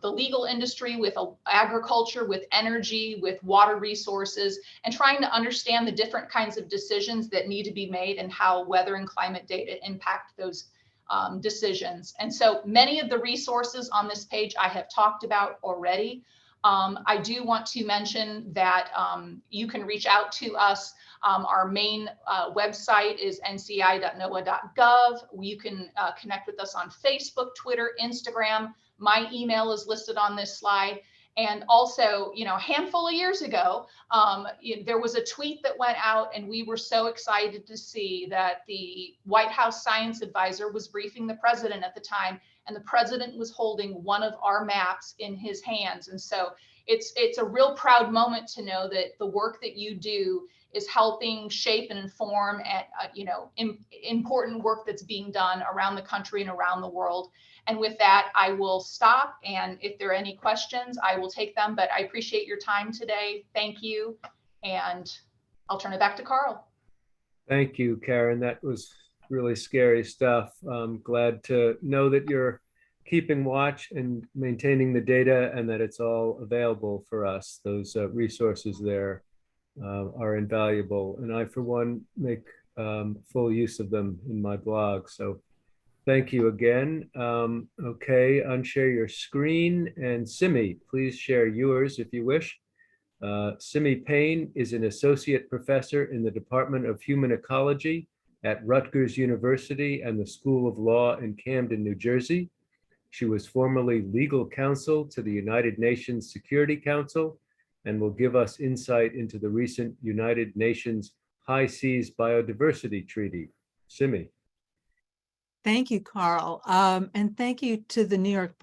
the legal industry, with agriculture, with energy, with water resources, and trying to understand the different kinds of decisions that need to be made and how weather and climate data impact those decisions. And so many of the resources on this page I have talked about already. I do want to mention that you can reach out to us. Our main website is nci.noaa.gov. You can connect with us on Facebook, Twitter, Instagram. My email is listed on this slide. And also, a handful of years ago, there was a tweet that went out, and we were so excited to see that the White House science advisor was briefing the president at the time, and the president was holding one of our maps in his hands. And so it's a real proud moment to know that the work that you do is helping shape and inform important work that's being done around the country and around the world. And with that, I will stop. And if there are any questions, I will take them. But I appreciate your time today. Thank you. And I'll turn it back to Carl. Thank you, Karen. That was really scary stuff. I'm glad to know that you're keeping watch and maintaining the data, and that it's all available for us. Those resources there are invaluable. And I, for one, make full use of them in my blog. So Thank you again. Okay, unshare your screen, and Simi, please share yours if you wish. Simi Payne is an associate professor in the Department of Human Ecology at Rutgers University and the School of Law in Camden, New Jersey. She was formerly legal counsel to the United Nations Security Council and will give us insight into the recent United Nations High Seas Biodiversity Treaty. Simi. Thank you, Carl. And thank you to the New York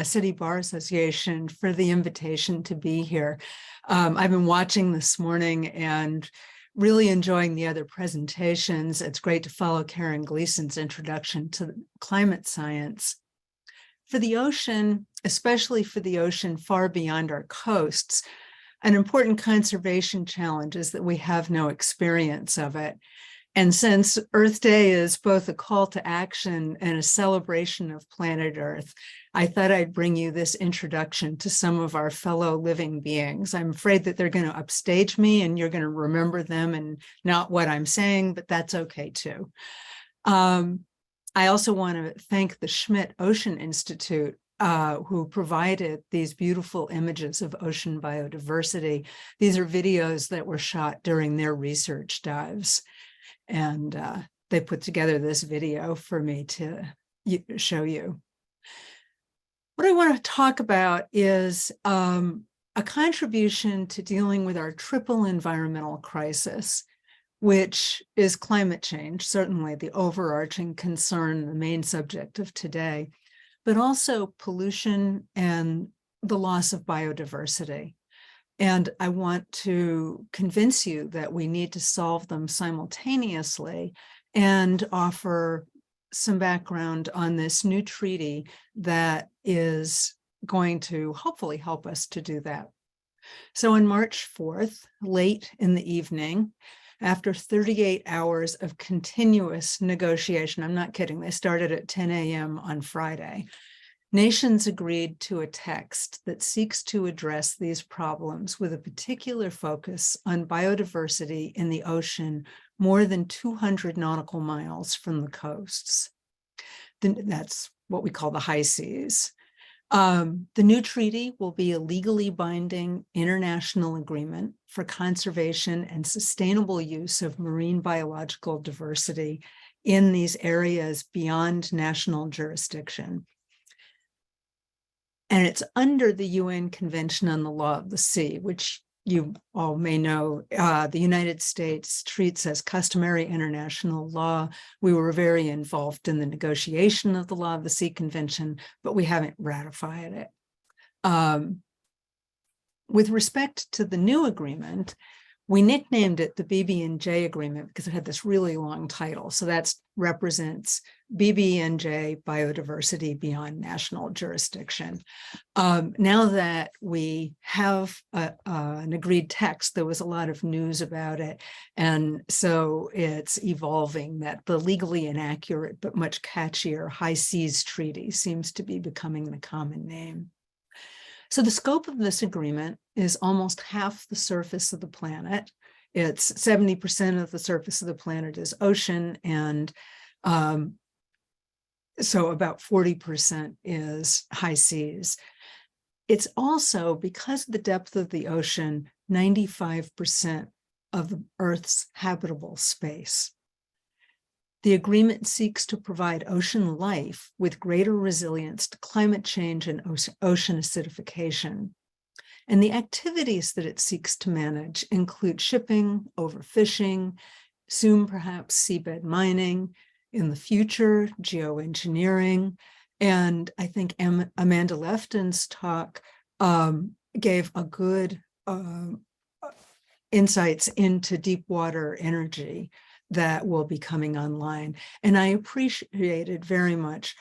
City Bar Association for the invitation to be here. I've been watching this morning and really enjoying the other presentations. It's great to follow Karen Gleason's introduction to climate science. For the ocean, especially for the ocean far beyond our coasts, an important conservation challenge is that we have no experience of it. And since Earth Day is both a call to action and a celebration of planet Earth, I thought I'd bring you this introduction to some of our fellow living beings. I'm afraid that they're going to upstage me and you're going to remember them and not what I'm saying, but that's okay too. I also want to thank the Schmidt Ocean Institute, who provided these beautiful images of ocean biodiversity. These are videos that were shot during their research dives. And they put together this video for me to show you. What I want to talk about is a contribution to dealing with our triple environmental crisis, which is climate change, certainly the overarching concern, the main subject of today, but also pollution and the loss of biodiversity. And I want to convince you that we need to solve them simultaneously and offer some background on this new treaty that is going to hopefully help us to do that. So on March 4th, late in the evening, after 38 hours of continuous negotiation, I'm not kidding, they started at 10 a.m. on Friday, nations agreed to a text that seeks to address these problems with a particular focus on biodiversity in the ocean more than 200 nautical miles from the coasts. That's what we call the high seas. The new treaty will be a legally binding international agreement for conservation and sustainable use of marine biological diversity in these areas beyond national jurisdiction. And it's under the UN Convention on the Law of the Sea, which you all may know, the United States treats as customary international law. We were very involved in the negotiation of the Law of the Sea Convention, but we haven't ratified it. With respect to the new agreement, we nicknamed it the BB&J agreement because it had this really long title. So that represents BB&J, biodiversity beyond national jurisdiction. Now that we have an agreed text, there was a lot of news about it. And so it's evolving that the legally inaccurate but much catchier High Seas Treaty seems to be becoming the common name. So the scope of this agreement is almost half the surface of the planet. It's 70% of the surface of the planet is ocean, and so about 40% is high seas. It's also, because of the depth of the ocean, 95% of the Earth's habitable space. The agreement seeks to provide ocean life with greater resilience to climate change and ocean acidification. And the activities that it seeks to manage include shipping, overfishing, soon perhaps seabed mining, in the future, geoengineering. And I think Amanda Lefton's talk gave a good insights into deep water energy that will be coming online. And I appreciated very much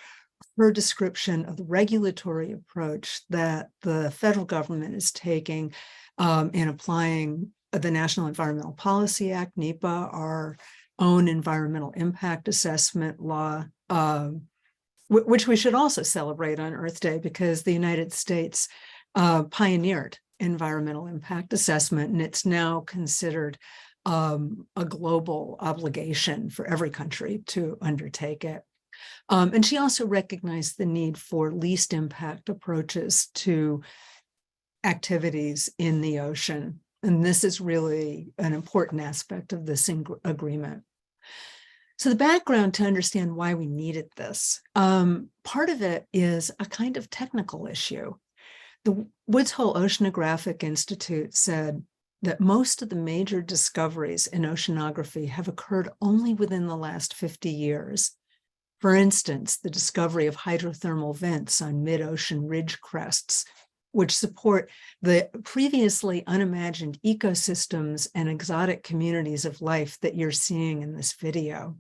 her description of the regulatory approach that the federal government is taking in applying the National Environmental Policy Act, NEPA, our own environmental impact assessment law, which we should also celebrate on Earth Day because the United States pioneered environmental impact assessment, and it's now considered a global obligation for every country to undertake it. And she also recognized the need for least impact approaches to activities in the ocean. And this is really an important aspect of this agreement. So the background to understand why we needed this, part of it is a kind of technical issue. The Woods Hole Oceanographic Institute said that most of the major discoveries in oceanography have occurred only within the last 50 years. For instance, the discovery of hydrothermal vents on mid-ocean ridge crests, which support the previously unimagined ecosystems and exotic communities of life that you're seeing in this video.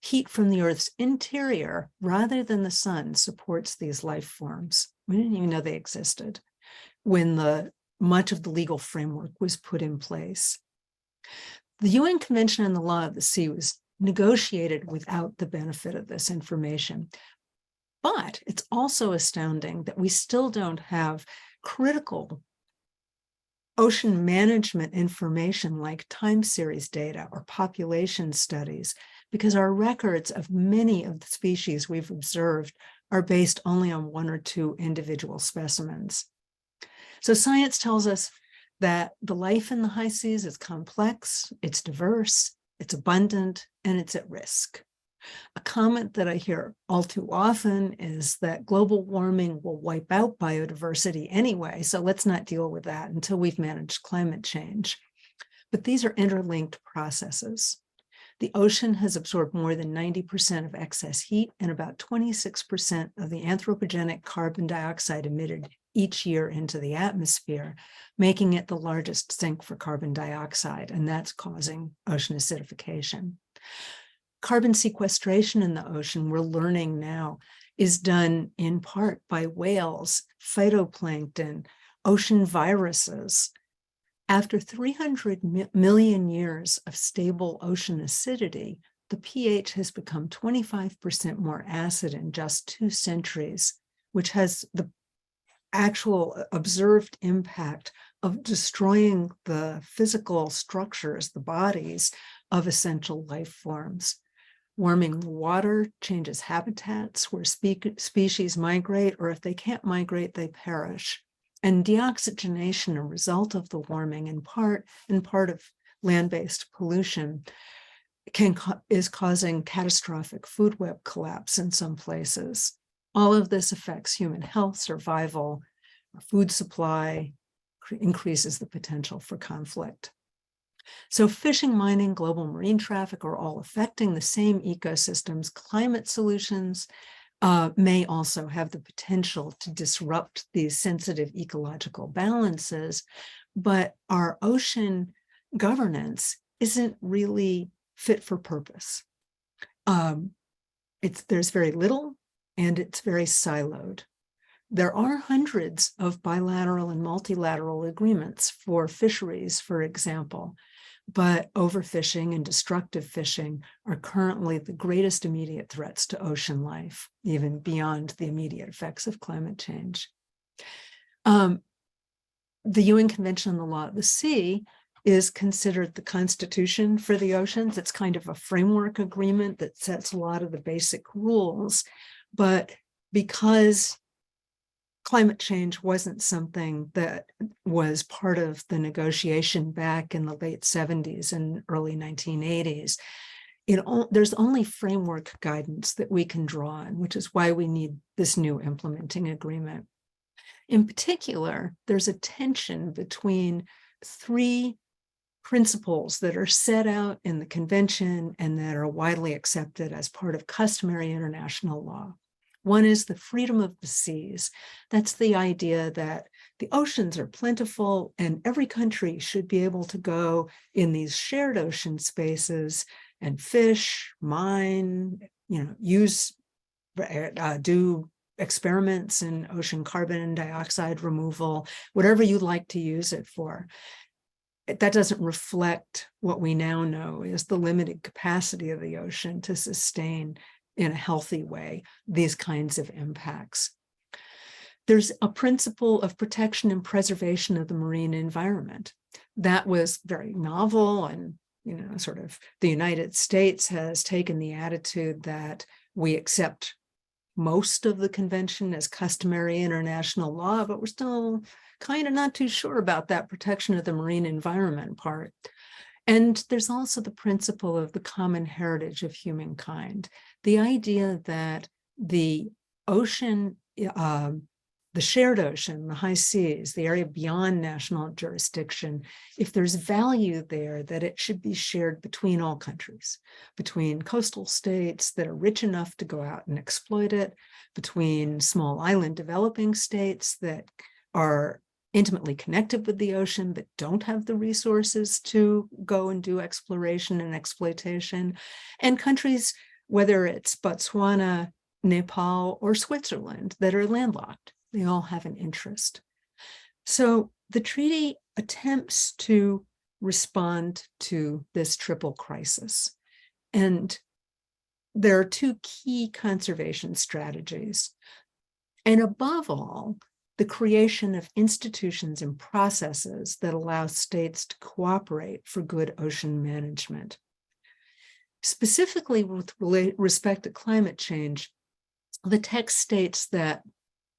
Heat from the Earth's interior, rather than the sun, supports these life forms. We didn't even know they existed when much of the legal framework was put in place. The UN Convention on the Law of the Sea was negotiated without the benefit of this information. But it's also astounding that we still don't have critical ocean management information like time series data or population studies, because our records of many of the species we've observed are based only on one or two individual specimens. So science tells us that the life in the high seas is complex, it's diverse, it's abundant, and it's at risk. A comment that I hear all too often is that global warming will wipe out biodiversity anyway, so let's not deal with that until we've managed climate change. But these are interlinked processes. The ocean has absorbed more than 90% of excess heat and about 26% of the anthropogenic carbon dioxide emitted each year into the atmosphere, making it the largest sink for carbon dioxide, and that's causing ocean acidification. Carbon sequestration in the ocean, we're learning now, is done in part by whales, phytoplankton, ocean viruses. After 300 million years of stable ocean acidity, the pH has become 25% more acid in just 2 centuries, which has the actual observed impact of destroying the physical structures, the bodies of essential life forms. Warming the water changes habitats where species migrate, or if they can't migrate, they perish. And deoxygenation, a result of the warming, in part of land-based pollution, is causing catastrophic food web collapse in some places. All of this affects human health, survival, our food supply, increases the potential for conflict. So fishing, mining, global marine traffic are all affecting the same ecosystems. Climate solutions may also have the potential to disrupt these sensitive ecological balances, but our ocean governance isn't really fit for purpose. There's very little, and it's very siloed. There are hundreds of bilateral and multilateral agreements for fisheries, for example, but overfishing and destructive fishing are currently the greatest immediate threats to ocean life, even beyond the immediate effects of climate change. The UN Convention on the Law of the Sea is considered the constitution for the oceans. It's kind of a framework agreement that sets a lot of the basic rules, but because climate change wasn't something that was part of the negotiation back in the late 70s and early 1980s. There's only framework guidance that we can draw on, which is why we need this new implementing agreement. In particular, there's a tension between 3 principles that are set out in the convention and that are widely accepted as part of customary international law. One is the freedom of the seas. That's the idea that the oceans are plentiful and every country should be able to go in these shared ocean spaces and fish, mine, use, do experiments in ocean carbon dioxide removal, whatever you'd like to use it for. That doesn't reflect what we now know is the limited capacity of the ocean to sustain in a healthy way these kinds of impacts. There's a principle of protection and preservation of the marine environment. That was very novel, and sort of the United States has taken the attitude that We accept most of the convention as customary international law, but we're still kind of not too sure about that protection of the marine environment part. And there's also the principle of the common heritage of humankind, the idea that the ocean, the shared ocean, the high seas, the area beyond national jurisdiction, if there's value there, that it should be shared between all countries, between coastal states that are rich enough to go out and exploit it, between small island developing states that are intimately connected with the ocean but don't have the resources to go and do exploration and exploitation, and countries, whether it's Botswana, Nepal, or Switzerland, that are landlocked. They all have an interest. So the treaty attempts to respond to this triple crisis. And there are two key conservation strategies. And above all, the creation of institutions and processes that allow states to cooperate for good ocean management. Specifically with respect to climate change, the text states that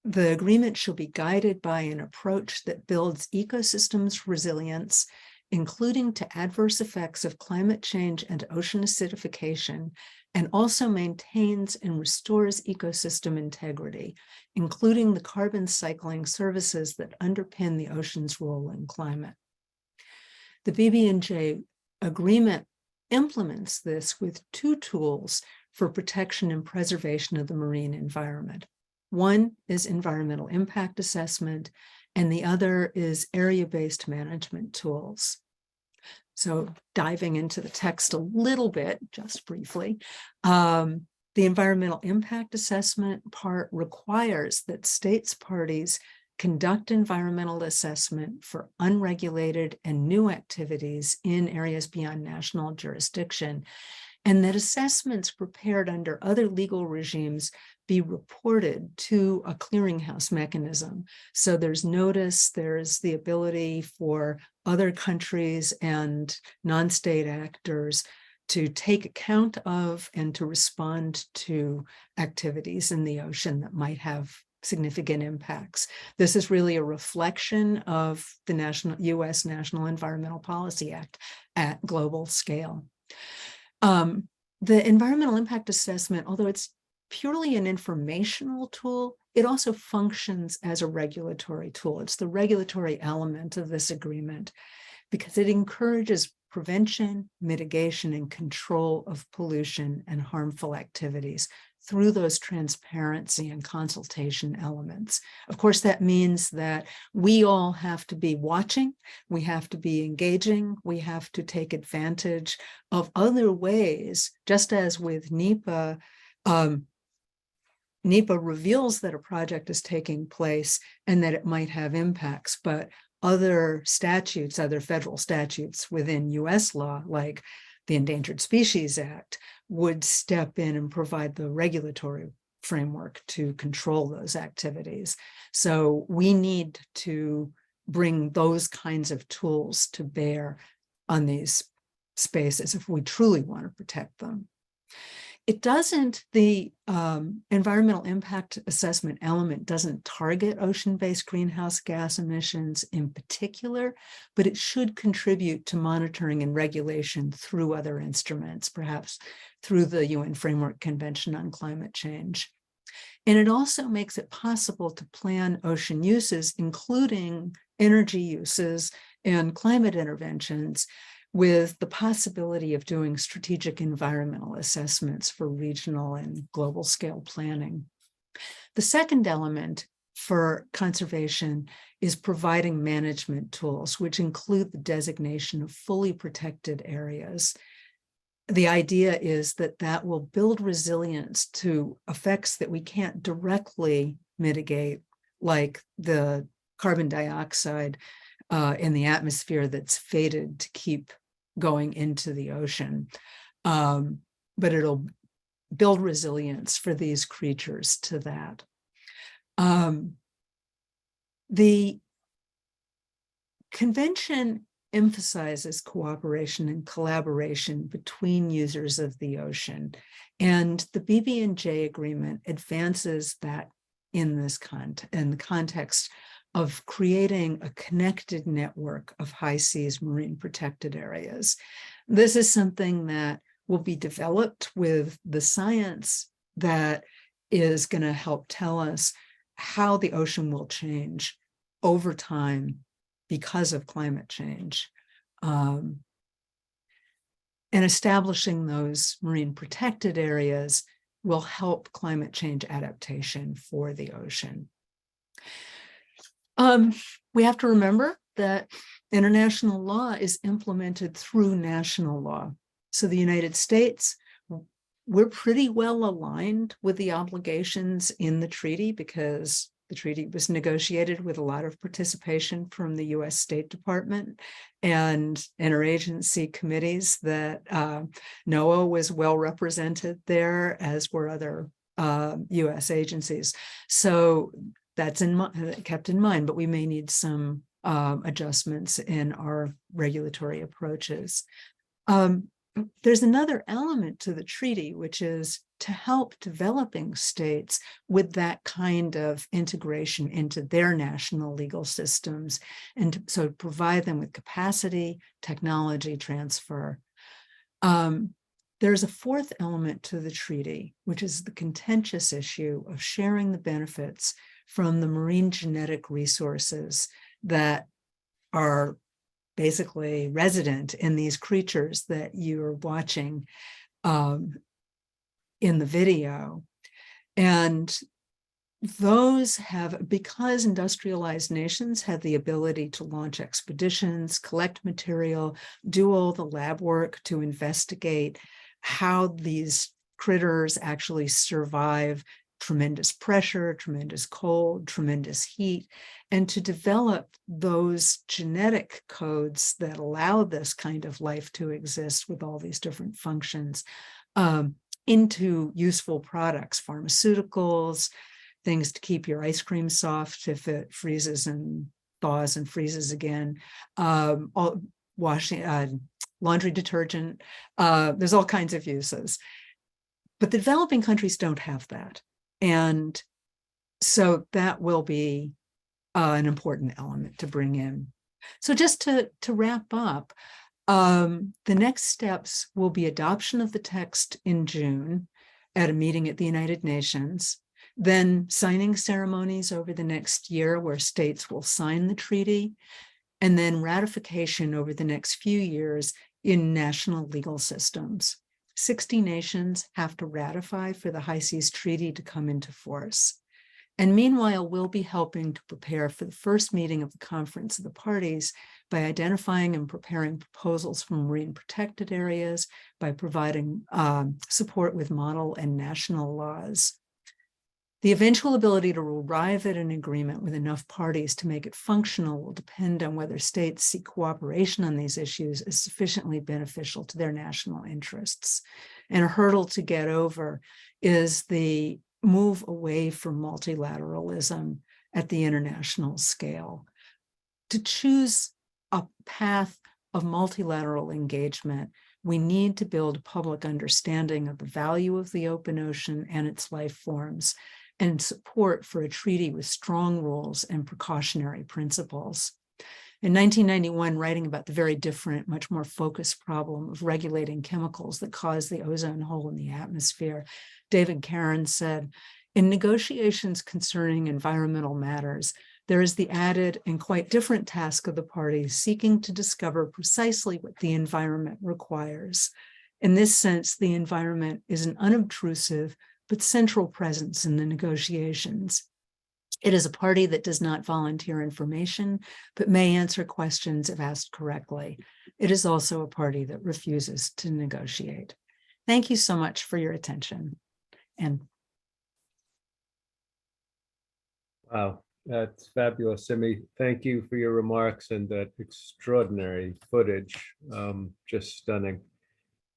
the agreement shall be guided by an approach that builds ecosystems resilience, including to adverse effects of climate change and ocean acidification, and also maintains and restores ecosystem integrity, including the carbon cycling services that underpin the ocean's role in climate. The BB&J agreement implements this with two tools for protection and preservation of the marine environment. One is environmental impact assessment, and the other is area-based management tools. So diving into the text a little bit, just briefly, the environmental impact assessment part requires that states parties conduct environmental assessment for unregulated and new activities in areas beyond national jurisdiction, and that assessments prepared under other legal regimes be reported to a clearinghouse mechanism. So there's notice, there's the ability for other countries and non-state actors to take account of and to respond to activities in the ocean that might have significant impacts. This is really a reflection of the U.S. National Environmental Policy Act at global scale. The environmental impact assessment, although it's purely an informational tool, it also functions as a regulatory tool. It's the regulatory element of this agreement because it encourages prevention, mitigation, and control of pollution and harmful activities through those transparency and consultation elements. Of course, that means that we all have to be watching, we have to be engaging, we have to take advantage of other ways, just as with NEPA, NEPA reveals that a project is taking place and that it might have impacts, but other statutes, other federal statutes within US law, like the Endangered Species Act, would step in and provide the regulatory framework to control those activities. So we need to bring those kinds of tools to bear on these spaces if we truly want to protect them. It doesn't, the environmental impact assessment element doesn't target ocean-based greenhouse gas emissions in particular, but it should contribute to monitoring and regulation through other instruments, perhaps through the UN Framework Convention on Climate Change. And it also makes it possible to plan ocean uses, including energy uses and climate interventions, with the possibility of doing strategic environmental assessments for regional and global scale planning. The second element for conservation is providing management tools, which include the designation of fully protected areas. The idea is that that will build resilience to effects that we can't directly mitigate, like the carbon dioxide in the atmosphere that's fated to keep going into the ocean. But it'll build resilience for these creatures to that. The convention emphasizes cooperation and collaboration between users of the ocean. And the BB&J agreement advances that in the context of creating a connected network of high seas marine protected areas. This is something that will be developed with the science that is going to help tell us how the ocean will change over time because of climate change. And establishing those marine protected areas will help climate change adaptation for the ocean. We have to remember that international law is implemented through national law. So the United States, we're pretty well aligned with the obligations in the treaty because the treaty was negotiated with a lot of participation from the US State Department and interagency committees that NOAA was well represented there, as were other US agencies. So that's kept in mind, but we may need some adjustments in our regulatory approaches. There's another element to the treaty, which is to help developing states with that kind of integration into their national legal systems, and so provide them with capacity, technology transfer. There's a fourth element to the treaty, which is the contentious issue of sharing the benefits from the marine genetic resources that are basically resident in these creatures that you're watching in the video. And those have, because industrialized nations have the ability to launch expeditions, collect material, do all the lab work to investigate how these critters actually survive tremendous pressure, tremendous cold, tremendous heat, and to develop those genetic codes that allow this kind of life to exist with all these different functions into useful products, pharmaceuticals, things to keep your ice cream soft if it freezes and thaws and freezes again, washing, laundry detergent, there's all kinds of uses. But the developing countries don't have that. And so that will be an important element to bring in. So just to wrap up, the next steps will be adoption of the text in June at a meeting at the United Nations, then signing ceremonies over the next year where states will sign the treaty, and then ratification over the next few years in national legal systems. 60 nations have to ratify for the High Seas Treaty to come into force. And meanwhile, we'll be helping to prepare for the first meeting of the Conference of the Parties by identifying and preparing proposals for marine protected areas, by providing support with model and national laws. The eventual ability to arrive at an agreement with enough parties to make it functional will depend on whether states see cooperation on these issues as sufficiently beneficial to their national interests. And a hurdle to get over is the move away from multilateralism at the international scale. To choose a path of multilateral engagement, we need to build a public understanding of the value of the open ocean and its life forms, and support for a treaty with strong rules and precautionary principles. In 1991, writing about the very different, much more focused problem of regulating chemicals that cause the ozone hole in the atmosphere, David Caron said, "In negotiations concerning environmental matters, there is the added and quite different task of the parties seeking to discover precisely what the environment requires. In this sense, the environment is an unobtrusive but central presence in the negotiations. It is a party that does not volunteer information, but may answer questions if asked correctly. It is also a party that refuses to negotiate." Thank you so much for your attention. And Wow, that's fabulous, Simi. Thank you for your remarks and that extraordinary footage. Just stunning.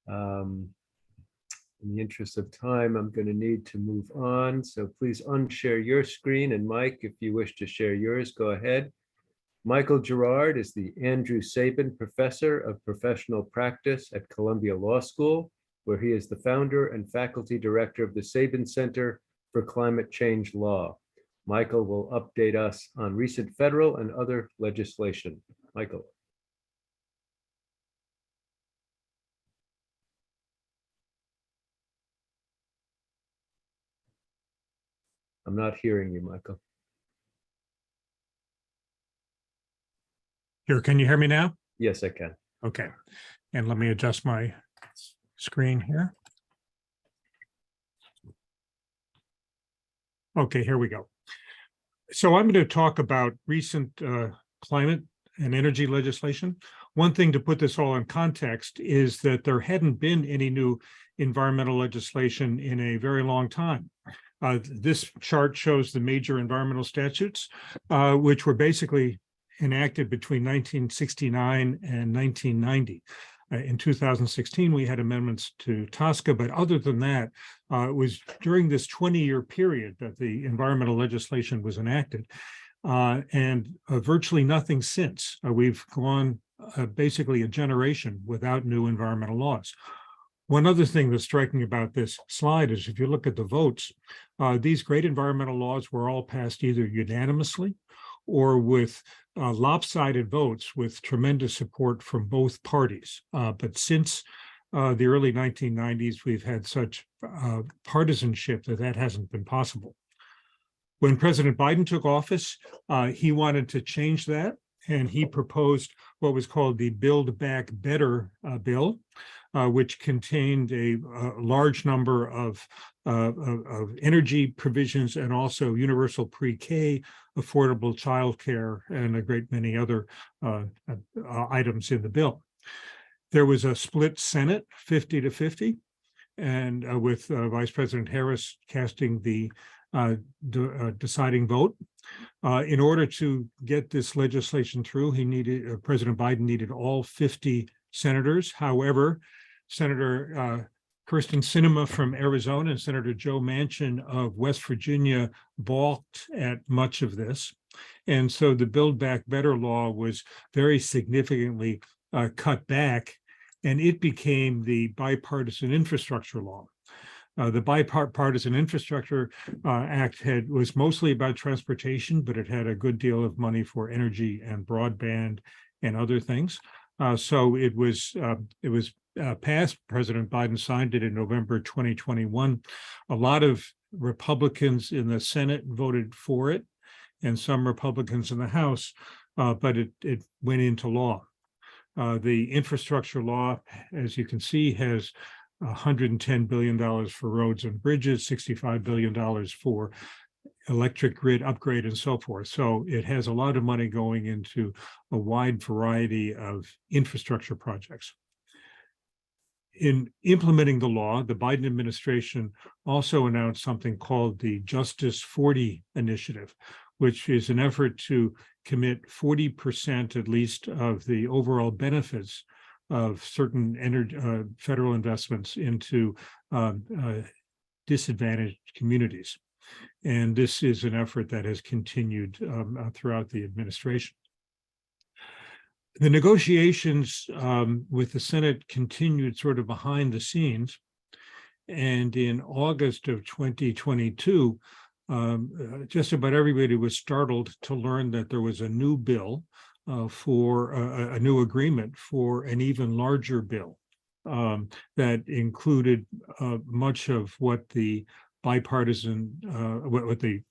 In the interest of time, I'm going to need to move on. So please unshare your screen. And Mike, if you wish to share yours, go ahead. Michael Gerard is the Andrew Sabin Professor of Professional Practice at Columbia Law School, where he is the founder and faculty director of the Sabin Center for Climate Change Law. Michael will update us on recent federal and other legislation. Michael. I'm not hearing you, Michael. Here, can you hear me now? Yes, I can. Okay, and let me adjust my screen here. Okay, here we go. So I'm going to talk about recent climate and energy legislation. One thing to put this all in context is that there hadn't been any new environmental legislation in a very long time. This chart shows the major environmental statutes, which were basically enacted between 1969 and 1990. In 2016, we had amendments to TSCA, but other than that, it was during this 20-year period that the environmental legislation was enacted, and virtually nothing since. We've gone basically a generation without new environmental laws. One other thing that's striking about this slide is if you look at the votes, these great environmental laws were all passed either unanimously or with lopsided votes with tremendous support from both parties. But since the early 1990s, we've had such partisanship that hasn't been possible. When President Biden took office, he wanted to change that, and he proposed what was called the Build Back Better bill, which contained a large number of energy provisions and also universal pre-K, affordable childcare, and a great many other items in the bill. There was a split Senate, 50-50, and with Vice President Harris casting the deciding vote. In order to get this legislation through, President Biden needed all 50 senators. However, Senator Kyrsten Sinema from Arizona and Senator Joe Manchin of West Virginia balked at much of this. And so the Build Back Better law was very significantly cut back, and it became the Bipartisan Infrastructure Law. The Bipartisan Infrastructure Act was mostly about transportation, but it had a good deal of money for energy and broadband and other things. So it was passed. President Biden signed it in November 2021. A lot of Republicans in the Senate voted for it, and some Republicans in the House, but it went into law. The infrastructure law, as you can see, has $110 billion for roads and bridges, $65 billion for electric grid upgrade, and so forth. So it has a lot of money going into a wide variety of infrastructure projects. In implementing the law, the Biden administration also announced something called the Justice 40 Initiative, which is an effort to commit 40% at least of the overall benefits of certain federal investments into disadvantaged communities. And this is an effort that has continued throughout the administration. The negotiations with the Senate continued sort of behind the scenes. And in August of 2022, just about everybody was startled to learn that there was a new bill for a new agreement for an even larger bill that included much of what the bipartisan, what the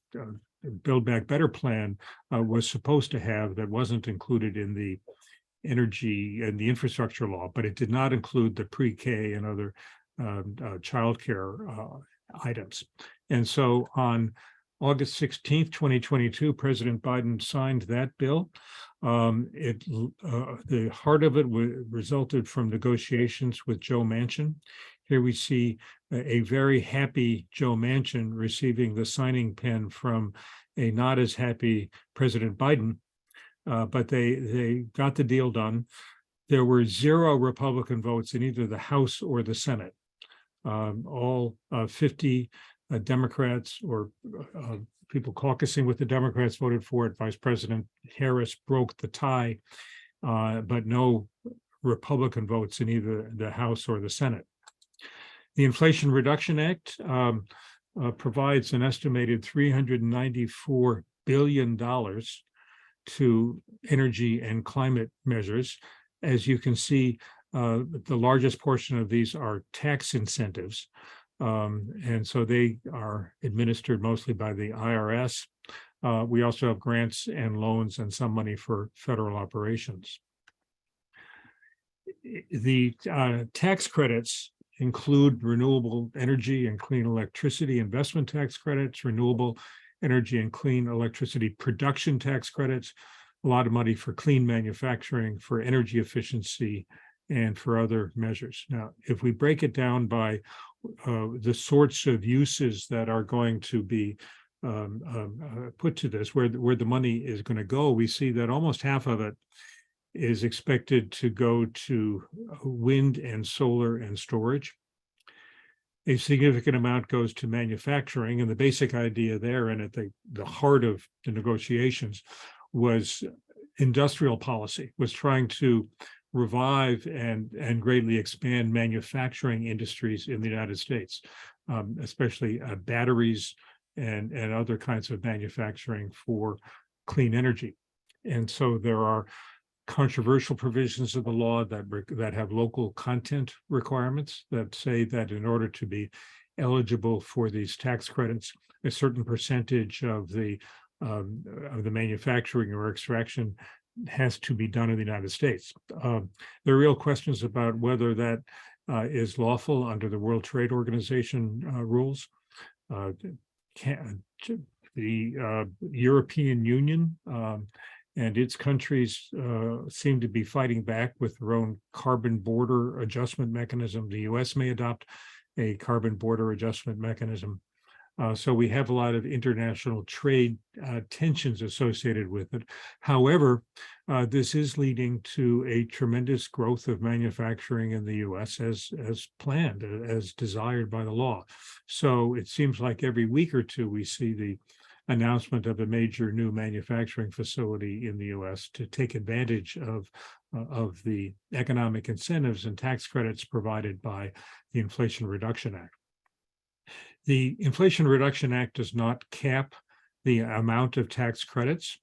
Build Back Better plan was supposed to have that wasn't included in the energy and the infrastructure law, but it did not include the pre-K and other childcare items. And so on August 16th, 2022, President Biden signed that bill. The heart of it resulted from negotiations with Joe Manchin. Here we see a very happy Joe Manchin receiving the signing pen from a not as happy President Biden, but they got the deal done. There were 0 Republican votes in either the House or the Senate. All 50 Democrats or people caucusing with the Democrats voted for it. Vice President Harris broke the tie, but no Republican votes in either the House or the Senate. The Inflation Reduction Act provides an estimated $394 billion to energy and climate measures. As you can see, the largest portion of these are tax incentives. And so they are administered mostly by the IRS. We also have grants and loans and some money for federal operations. The tax credits include renewable energy and clean electricity investment tax credits, renewable energy and clean electricity production tax credits, a lot of money for clean manufacturing, for energy efficiency, and for other measures. Now, if we break it down by the sorts of uses that are going to be put to this, where the money is going to go, we see that almost half of it is expected to go to wind and solar and storage. A significant amount goes to manufacturing, and the basic idea there, and at the heart of the negotiations, was industrial policy, was trying to revive and greatly expand manufacturing industries in the United States, especially batteries and other kinds of manufacturing for clean energy. And so there are controversial provisions of the law that have local content requirements that say that in order to be eligible for these tax credits, a certain percentage of the manufacturing or extraction has to be done in the United States. There are real questions about whether that is lawful under the World Trade Organization rules. The European Union and its countries seem to be fighting back with their own carbon border adjustment mechanism. The US may adopt a carbon border adjustment mechanism. So we have a lot of international trade tensions associated with it. However, this is leading to a tremendous growth of manufacturing in the US as planned, as desired by the law. So it seems like every week or two we see the announcement of a major new manufacturing facility in the US to take advantage of the economic incentives and tax credits provided by the Inflation Reduction Act. The Inflation Reduction Act does not cap the amount of tax credits.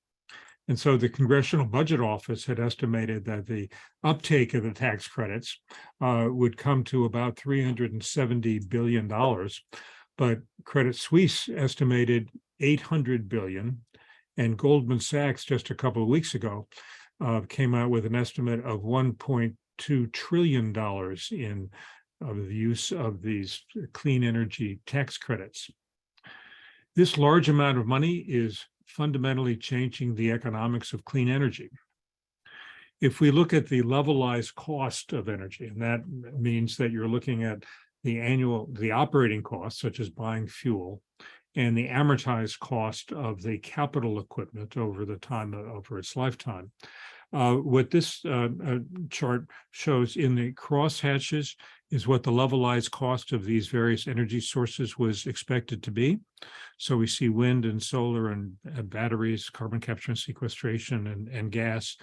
And so the Congressional Budget Office had estimated that the uptake of the tax credits would come to about $370 billion. But Credit Suisse estimated $800 billion, and Goldman Sachs just a couple of weeks ago came out with an estimate of $1.2 trillion in the use of these clean energy tax credits. This large amount of money is fundamentally changing the economics of clean energy. If we look at the levelized cost of energy, and that means that you're looking at the operating costs, such as buying fuel, and the amortized cost of the capital equipment over its lifetime. What this chart shows in the crosshatches is what the levelized cost of these various energy sources was expected to be. So we see wind and solar and batteries, carbon capture and sequestration, and gas.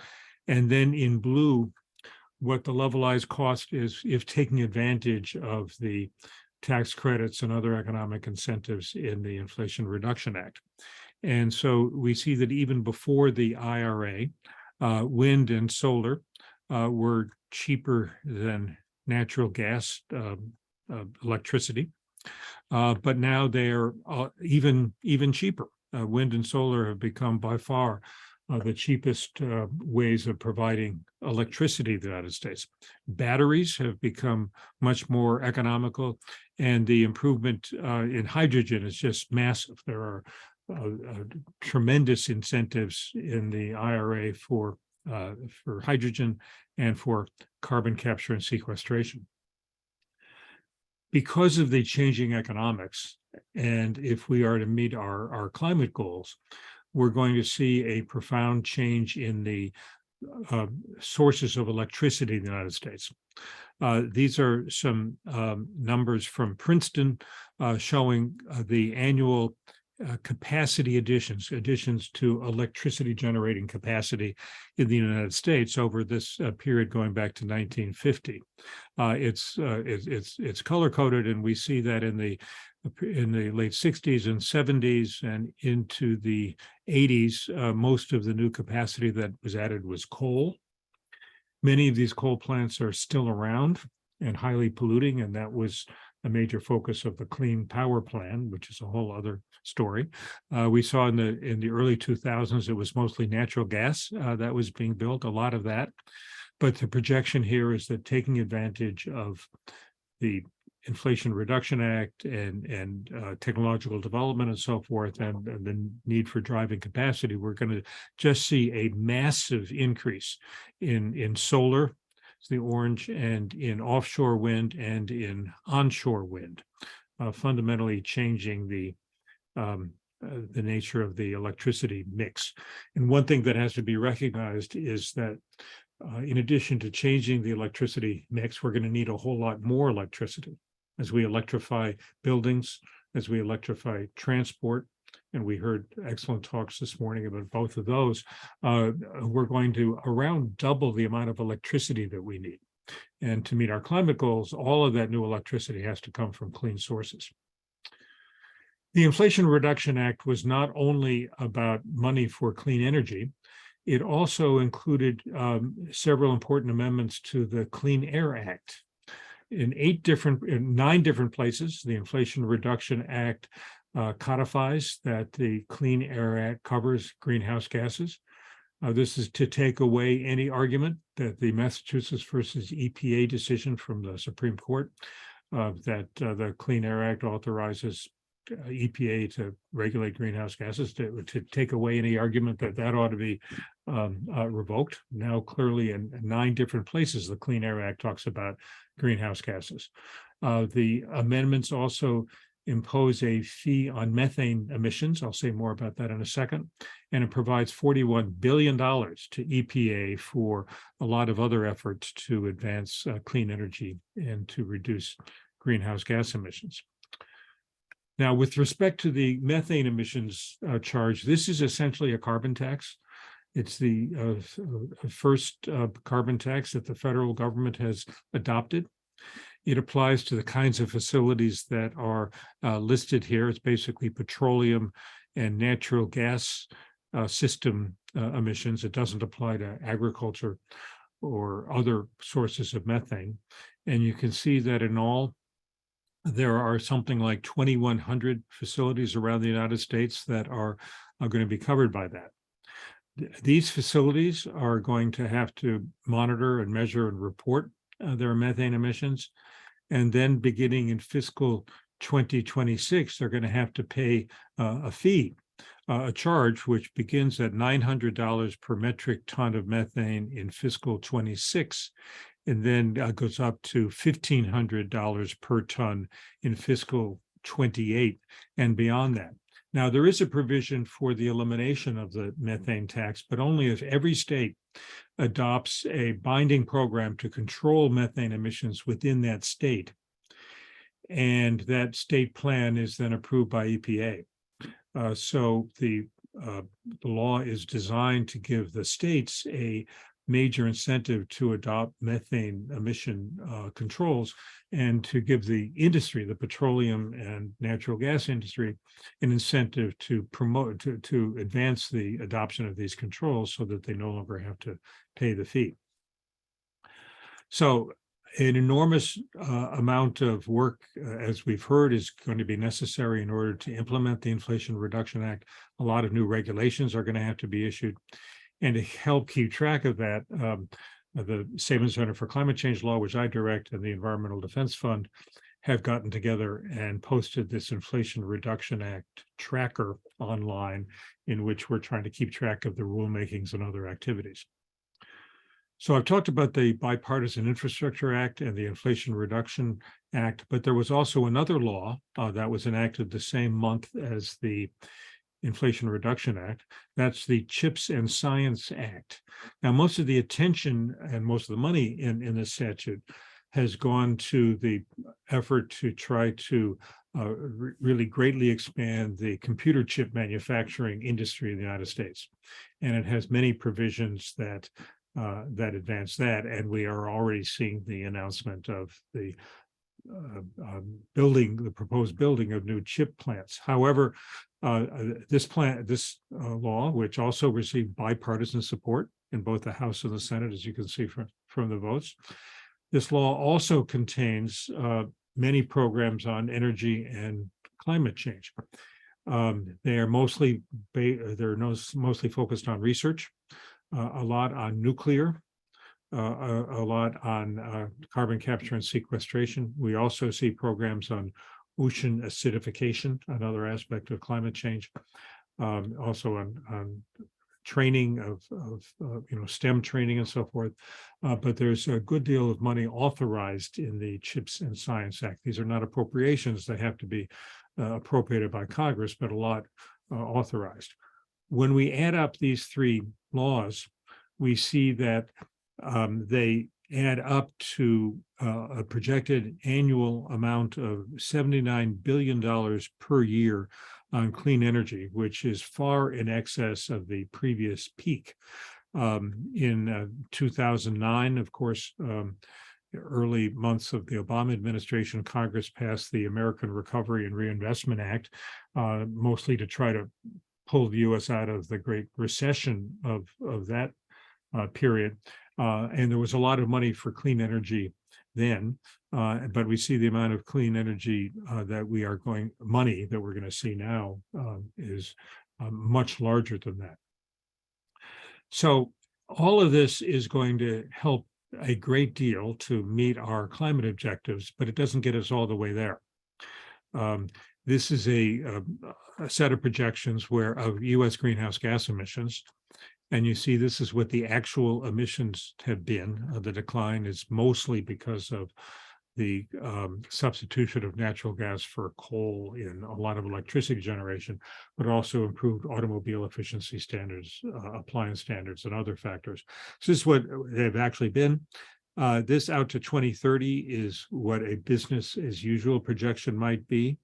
And then in blue, what the levelized cost is if taking advantage of the tax credits and other economic incentives in the Inflation Reduction Act. And so we see that even before the IRA, wind and solar were cheaper than natural gas electricity, but now they're even cheaper. Wind and solar have become by far the cheapest ways of providing electricity to the United States. Batteries have become much more economical, and the improvement in hydrogen is just massive. There are tremendous incentives in the IRA for hydrogen and for carbon capture and sequestration. Because of the changing economics, and if we are to meet our climate goals, we're going to see a profound change in the sources of electricity in the United States. These are some numbers from Princeton showing the annual capacity additions to electricity generating capacity in the United States over this period going back to 1950. It's color coded, and we see that in the late 60s and 70s and into the 80s, most of the new capacity that was added was coal. Many of these coal plants are still around and highly polluting, and that was a major focus of the Clean Power Plan, which is a whole other story. We saw in the early 2000s, it was mostly natural gas that was being built, a lot of that. But the projection here is that taking advantage of the Inflation Reduction Act and technological development and so forth, and the need for driving capacity, we're going to just see a massive increase in solar, the orange, and in offshore wind and in onshore wind, fundamentally changing the nature of the electricity mix. And one thing that has to be recognized is that in addition to changing the electricity mix, we're going to need a whole lot more electricity as we electrify buildings, as we electrify transport. And we heard excellent talks this morning about both of those. We're going to around double the amount of electricity that we need. And to meet our climate goals, all of that new electricity has to come from clean sources. The Inflation Reduction Act was not only about money for clean energy, it also included several important amendments to the Clean Air Act. In 9 different places, the Inflation Reduction Act codifies that the Clean Air Act covers greenhouse gases. This is to take away any argument that the Massachusetts versus EPA decision from the Supreme Court that the Clean Air Act authorizes EPA to regulate greenhouse gases, to take away any argument that that ought to be revoked. Now, clearly in 9 different places, the Clean Air Act talks about greenhouse gases. The amendments also impose a fee on methane emissions. I'll say more about that in a second. And it provides $41 billion to EPA for a lot of other efforts to advance clean energy and to reduce greenhouse gas emissions. Now, with respect to the methane emissions charge, this is essentially a carbon tax. It's the first carbon tax that the federal government has adopted. It applies to the kinds of facilities that are listed here. It's basically petroleum and natural gas system emissions. It doesn't apply to agriculture or other sources of methane. And you can see that in all, there are something like 2,100 facilities around the United States that are going to be covered by that. These facilities are going to have to monitor and measure and report their methane emissions. And then beginning in fiscal 2026, they're going to have to pay a fee, a charge, which begins at $900 per metric ton of methane in fiscal 26, and then goes up to $1,500 per ton in fiscal 28 and beyond that. Now, there is a provision for the elimination of the methane tax, but only if every state adopts a binding program to control methane emissions within that state. And that state plan is then approved by EPA. So the law is designed to give the states a major incentive to adopt methane emission controls, and to give the industry, the petroleum and natural gas industry, an incentive to promote, to advance the adoption of these controls so that they no longer have to pay the fee. So an enormous amount of work, as we've heard, is going to be necessary in order to implement the Inflation Reduction Act. A lot of new regulations are going to have to be issued. And to help keep track of that, the Savings Center for Climate Change Law, which I direct, and the Environmental Defense Fund have gotten together and posted this Inflation Reduction Act tracker online, in which we're trying to keep track of the rulemakings and other activities. So I've talked about the Bipartisan Infrastructure Act and the Inflation Reduction Act, but there was also another law that was enacted the same month as the Inflation Reduction Act. That's the CHIPS and Science Act. Now, most of the attention and most of the money in this statute has gone to the effort to try to really greatly expand the computer chip manufacturing industry in the United States. And it has many provisions that advance that. And we are already seeing the announcement of the proposed building of new chip plants. However, this law, which also received bipartisan support in both the House and the Senate, as you can see from the votes, this law also contains many programs on energy and climate change. They are mostly focused on research, a lot on nuclear, a lot on carbon capture and sequestration. We also see programs on ocean acidification, another aspect of climate change, also on training of STEM training and so forth. But there's a good deal of money authorized in the CHIPS and Science Act. These are not appropriations. They have to be appropriated by Congress, but a lot authorized. When we add up these three laws, we see that they add up to a projected annual amount of $79 billion per year on clean energy, which is far in excess of the previous peak. In 2009, of course, early months of the Obama administration, Congress passed the American Recovery and Reinvestment Act, mostly to try to pull the U.S. out of the Great Recession of that period. And there was a lot of money for clean energy then, but we see the amount of clean energy money that we're going to see now is much larger than that. So all of this is going to help a great deal to meet our climate objectives, but it doesn't get us all the way there. This is a set of projections of U.S. greenhouse gas emissions. And you see, this is what the actual emissions have been. The decline is mostly because of the substitution of natural gas for coal in a lot of electricity generation, but also improved automobile efficiency standards, appliance standards, and other factors. So this is what they've actually been. This out to 2030 is what a business as usual projection might be.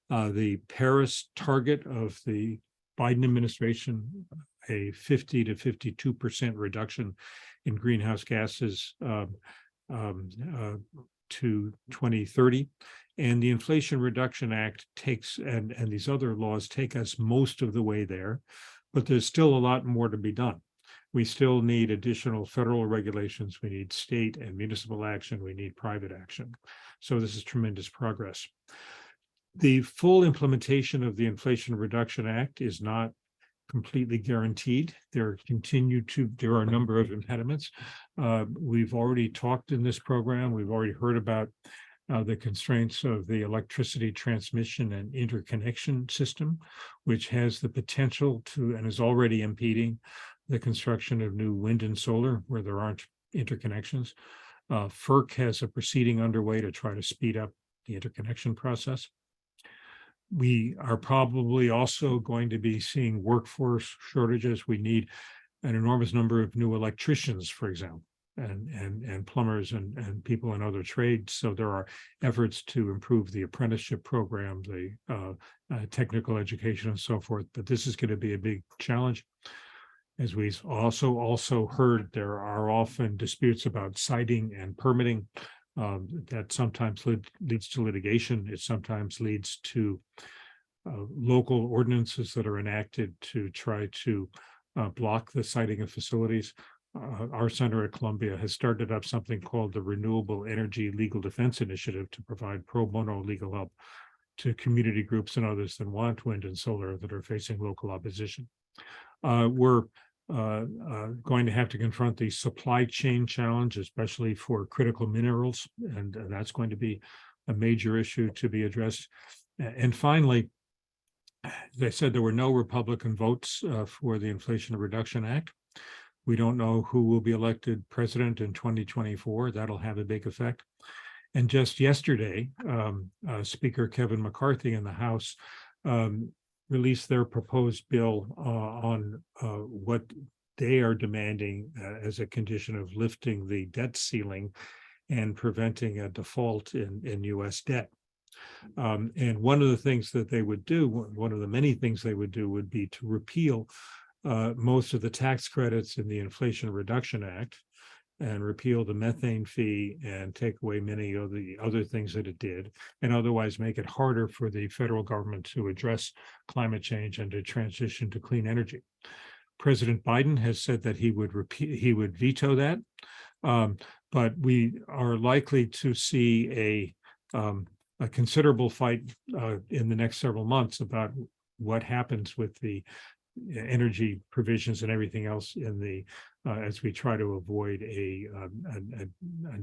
The Paris target of the Biden administration, a 50 to 52% reduction in greenhouse gases to 2030. And the Inflation Reduction Act and these other laws take us most of the way there, but there's still a lot more to be done. We still need additional federal regulations. We need state and municipal action. We need private action. So this is tremendous progress. The full implementation of the Inflation Reduction Act is not completely guaranteed. There are a number of impediments. We've already talked in this program. We've already heard about the constraints of the electricity transmission and interconnection system, which has the potential to, and is already impeding the construction of new wind and solar where there aren't interconnections. FERC has a proceeding underway to try to speed up the interconnection process. We are probably also going to be seeing workforce shortages. We need an enormous number of new electricians, for example, and plumbers and people in other trades. So there are efforts to improve the apprenticeship program, the technical education and so forth. But this is going to be a big challenge. As we also heard, there are often disputes about siting and permitting. That sometimes leads to litigation. It sometimes leads to local ordinances that are enacted to try to block the siting of facilities. Our center at Columbia has started up something called the Renewable Energy Legal Defense Initiative to provide pro bono legal help to community groups and others that want wind and solar that are facing local opposition. We're going to have to confront the supply chain challenge, especially for critical minerals, and that's going to be a major issue to be addressed. And finally, they said there were no Republican votes for the Inflation Reduction Act. We don't know who will be elected president in 2024. That'll have a big effect. And just yesterday, Speaker Kevin McCarthy in the House release their proposed bill on what they are demanding as a condition of lifting the debt ceiling and preventing a default in U.S. debt. And one of the things that they would do, one of the many things they would do, would be to repeal most of the tax credits in the Inflation Reduction Act and repeal the methane fee and take away many of the other things that it did, and otherwise make it harder for the federal government to address climate change and to transition to clean energy. President Biden has said that he would veto that, but we are likely to see a considerable fight in the next several months about what happens with the energy provisions and everything else in the as we try to avoid a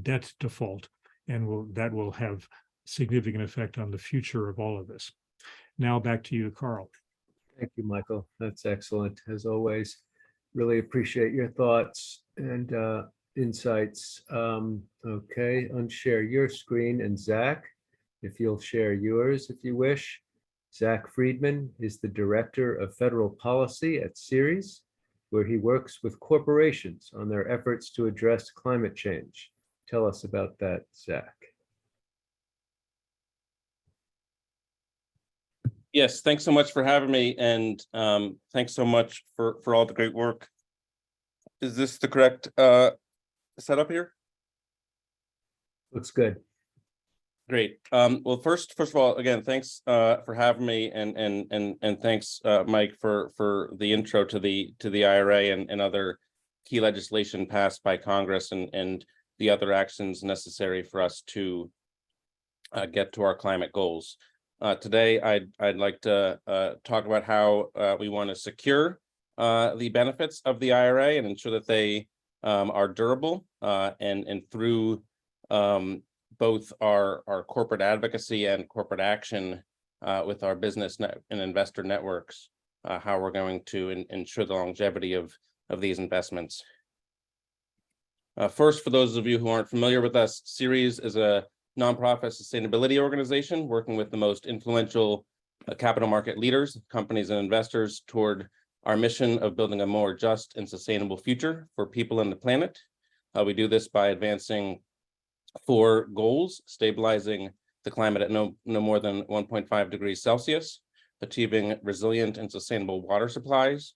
debt default, and that will have significant effect on the future of all of this. Now back to you, Carl. Thank you, Michael. That's excellent, as always. Really appreciate your thoughts and insights. Okay, unshare your screen, and Zach, if you'll share yours if you wish. Zach Friedman is the Director of Federal Policy at Ceres, where he works with corporations on their efforts to address climate change. Tell us about that, Zach. Yes, thanks so much for having me, and thanks so much for all the great work. Is this the correct setup here? Looks good. Great. Well, first of all, again, thanks for having me, and thanks, Mike, for the intro to the IRA and other key legislation passed by Congress and the other actions necessary for us to get to our climate goals. Today, I'd like to talk about how we want to secure the benefits of the IRA and ensure that they are durable, and through both our corporate advocacy and corporate action with our business and investor networks, how we're going to ensure the longevity of these investments. First, for those of you who aren't familiar with us, Ceres is a nonprofit sustainability organization working with the most influential capital market leaders, companies, and investors toward our mission of building a more just and sustainable future for people and the planet. We do this by advancing 4 goals: stabilizing the climate at no more than 1.5 degrees Celsius, achieving resilient and sustainable water supplies,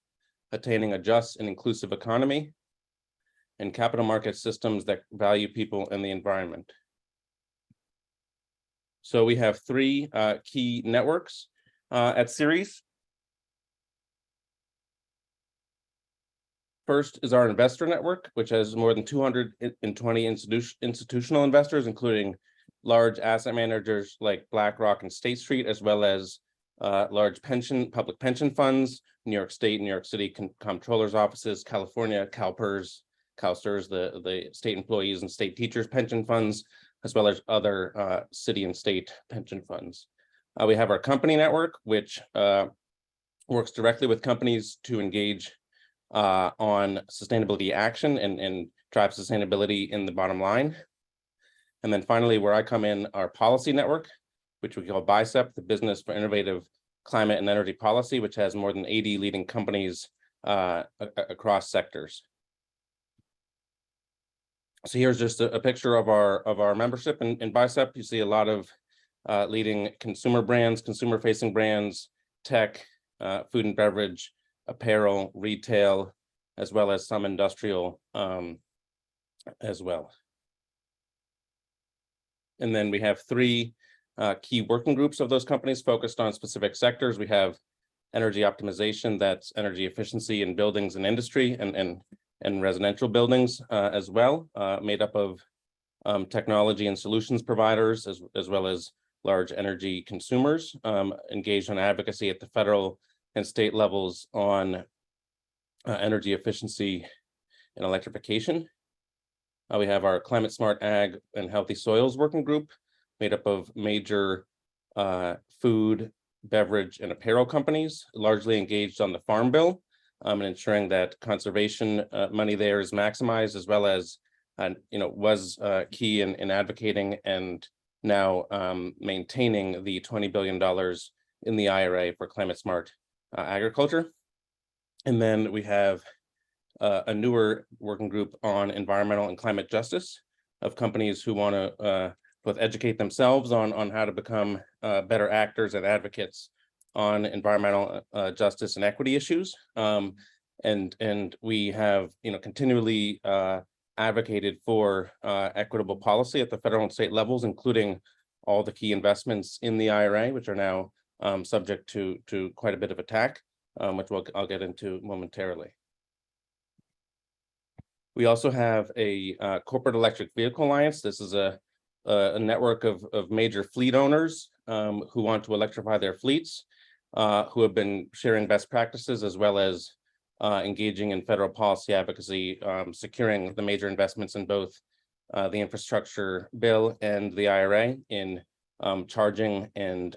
attaining a just and inclusive economy, and capital market systems that value people and the environment. So we have 3 key networks at Ceres. First is our investor network, which has more than 220 institutional investors, including large asset managers like BlackRock and State Street, as well as large public pension funds, New York State, New York City comptrollers offices, California, CalPERS, CalSTRS, the state employees and state teachers pension funds, as well as other city and state pension funds. We have our company network, which works directly with companies to engage on sustainability action and drive sustainability in the bottom line. And then finally, where I come in, our policy network, which we call BICEP, the Business for Innovative Climate and Energy Policy, which has more than 80 leading companies across sectors. So here's just a picture of our membership in BICEP. You see a lot of leading consumer brands, consumer-facing brands, tech, food and beverage, apparel, retail, as well as some industrial as well. And then we have 3 key working groups of those companies focused on specific sectors. We have energy optimization, that's energy efficiency in buildings and industry and residential buildings as well, made up of technology and solutions providers, as well as large energy consumers, engaged on advocacy at the federal and state levels on energy efficiency and electrification. We have our Climate Smart Ag and Healthy Soils Working Group, made up of major food, beverage, and apparel companies, largely engaged on the Farm Bill, and ensuring that conservation money there is maximized, as well as, was key in advocating and now maintaining the $20 billion in the IRA for climate smart agriculture. And then we have a newer working group on environmental and climate justice of companies who want to both educate themselves on how to become better actors and advocates on environmental justice and equity issues. And we have continually advocated for equitable policy at the federal and state levels, including all the key investments in the IRA, which are now subject to quite a bit of attack, which I'll get into momentarily. We also have a corporate electric vehicle alliance. This is a network of major fleet owners who want to electrify their fleets, who have been sharing best practices as well as engaging in federal policy advocacy, securing the major investments in both the infrastructure bill and the IRA in charging and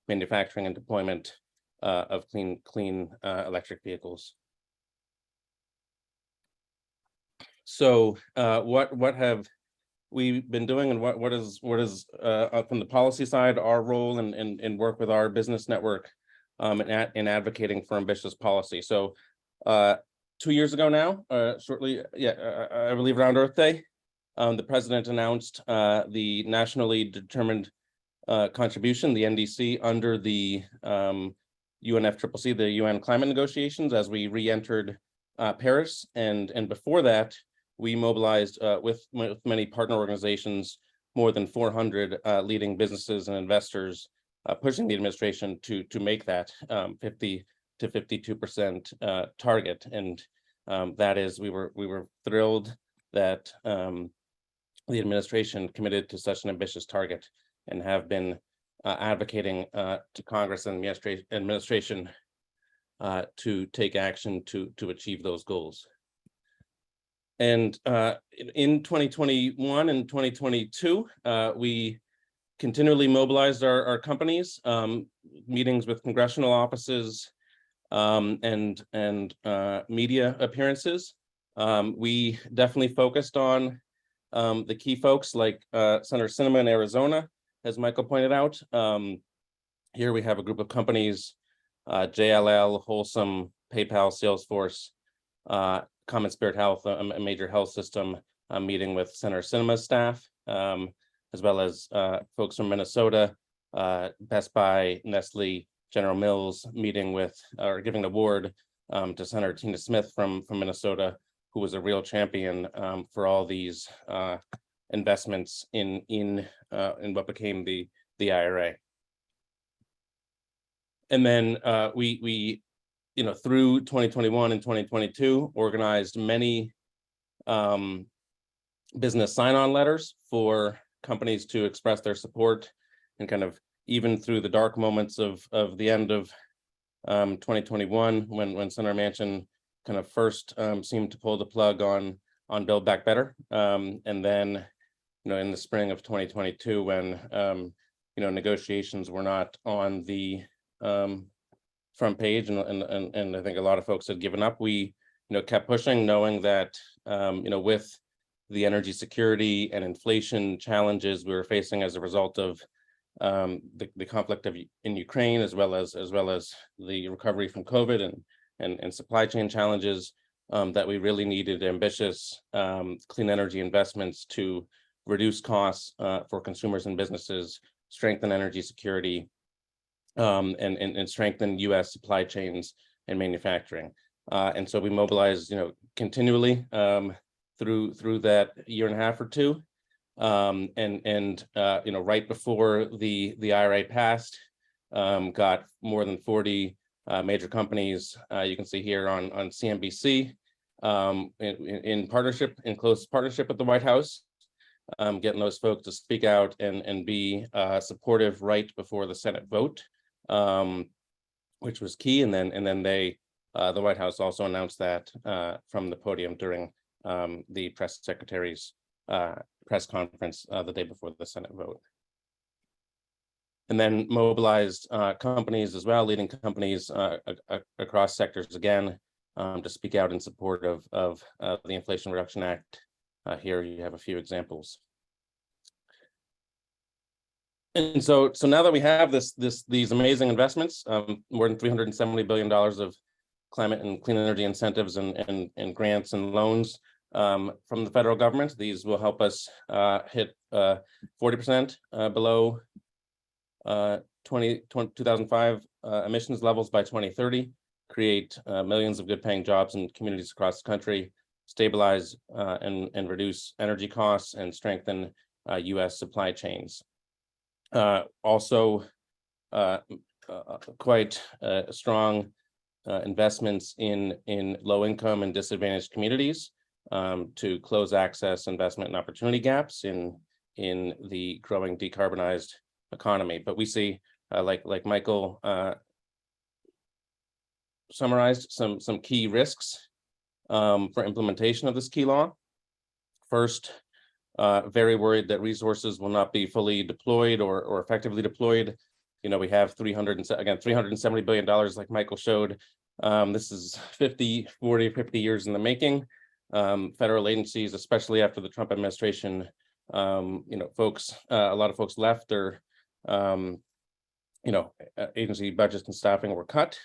manufacturing and deployment of clean electric vehicles. So what have we been doing, and what is from the policy side our role and work with our business network in advocating for ambitious policy? So 2 years ago now, shortly, I believe around Earth Day, the president announced the nationally determined contribution, the NDC, under the UNFCCC, the UN climate negotiations, as we re-entered Paris. And before that, we mobilized with many partner organizations, more than 400 leading businesses and investors, pushing the administration to make that 50 to 52% target. And that is, we were thrilled that the administration committed to such an ambitious target and have been advocating to Congress and the administration to take action to achieve those goals. And in 2021 and 2022, we continually mobilized our companies, meetings with congressional offices, and media appearances. We definitely focused on the key folks like Senator Sinema in Arizona, as Michael pointed out. Here we have a group of companies, JLL, Wholesome, PayPal, Salesforce, Common Spirit Health, a major health system, meeting with Senator Sinema's staff, as well as folks from Minnesota, Best Buy, Nestle, General Mills, meeting with or giving an award to Senator Tina Smith from Minnesota, who was a real champion for all these investments in what became the IRA. And then we through 2021 and 2022, organized many business sign-on letters for companies to express their support, and kind of even through the dark moments of the end of 2021, when Senator Manchin kind of first seemed to pull the plug on Build Back Better, and then in the spring of 2022, when negotiations were not on the front page, and I think a lot of folks had given up, we kept pushing, knowing that with the energy security and inflation challenges we were facing as a result of the conflict in Ukraine, as well as the recovery from COVID and supply chain challenges, that we really needed ambitious clean energy investments to reduce costs for consumers and businesses, strengthen energy security, and strengthen U.S. supply chains and manufacturing. And so we mobilized, continually through that year and a half or two. Right before the IRA passed, got more than 40 major companies. You can see here on CNBC, in close partnership with the White House, getting those folks to speak out and be supportive right before the Senate vote, which was key. And then they, the White House also announced that from the podium during the press secretary's press conference the day before the Senate vote. And then mobilized companies as well, leading companies across sectors again, to speak out in support of the Inflation Reduction Act. Here you have a few examples. And so now that we have these amazing investments, more than $370 billion of climate and clean energy incentives and grants and loans from the federal government, these will help us hit 40% below 2005 emissions levels by 2030, create millions of good paying jobs in communities across the country, stabilize and reduce energy costs, and strengthen US supply chains. Also, quite strong investments in low income and disadvantaged communities to close access, investment, and opportunity gaps in the growing decarbonized economy. But we see, like Michael summarized, some key risks for implementation of this key law. First, very worried that resources will not be fully deployed or effectively deployed. You know, we have $370 billion, like Michael showed. This is 40, 50 years in the making. Federal agencies, especially after the Trump administration, a lot of folks left, or agency budgets and staffing were cut,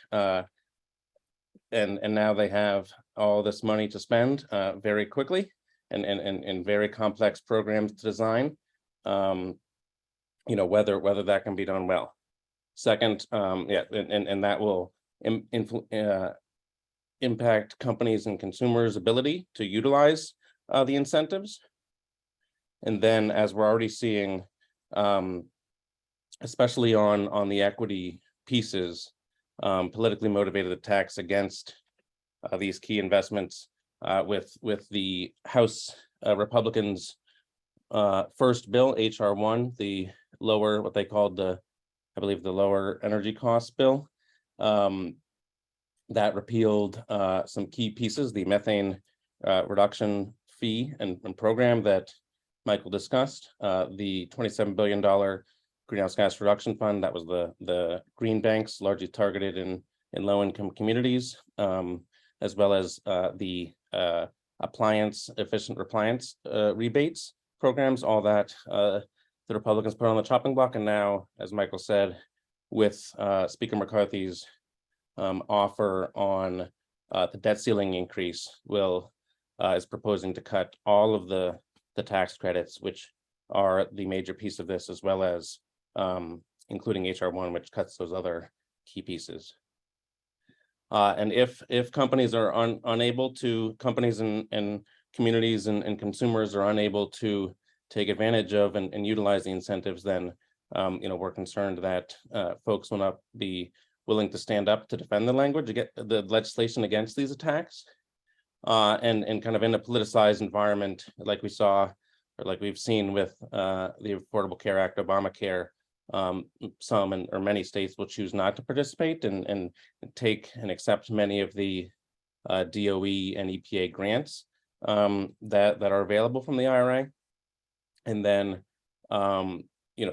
and now they have all this money to spend very quickly, and very complex programs to design. Whether that can be done well. Second, and that will impact companies and consumers' ability to utilize the incentives. And then, as we're already seeing, especially on the equity pieces, politically motivated attacks against these key investments, with the House Republicans' first bill, HR 1, the lower, what they called the lower energy costs bill, that repealed some key pieces, the methane reduction fee and program that Michael discussed, the $27 billion greenhouse gas reduction fund, that was the green banks largely targeted in low-income communities, as well as the efficient appliance rebates programs, all that the Republicans put on the chopping block. And now, as Michael said, with Speaker McCarthy's offer on the debt ceiling increase, is proposing to cut all of the tax credits, which are the major piece of this, as well as including HR 1, which cuts those other key pieces. And if companies are unable to, companies and communities and consumers are unable to take advantage of and utilize the incentives, then we're concerned that folks will not be willing to stand up to defend the legislation against these attacks. And kind of in a politicized environment, like we saw, or like we've seen with the Affordable Care Act, Obamacare, some or many states will choose not to participate and take and accept many of the DOE and EPA grants that are available from the IRA. And then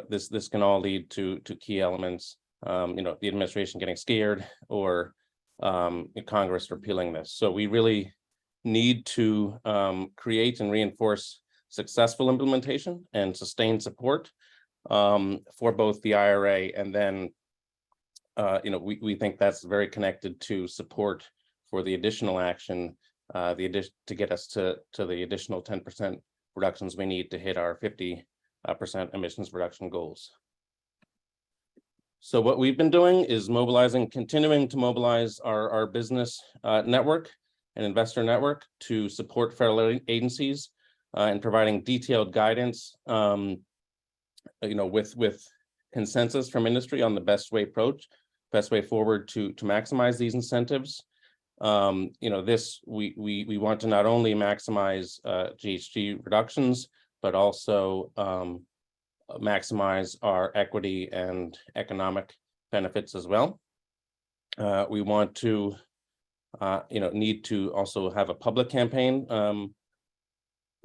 this can all lead to key elements, the administration getting scared, or Congress repealing this. So we really need to create and reinforce successful implementation and sustained support for both the IRA, and then we think that's very connected to support for the additional action, to get us to the additional 10% reductions we need to hit our 50% emissions reduction goals. So what we've been doing is continuing to mobilize our business network and investor network to support federal agencies in providing detailed guidance, with consensus from industry on the best way forward to maximize these incentives. We want to not only maximize GHG reductions, but also maximize our equity and economic benefits as well. We want to, need to also have a public campaign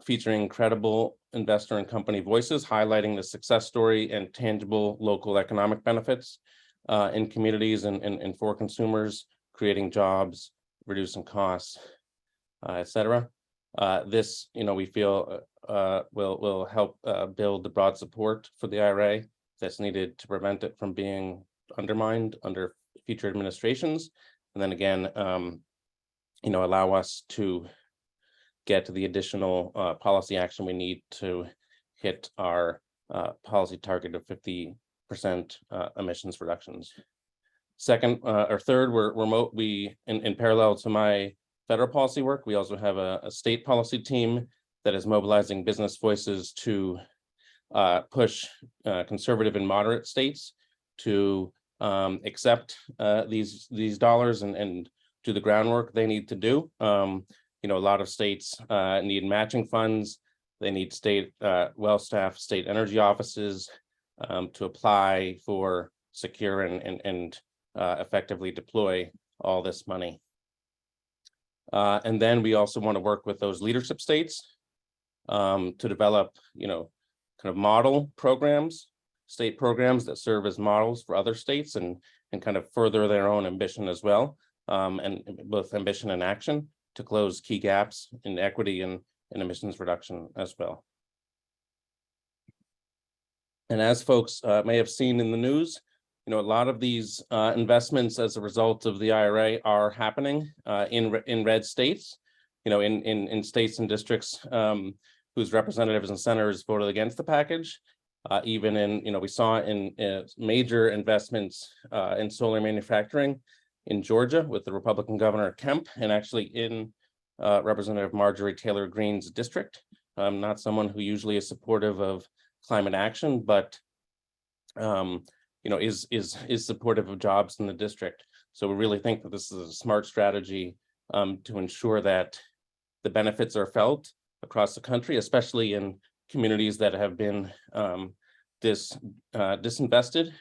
featuring credible investor and company voices, highlighting the success story and tangible local economic benefits in communities and for consumers, creating jobs, reducing costs, et cetera. This, we feel will help build the broad support for the IRA that's needed to prevent it from being undermined under future administrations. And then again, allow us to get to the additional policy action we need to hit our policy target of 50% emissions reductions. Second or third, we in parallel to my federal policy work, we also have a state policy team that is mobilizing business voices to push conservative and moderate states to accept these dollars and do the groundwork they need to do. A lot of states need matching funds. They need state well-staffed state energy offices to apply for, secure, and effectively deploy all this money. And then we also want to work with those leadership states to develop, kind of model programs, state programs that serve as models for other states and kind of further their own ambition as well, and both ambition and action to close key gaps in equity and emissions reduction as well. And as folks may have seen in the news, a lot of these investments as a result of the IRA are happening in red states, in states and districts whose representatives and senators voted against the package. Even in, we saw in major investments in solar manufacturing in Georgia with the Republican Governor Kemp, and actually in Representative Marjorie Taylor Greene's district. Not someone who usually is supportive of climate action, but is supportive of jobs in the district. So we really think that this is a smart strategy to ensure that the benefits are felt across the country, especially in communities that have been disinvested,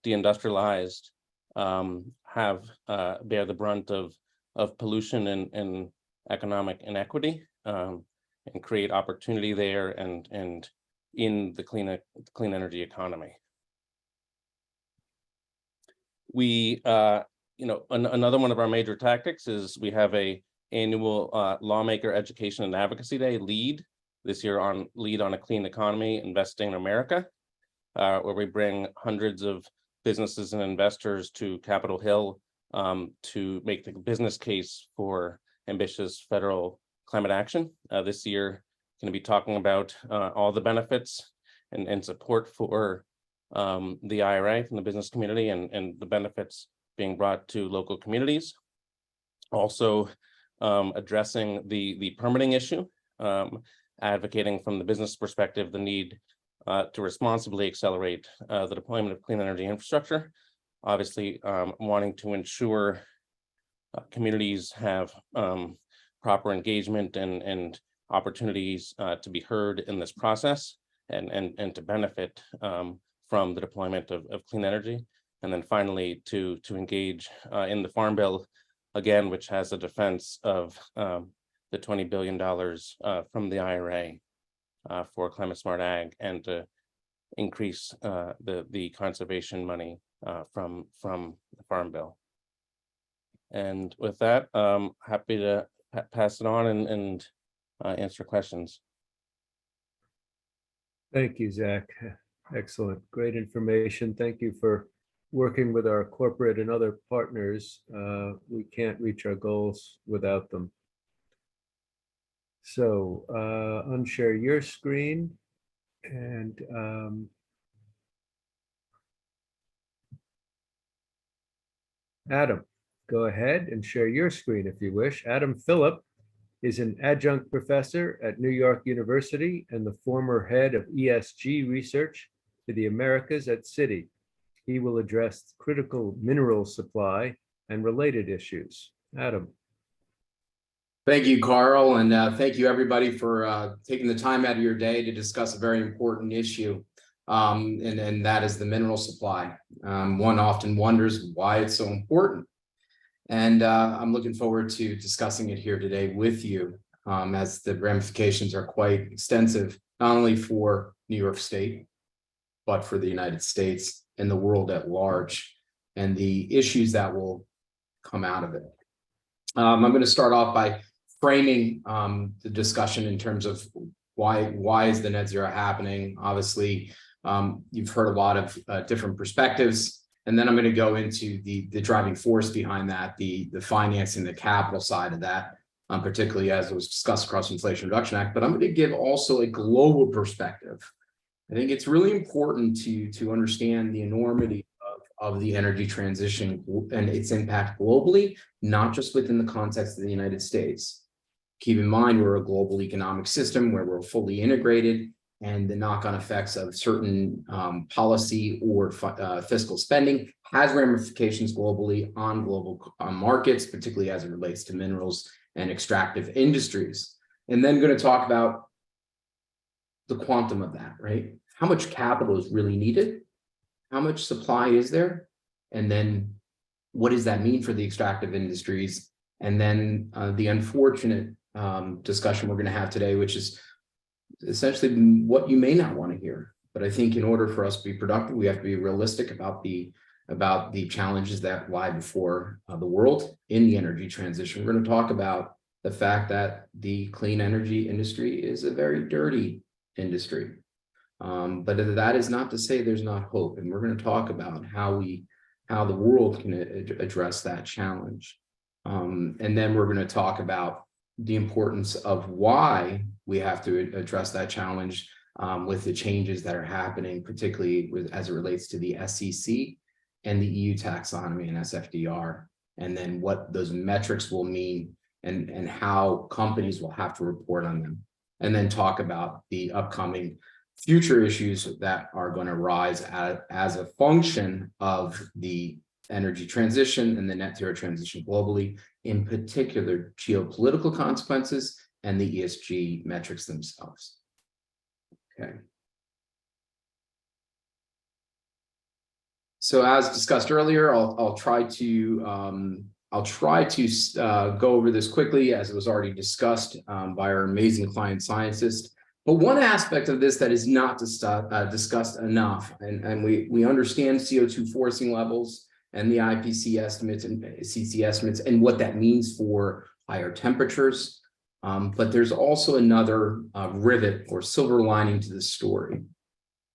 deindustrialized, bear the brunt of pollution and economic inequity, and create opportunity there and in the clean energy economy. We, another one of our major tactics is we have a annual Lawmaker Education and Advocacy Day, LEAD, this year on LEAD on a Clean Economy, Investing in America, where we bring hundreds of businesses and investors to Capitol Hill to make the business case for ambitious federal climate action. This year, going to be talking about all the benefits and support for the IRA from the business community and the benefits being brought to local communities. Also addressing the permitting issue, advocating from the business perspective the need to responsibly accelerate the deployment of clean energy infrastructure. Obviously, wanting to ensure communities have proper engagement and opportunities to be heard in this process and to benefit from the deployment of clean energy. And then finally, to engage in the Farm Bill, again, which has a defense of the $20 billion from the IRA for climate smart ag, and to increase the conservation money from the Farm Bill. And with that, happy to pass it on and answer questions. Thank you, Zach. Excellent. Great information. Thank you for working with our corporate and other partners. We can't reach our goals without them. So unshare your screen and Adam, go ahead and share your screen if you wish. Adam Phillip is an adjunct professor at New York University and the former head of ESG research for the Americas at Citi. He will address critical mineral supply and related issues. Adam. Thank you, Carl, and thank you everybody for taking the time out of your day to discuss a very important issue, and that is the mineral supply. One often wonders why it's so important, and I'm looking forward to discussing it here today with you, as the ramifications are quite extensive, not only for New York State, but for the United States and the world at large, and the issues that will come out of it. I'm going to start off by framing the discussion in terms of why is the net zero happening. Obviously, You've heard a lot of different perspectives. And then I'm going to go into the driving force behind that, the financing, the capital side of that, particularly as it was discussed across the Inflation Reduction Act. But I'm going to give also a global perspective. I think it's really important to understand the enormity of the energy transition and its impact globally, not just within the context of the United States. Keep in mind, we're a global economic system where we're fully integrated, and the knock-on effects of certain policy or fiscal spending has ramifications globally on global markets, particularly as it relates to minerals and extractive industries. And then going to talk about the quantum of that, right? How much capital is really needed? How much supply is there? And then what does that mean for the extractive industries? And then the unfortunate discussion we're going to have today, which is essentially what you may not want to hear. But I think in order for us to be productive, we have to be realistic about the challenges that lie before the world in the energy transition. We're going to talk about the fact that the clean energy industry is a very dirty industry. But that is not to say there's not hope. And we're going to talk about how the world can address that challenge. And then we're going to talk about the importance of why we have to address that challenge with the changes that are happening, particularly as it relates to the SEC and the EU taxonomy and SFDR, and then what those metrics will mean and how companies will have to report on them. And then talk about the upcoming future issues that are going to rise as a function of the energy transition and the net zero transition globally, in particular geopolitical consequences and the ESG metrics themselves. Okay. So as discussed earlier, I'll try to go over this quickly, as it was already discussed by our amazing climate scientist. But one aspect of this that is not discussed enough, and we understand CO2 forcing levels and the IPCC estimates and CC estimates and what that means for higher temperatures. But there's also another rivet or silver lining to this story.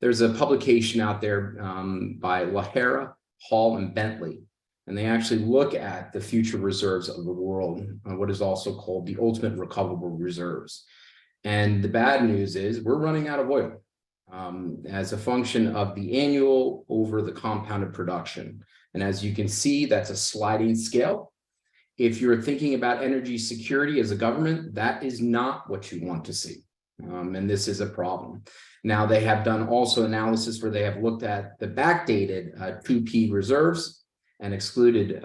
There's a publication out there by Lahara, Hall, and Bentley, and they actually look at the future reserves of the world, what is also called the ultimate recoverable reserves. And the bad news is we're running out of oil as a function of the annual over the compounded production. And as you can see, that's a sliding scale. If you're thinking about energy security as a government, that is not what you want to see. And this is a problem. Now, they have done also analysis where they have looked at the backdated 2P reserves and excluded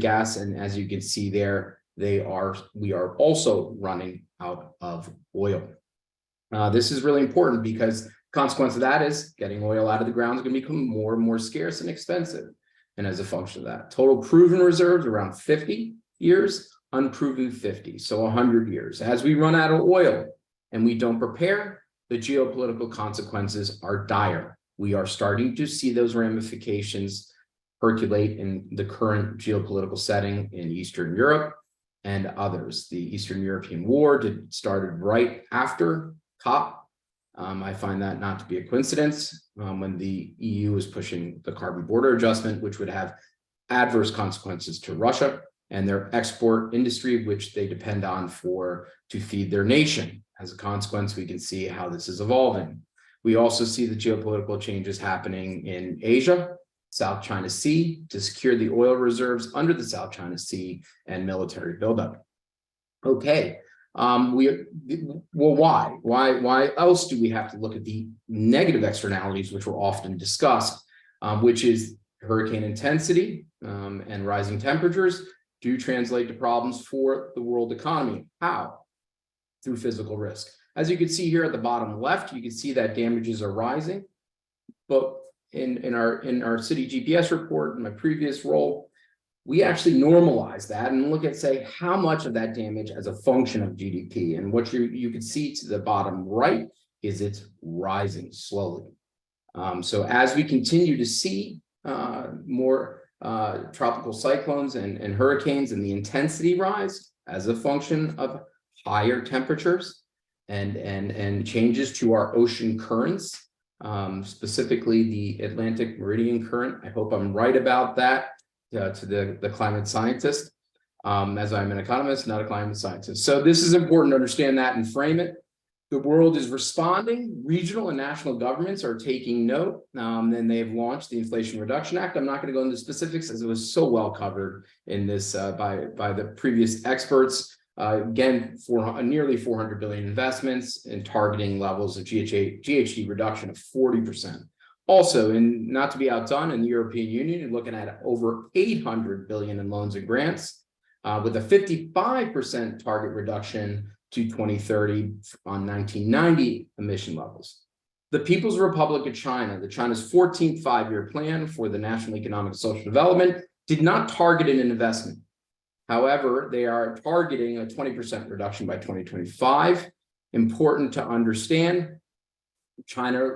gas. And as you can see there, we are also running out of oil. This is really important because the consequence of that is getting oil out of the ground is going to become more and more scarce and expensive. And as a function of that, total proven reserves around 50 years, unproven 50, so 100 years. As we run out of oil and we don't prepare, the geopolitical consequences are dire. We are starting to see those ramifications percolate in the current geopolitical setting in Eastern Europe and others. The Eastern European War started right after COP. I find that not to be a coincidence when the EU was pushing the carbon border adjustment, which would have adverse consequences to Russia and their export industry, which they depend on to feed their nation. As a consequence, we can see how this is evolving. We also see the geopolitical changes happening in Asia, South China Sea, to secure the oil reserves under the South China Sea and military buildup. Okay, why? Why else do we have to look at the negative externalities, which were often discussed, which is hurricane intensity and rising temperatures do translate to problems for the world economy. How? Through physical risk. As you can see here at the bottom left, you can see that damages are rising. But in our city GPS report, in my previous role, we actually normalize that and look at, say, how much of that damage as a function of GDP. And what you can see to the bottom right is it's rising slowly. So as we continue to see more tropical cyclones and hurricanes and the intensity rise as a function of higher temperatures and changes to our ocean currents, specifically the Atlantic Meridian Current. I hope I'm right about that to the climate scientist, as I'm an economist, not a climate scientist. So this is important to understand that and frame it. The world is responding. Regional and national governments are taking note, and they've launched the Inflation Reduction Act. I'm not going to go into specifics as it was so well covered in this by the previous experts. Again, for nearly 400 billion investments and targeting levels of GHG reduction of 40%. Also, and not to be outdone, in the European Union, you're looking at over 800 billion in loans and grants, with a 55% target reduction to 2030 on 1990 emission levels. The People's Republic of China, China's 14th five-year plan for the national economic and social development, did not target an investment. However, they are targeting a 20% reduction by 2025. Important to understand, China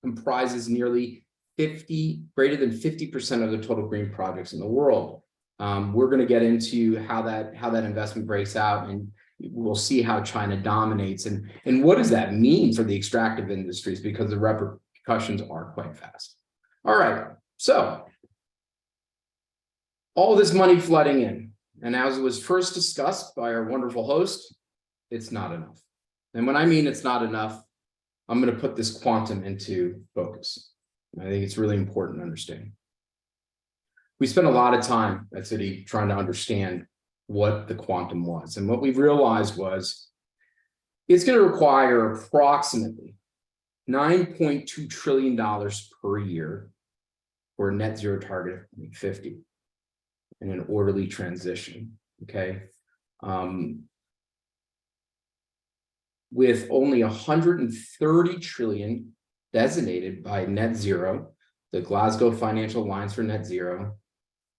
comprises nearly greater than 50% of the total green projects in the world. We're going to get into how that investment breaks out, and we'll see how China dominates and what does that mean for the extractive industries, because the repercussions are quite fast. All right, so all this money flooding in, and as it was first discussed by our wonderful host, it's not enough. And when I mean it's not enough, I'm going to put this quantum into focus. I think it's really important to understand. We spent a lot of time at Citi trying to understand what the quantum was. And what we realized was it's going to require approximately $9.2 trillion per year for a net zero target of 2050 in an orderly transition, okay? With only 130 trillion designated by net zero, the Glasgow Financial Alliance for Net Zero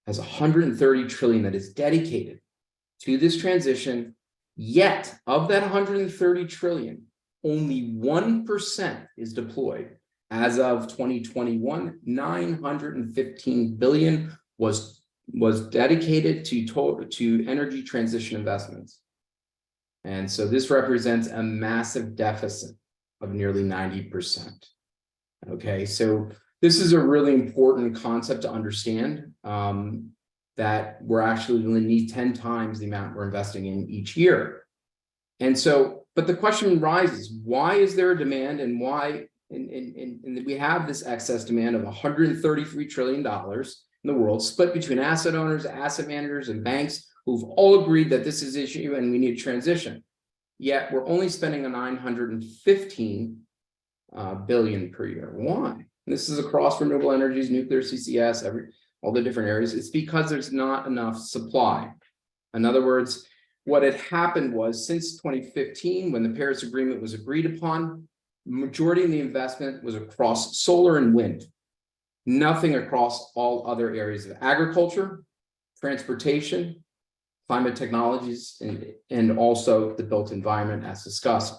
has 130 trillion that is dedicated to this transition, yet of that 130 trillion, only 1% is deployed. As of 2021, 915 billion was dedicated to energy transition investments. And so this represents a massive deficit of nearly 90%. Okay, so this is a really important concept to understand, that we're actually going to need 10 times the amount we're investing in each year. And so, but the question rises, why is there a demand, and why, and we have this excess demand of $133 trillion in the world, split between asset owners, asset managers, and banks who've all agreed that this is an issue and we need transition. Yet we're only spending a 915 billion per year. Why? And this is across renewable energies, nuclear, CCS, all the different areas. It's because there's not enough supply. In other words, what had happened was, since 2015, when the Paris Agreement was agreed upon, the majority of the investment was across solar and wind, nothing across all other areas of agriculture, transportation, climate technologies, and also the built environment as discussed.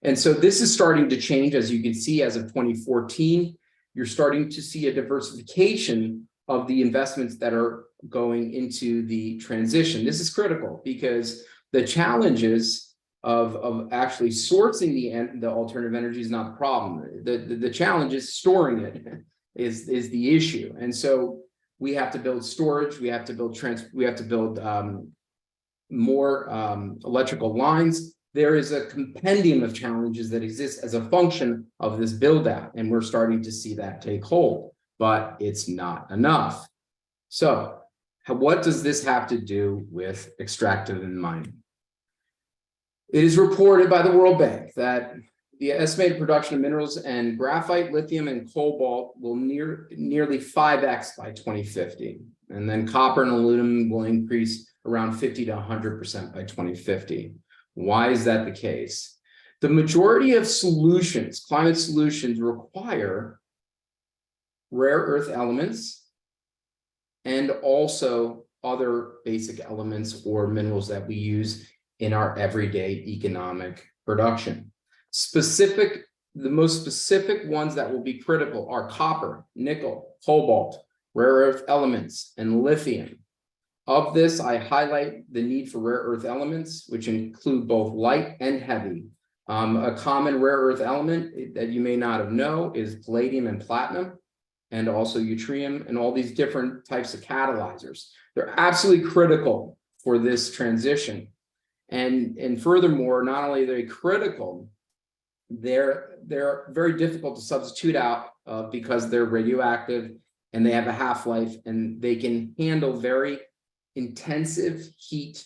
And so this is starting to change. As you can see, as of 2014, you're starting to see a diversification of the investments that are going into the transition. This is critical because the challenges of actually sourcing the alternative energy is not the problem. The challenge is storing it is the issue. And so we have to build storage, we have to build more electrical lines. There is a compendium of challenges that exist as a function of this build out, and we're starting to see that take hold, but it's not enough. So what does this have to do with extractive and mining? It is reported by the World Bank that the estimated production of minerals and graphite, lithium, and cobalt will nearly 5x by 2050. And then copper and aluminum will increase around 50 to 100% by 2050. Why is that the case? The majority of solutions, climate solutions, require rare earth elements and also other basic elements or minerals that we use in our everyday economic production. The most specific ones that will be critical are copper, nickel, cobalt, rare earth elements, and lithium. Of this, I highlight the need for rare earth elements, which include both light and heavy, A common rare earth element that you may not have known is palladium and platinum, and also yttrium, and all these different types of catalyzers. They're absolutely critical for this transition. And furthermore, not only are they critical, they're very difficult to substitute out because they're radioactive and they have a half-life, and they can handle very intensive heat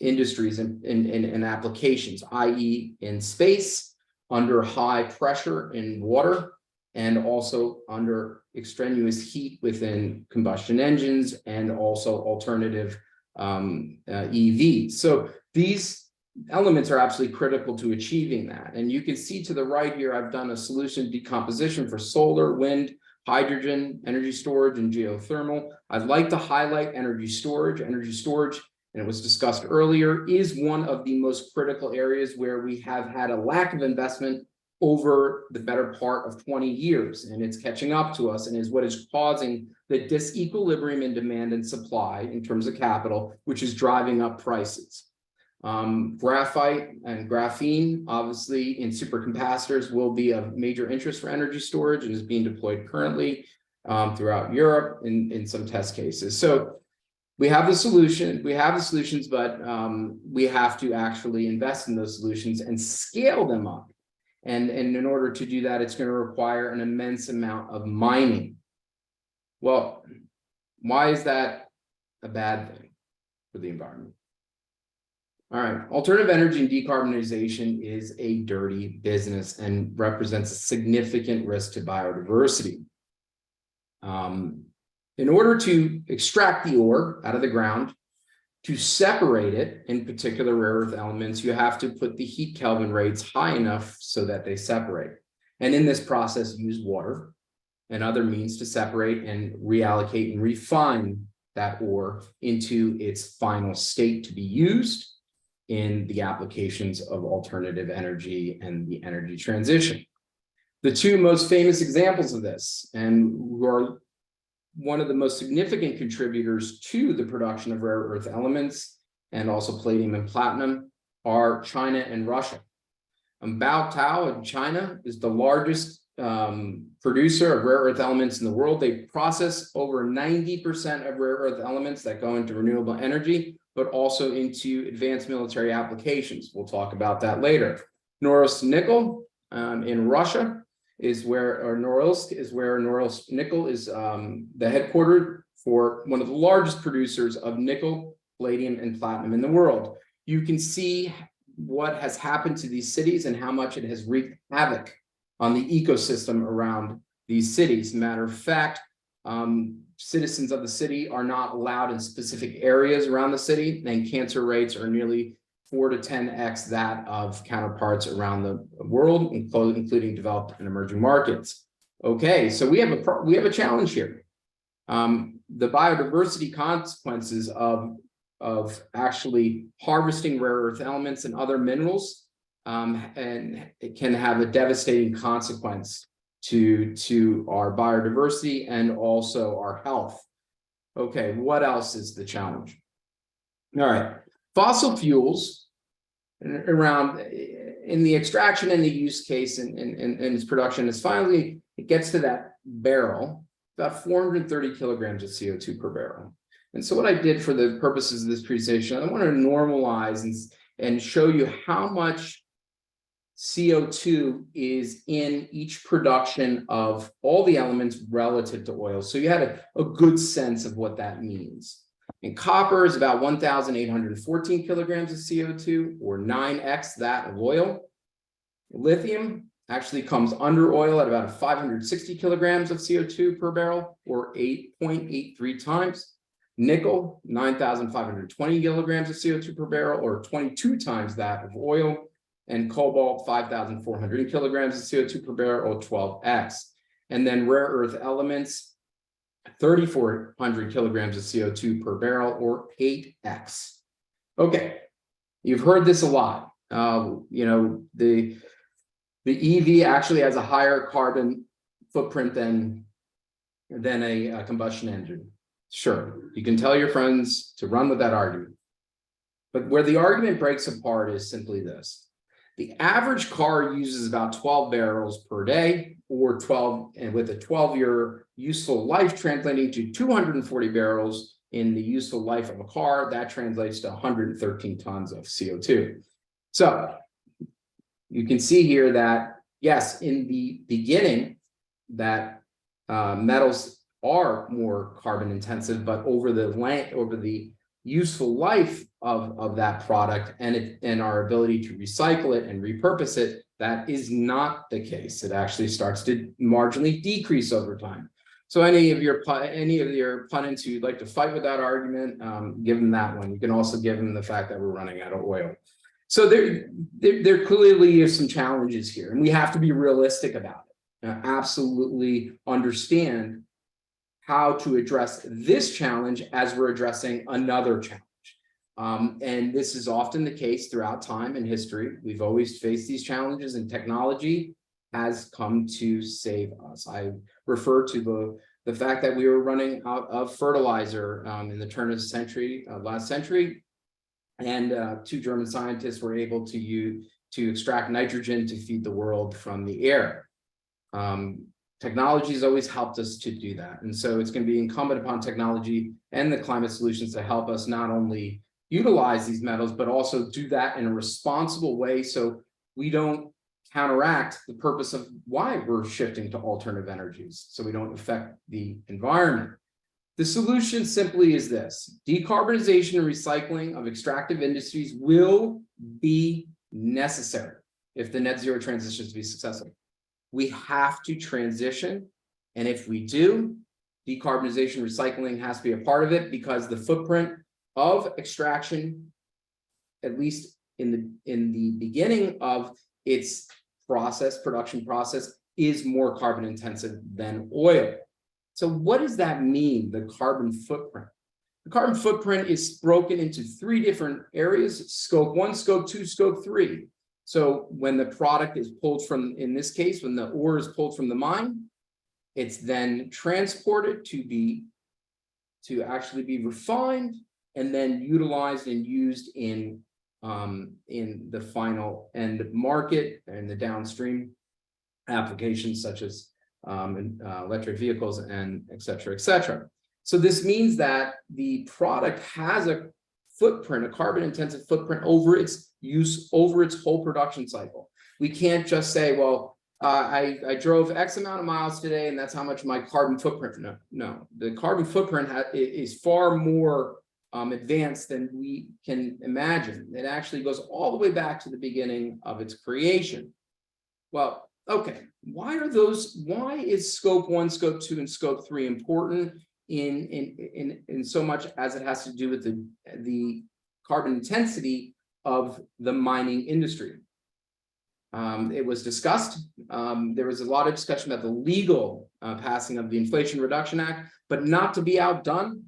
industries and applications, i.e. in space, under high pressure in water, and also under extraneous heat within combustion engines, and also alternative EVs. So these elements are absolutely critical to achieving that. And you can see to the right here, I've done a solution decomposition for solar, wind, hydrogen, energy storage, and geothermal. I'd like to highlight energy storage. Energy storage, and it was discussed earlier, is one of the most critical areas where we have had a lack of investment over the better part of 20 years, and it's catching up to us, and is what is causing the disequilibrium in demand and supply in terms of capital, which is driving up prices. Graphite and graphene, obviously, in supercapacitors will be of major interest for energy storage and is being deployed currently throughout Europe in some test cases. So we have the solution, we have the solutions, but we have to actually invest in those solutions and scale them up. And in order to do that, it's going to require an immense amount of mining. Well, why is that a bad thing for the environment? All right, alternative energy and decarbonization is a dirty business and represents a significant risk to biodiversity. In order to extract the ore out of the ground, to separate it, in particular rare earth elements, you have to put the heat Kelvin rates high enough so that they separate. And in this process, use water and other means to separate and reallocate and refine that ore into its final state to be used in the applications of alternative energy and the energy transition. The two most famous examples of this, and who are one of the most significant contributors to the production of rare earth elements and also palladium and platinum, are China and Russia. Baotao in China is the largest producer of rare earth elements in the world. They process over 90% of rare earth elements that go into renewable energy, but also into advanced military applications. We'll talk about that later. Norilsk Nickel in Russia is where, or Norilsk is where Norilsk Nickel is the headquarters for one of the largest producers of nickel, palladium, and platinum in the world. You can see what has happened to these cities and how much it has wreaked havoc on the ecosystem around these cities. Matter of fact, citizens of the city are not allowed in specific areas around the city, and cancer rates are nearly 4 to 10x that of counterparts around the world, including developed and emerging markets. Okay, so we have a challenge here. The biodiversity consequences of actually harvesting rare earth elements and other minerals, and it can have a devastating consequence to our biodiversity and also our health. Okay, what else is the challenge? All right, fossil fuels around in the extraction and the use case and its production is finally, it gets to that barrel, about 430 kilograms of CO2 per barrel. And so what I did for the purposes of this presentation, I want to normalize and show you how much CO2 is in each production of all the elements relative to oil. So you had a good sense of what that means. And copper is about 1,814 kilograms of CO2, or 9x that of oil. Lithium actually comes under oil at about 560 kilograms of CO2 per barrel, or 8.83 times. Nickel, 9,520 kilograms of CO2 per barrel, or 22 times that of oil. And cobalt, 5,400 kilograms of CO2 per barrel, or 12x. And then rare earth elements, 3,400 kilograms of CO2 per barrel, or 8x. Okay, you've heard this a lot. The EV actually has a higher carbon footprint than a combustion engine. Sure, you can tell your friends to run with that argument. But where the argument breaks apart is simply this. The average car uses about 12 barrels per day, or 12, and with a 12-year useful life translating to 240 barrels in the useful life of a car, that translates to 113 tons of CO2. So you can see here that, yes, in the beginning, that metals are more carbon intensive, but over the useful life of that product and our ability to recycle it and repurpose it, that is not the case. It actually starts to marginally decrease over time. So any of your pundits who'd like to fight with that argument, give them that one. You can also give them the fact that we're running out of oil. So there clearly is some challenges here, and we have to be realistic about it. Absolutely understand how to address this challenge as we're addressing another challenge. And this is often the case throughout time and history. We've always faced these challenges, and technology has come to save us. I refer to the fact that we were running out of fertilizer in the turn of the century, last century, and 2 German scientists were able to extract nitrogen to feed the world from the air. Technology has always helped us to do that. And so it's going to be incumbent upon technology and the climate solutions to help us not only utilize these metals, but also do that in a responsible way so we don't counteract the purpose of why we're shifting to alternative energies, so we don't affect the environment. The solution simply is this: decarbonization and recycling of extractive industries will be necessary if the net zero transition is to be successful. We have to transition, and if we do, decarbonization, recycling has to be a part of it, because the footprint of extraction, at least in the beginning of its production process, is more carbon intensive than oil. So what does that mean, the carbon footprint? The carbon footprint is broken into 3 different areas: scope 1, scope 2, scope 3. So when the product is pulled from, in this case, when the ore is pulled from the mine, it's then transported to actually be refined and then utilized and used in the final end market and the downstream applications such as electric vehicles and et cetera, et cetera. So this means that the product has a footprint, a carbon intensive footprint over its use, over its whole production cycle. We can't just say, well, I drove X amount of miles today and that's how much my carbon footprint. No, the carbon footprint is far more advanced than we can imagine. It actually goes all the way back to the beginning of its creation. Well, okay, why is scope 1, scope 2, and scope 3 important in so much as it has to do with the carbon intensity of the mining industry? It was discussed. There was a lot of discussion about the legal passing of the Inflation Reduction Act, but not to be outdone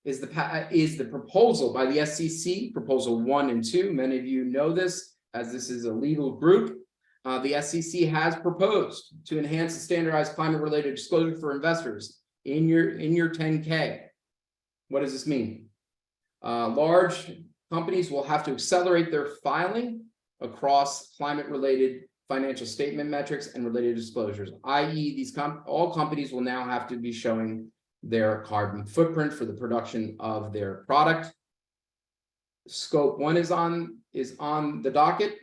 is the proposal by the SEC, proposal 1 and 2. Many of you know this, as this is a legal group. The SEC has proposed to enhance the standardized climate-related disclosure for investors in your 10K. What does this mean? Large companies will have to accelerate their filing across climate-related financial statement metrics and related disclosures, i.e. all companies will now have to be showing their carbon footprint for the production of their product. Scope 1 is on the docket.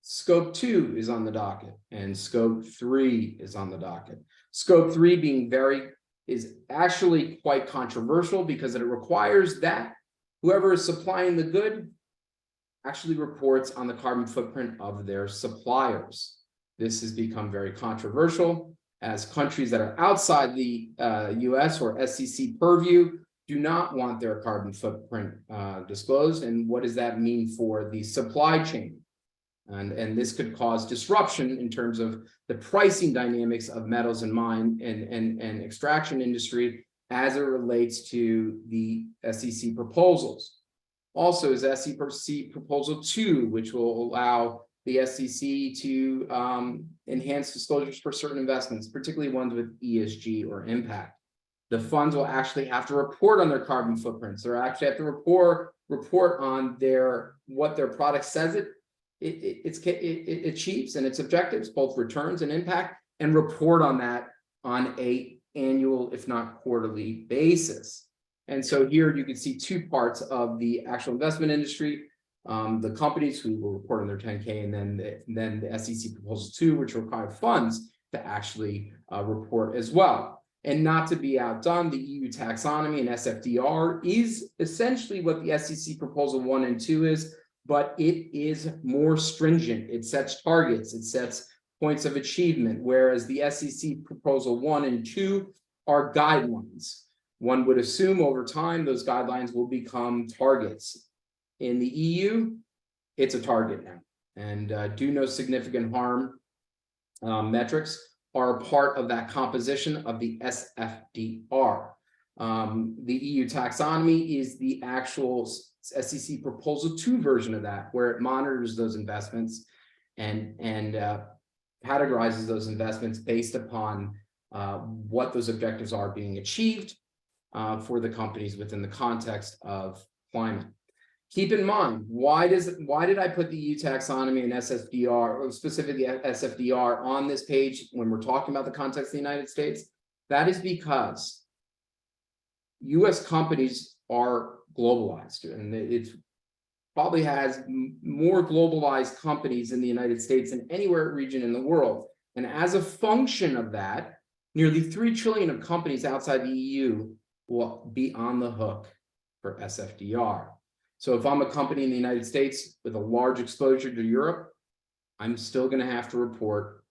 Scope 2 is on the docket, and scope 3 is on the docket. Scope 3 is actually quite controversial because it requires that whoever is supplying the good actually reports on the carbon footprint of their suppliers. This has become very controversial as countries that are outside the US or SEC purview do not want their carbon footprint disclosed. And what does that mean for the supply chain? And this could cause disruption in terms of the pricing dynamics of metals and mine and extraction industry as it relates to the SEC proposals. Also is SEC proposal 2, which will allow the SEC to enhance disclosures for certain investments, particularly ones with ESG or impact. The funds will actually have to report on their carbon footprints. They'll actually have to report on what their product says it achieves and its objectives, both returns and impact, and report on that on a annual, if not quarterly basis. And so here you can see two parts of the actual investment industry. The companies who will report on their 10K, and then the SEC Proposal 2, which require funds to actually report as well. And not to be outdone, the EU taxonomy and SFDR is essentially what the SEC Proposal 1 and 2 is, but it is more stringent. It sets targets, it sets points of achievement, whereas the SEC Proposal 1 and 2 are guidelines. One would assume over time those guidelines will become targets. In the EU, it's a target now, and do no significant harm metrics are a part of that composition of the SFDR. The EU taxonomy is the actual SEC Proposal 2 version of that, where it monitors those investments and categorizes those investments based upon what those objectives are being achieved for the companies within the context of climate. Keep in mind, why did I put the EU taxonomy and SFDR, or specifically SFDR, on this page when we're talking about the context of the United States? That is because US companies are globalized, and it probably has more globalized companies in the United States than anywhere region in the world. And as a function of that, nearly 3 trillion of companies outside the EU will be on the hook for SFDR. So if I'm a company in the United States with a large exposure to Europe, I'm still going to have to report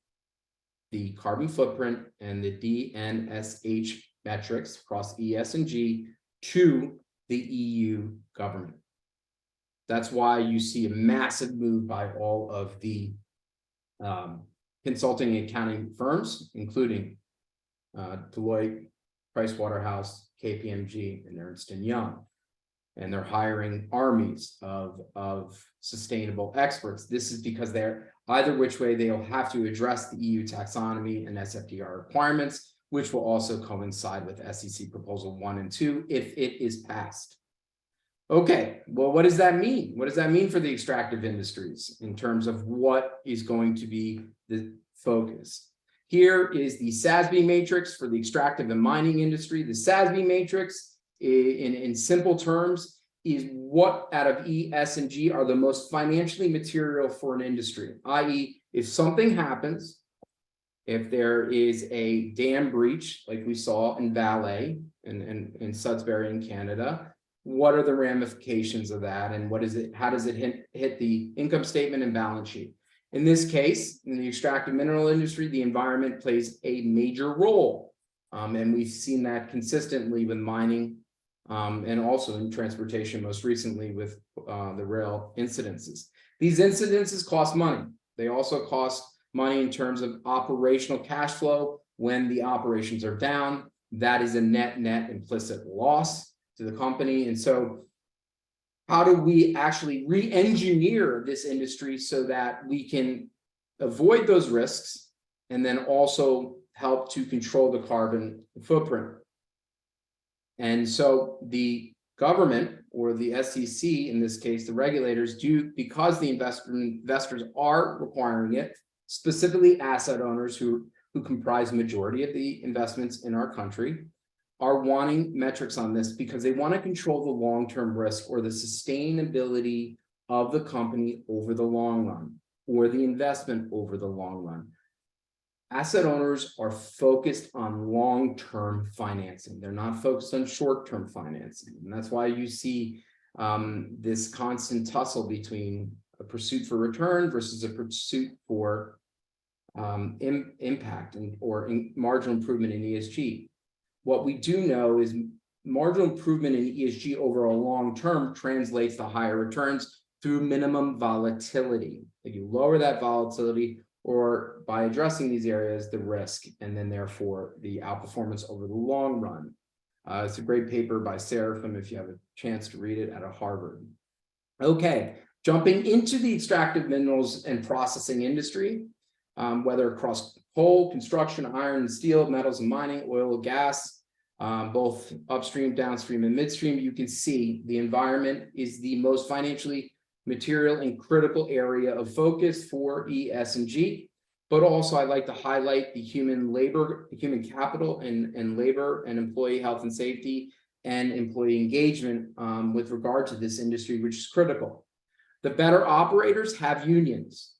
the carbon footprint and the DNSH metrics across ES and G to the EU government. That's why you see a massive move by all of the consulting and accounting firms, including Deloitte, Pricewaterhouse, KPMG, and Ernst & Young. And they're hiring armies of sustainable experts. This is because they're either which way they'll have to address the EU taxonomy and SFDR requirements, which will also coincide with SEC Proposal 1 and 2 if it is passed. Okay, well, what does that mean? What does that mean for the extractive industries in terms of what is going to be the focus? Here is the SASB matrix for the extractive and mining industry. The SASB matrix, in simple terms, is what out of E, S, and G are the most financially material for an industry, i.e. if something happens, if there is a dam breach like we saw in Valley in Sudbury in Canada, what are the ramifications of that, and what is it? How does it hit the income statement and balance sheet? In this case, in the extractive mineral industry, the environment plays a major role, and we've seen that consistently with mining. And also in transportation, most recently with the rail incidences. These incidences cost money. They also cost money in terms of operational cash flow. When the operations are down, that is a net implicit loss to the company. And so how do we actually re-engineer this industry so that we can avoid those risks and then also help to control the carbon footprint? And so the government, or the SEC in this case, the regulators, do, because the investors are requiring it, specifically asset owners who comprise majority of the investments in our country, are wanting metrics on this because they want to control the long-term risk or the sustainability of the company over the long run, or the investment over the long run. Asset owners are focused on long-term financing. They're not focused on short-term financing. And that's why you see this constant tussle between a pursuit for return versus a pursuit for impact or marginal improvement in ESG. What we do know is marginal improvement in ESG over a long term translates to higher returns through minimum volatility. If you lower that volatility, or by addressing these areas, the risk, and then therefore the outperformance over the long run. It's a great paper by Seraphim, if you have a chance to read it, out of Harvard. Okay, jumping into the extractive minerals and processing industry, whether across coal, construction, iron and steel, metals and mining, oil and gas, both upstream, downstream, and midstream, you can see the environment is the most financially material and critical area of focus for ES&G. But also I'd like to highlight the human labor, the human capital and labor and employee health and safety and employee engagement with regard to this industry, which is critical. The better operators have unions.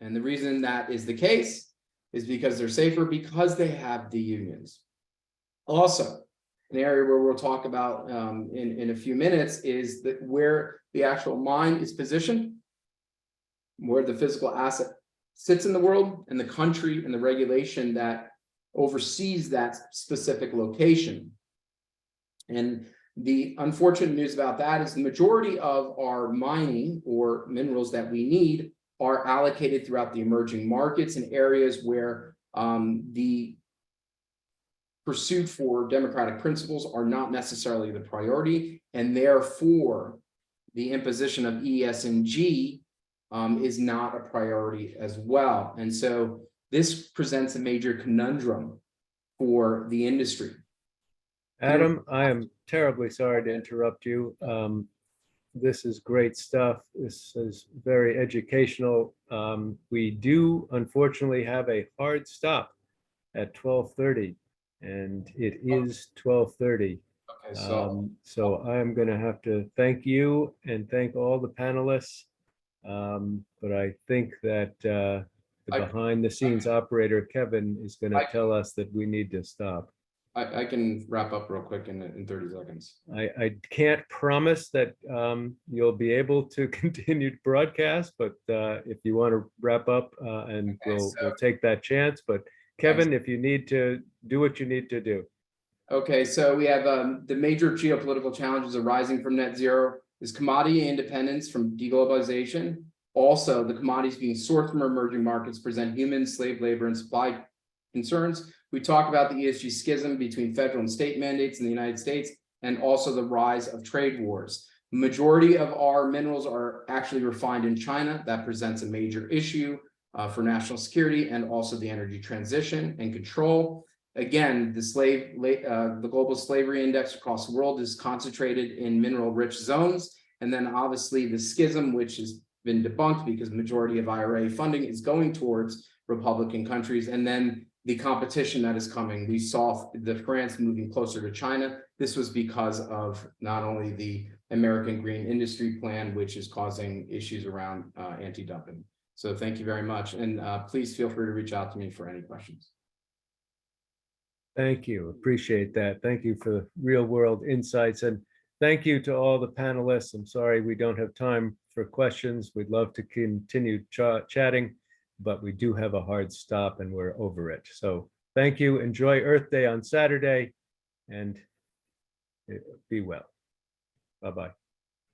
And the reason that is the case is because they're safer because they have the unions. Also, an area where we'll talk about in a few minutes is that where the actual mine is positioned, where the physical asset sits in the world, and the country and the regulation that oversees that specific location. And the unfortunate news about that is the majority of our mining or minerals that we need are allocated throughout the emerging markets in areas where the pursuit for democratic principles are not necessarily the priority, and therefore the imposition of ES&G is not a priority as well. And so this presents a major conundrum for the industry. Adam, I am terribly sorry to interrupt you. This is great stuff. This is very educational. We do unfortunately have a hard stop at 12:30, and it is 12:30. Okay, so So I'm going to have to thank you and thank all the panelists. But I think that the behind the scenes operator, Kevin, is going to tell us that we need to stop. I can wrap up real quick in 30 seconds. I can't promise that you'll be able to continue to broadcast, but if you want to wrap up and we'll take that chance. But Kevin, if you need to do what you need to do. Okay, so we have the major geopolitical challenges arising from net zero is commodity independence from deglobalization. Also, the commodities being sourced from emerging markets present human, slave labor, and supply concerns. We talk about the ESG schism between federal and state mandates in the United States, and also the rise of trade wars. The majority of our minerals are actually refined in China. That presents a major issue for national security and also the energy transition and control. Again, the global slavery index across the world is concentrated in mineral-rich zones. And then obviously the schism, which has been debunked because the majority of IRA funding is going towards Republican countries. And then the competition that is coming. We saw the France moving closer to China. This was because of not only the American Green Industry Plan, which is causing issues around anti-dumping. So thank you very much. And please feel free to reach out to me for any questions. Thank you. Appreciate that. Thank you for the real world insights. And thank you to all the panelists. I'm sorry we don't have time for questions. We'd love to continue chatting, but we do have a hard stop and we're over it. So thank you. Enjoy Earth Day on Saturday and be well. Bye-bye.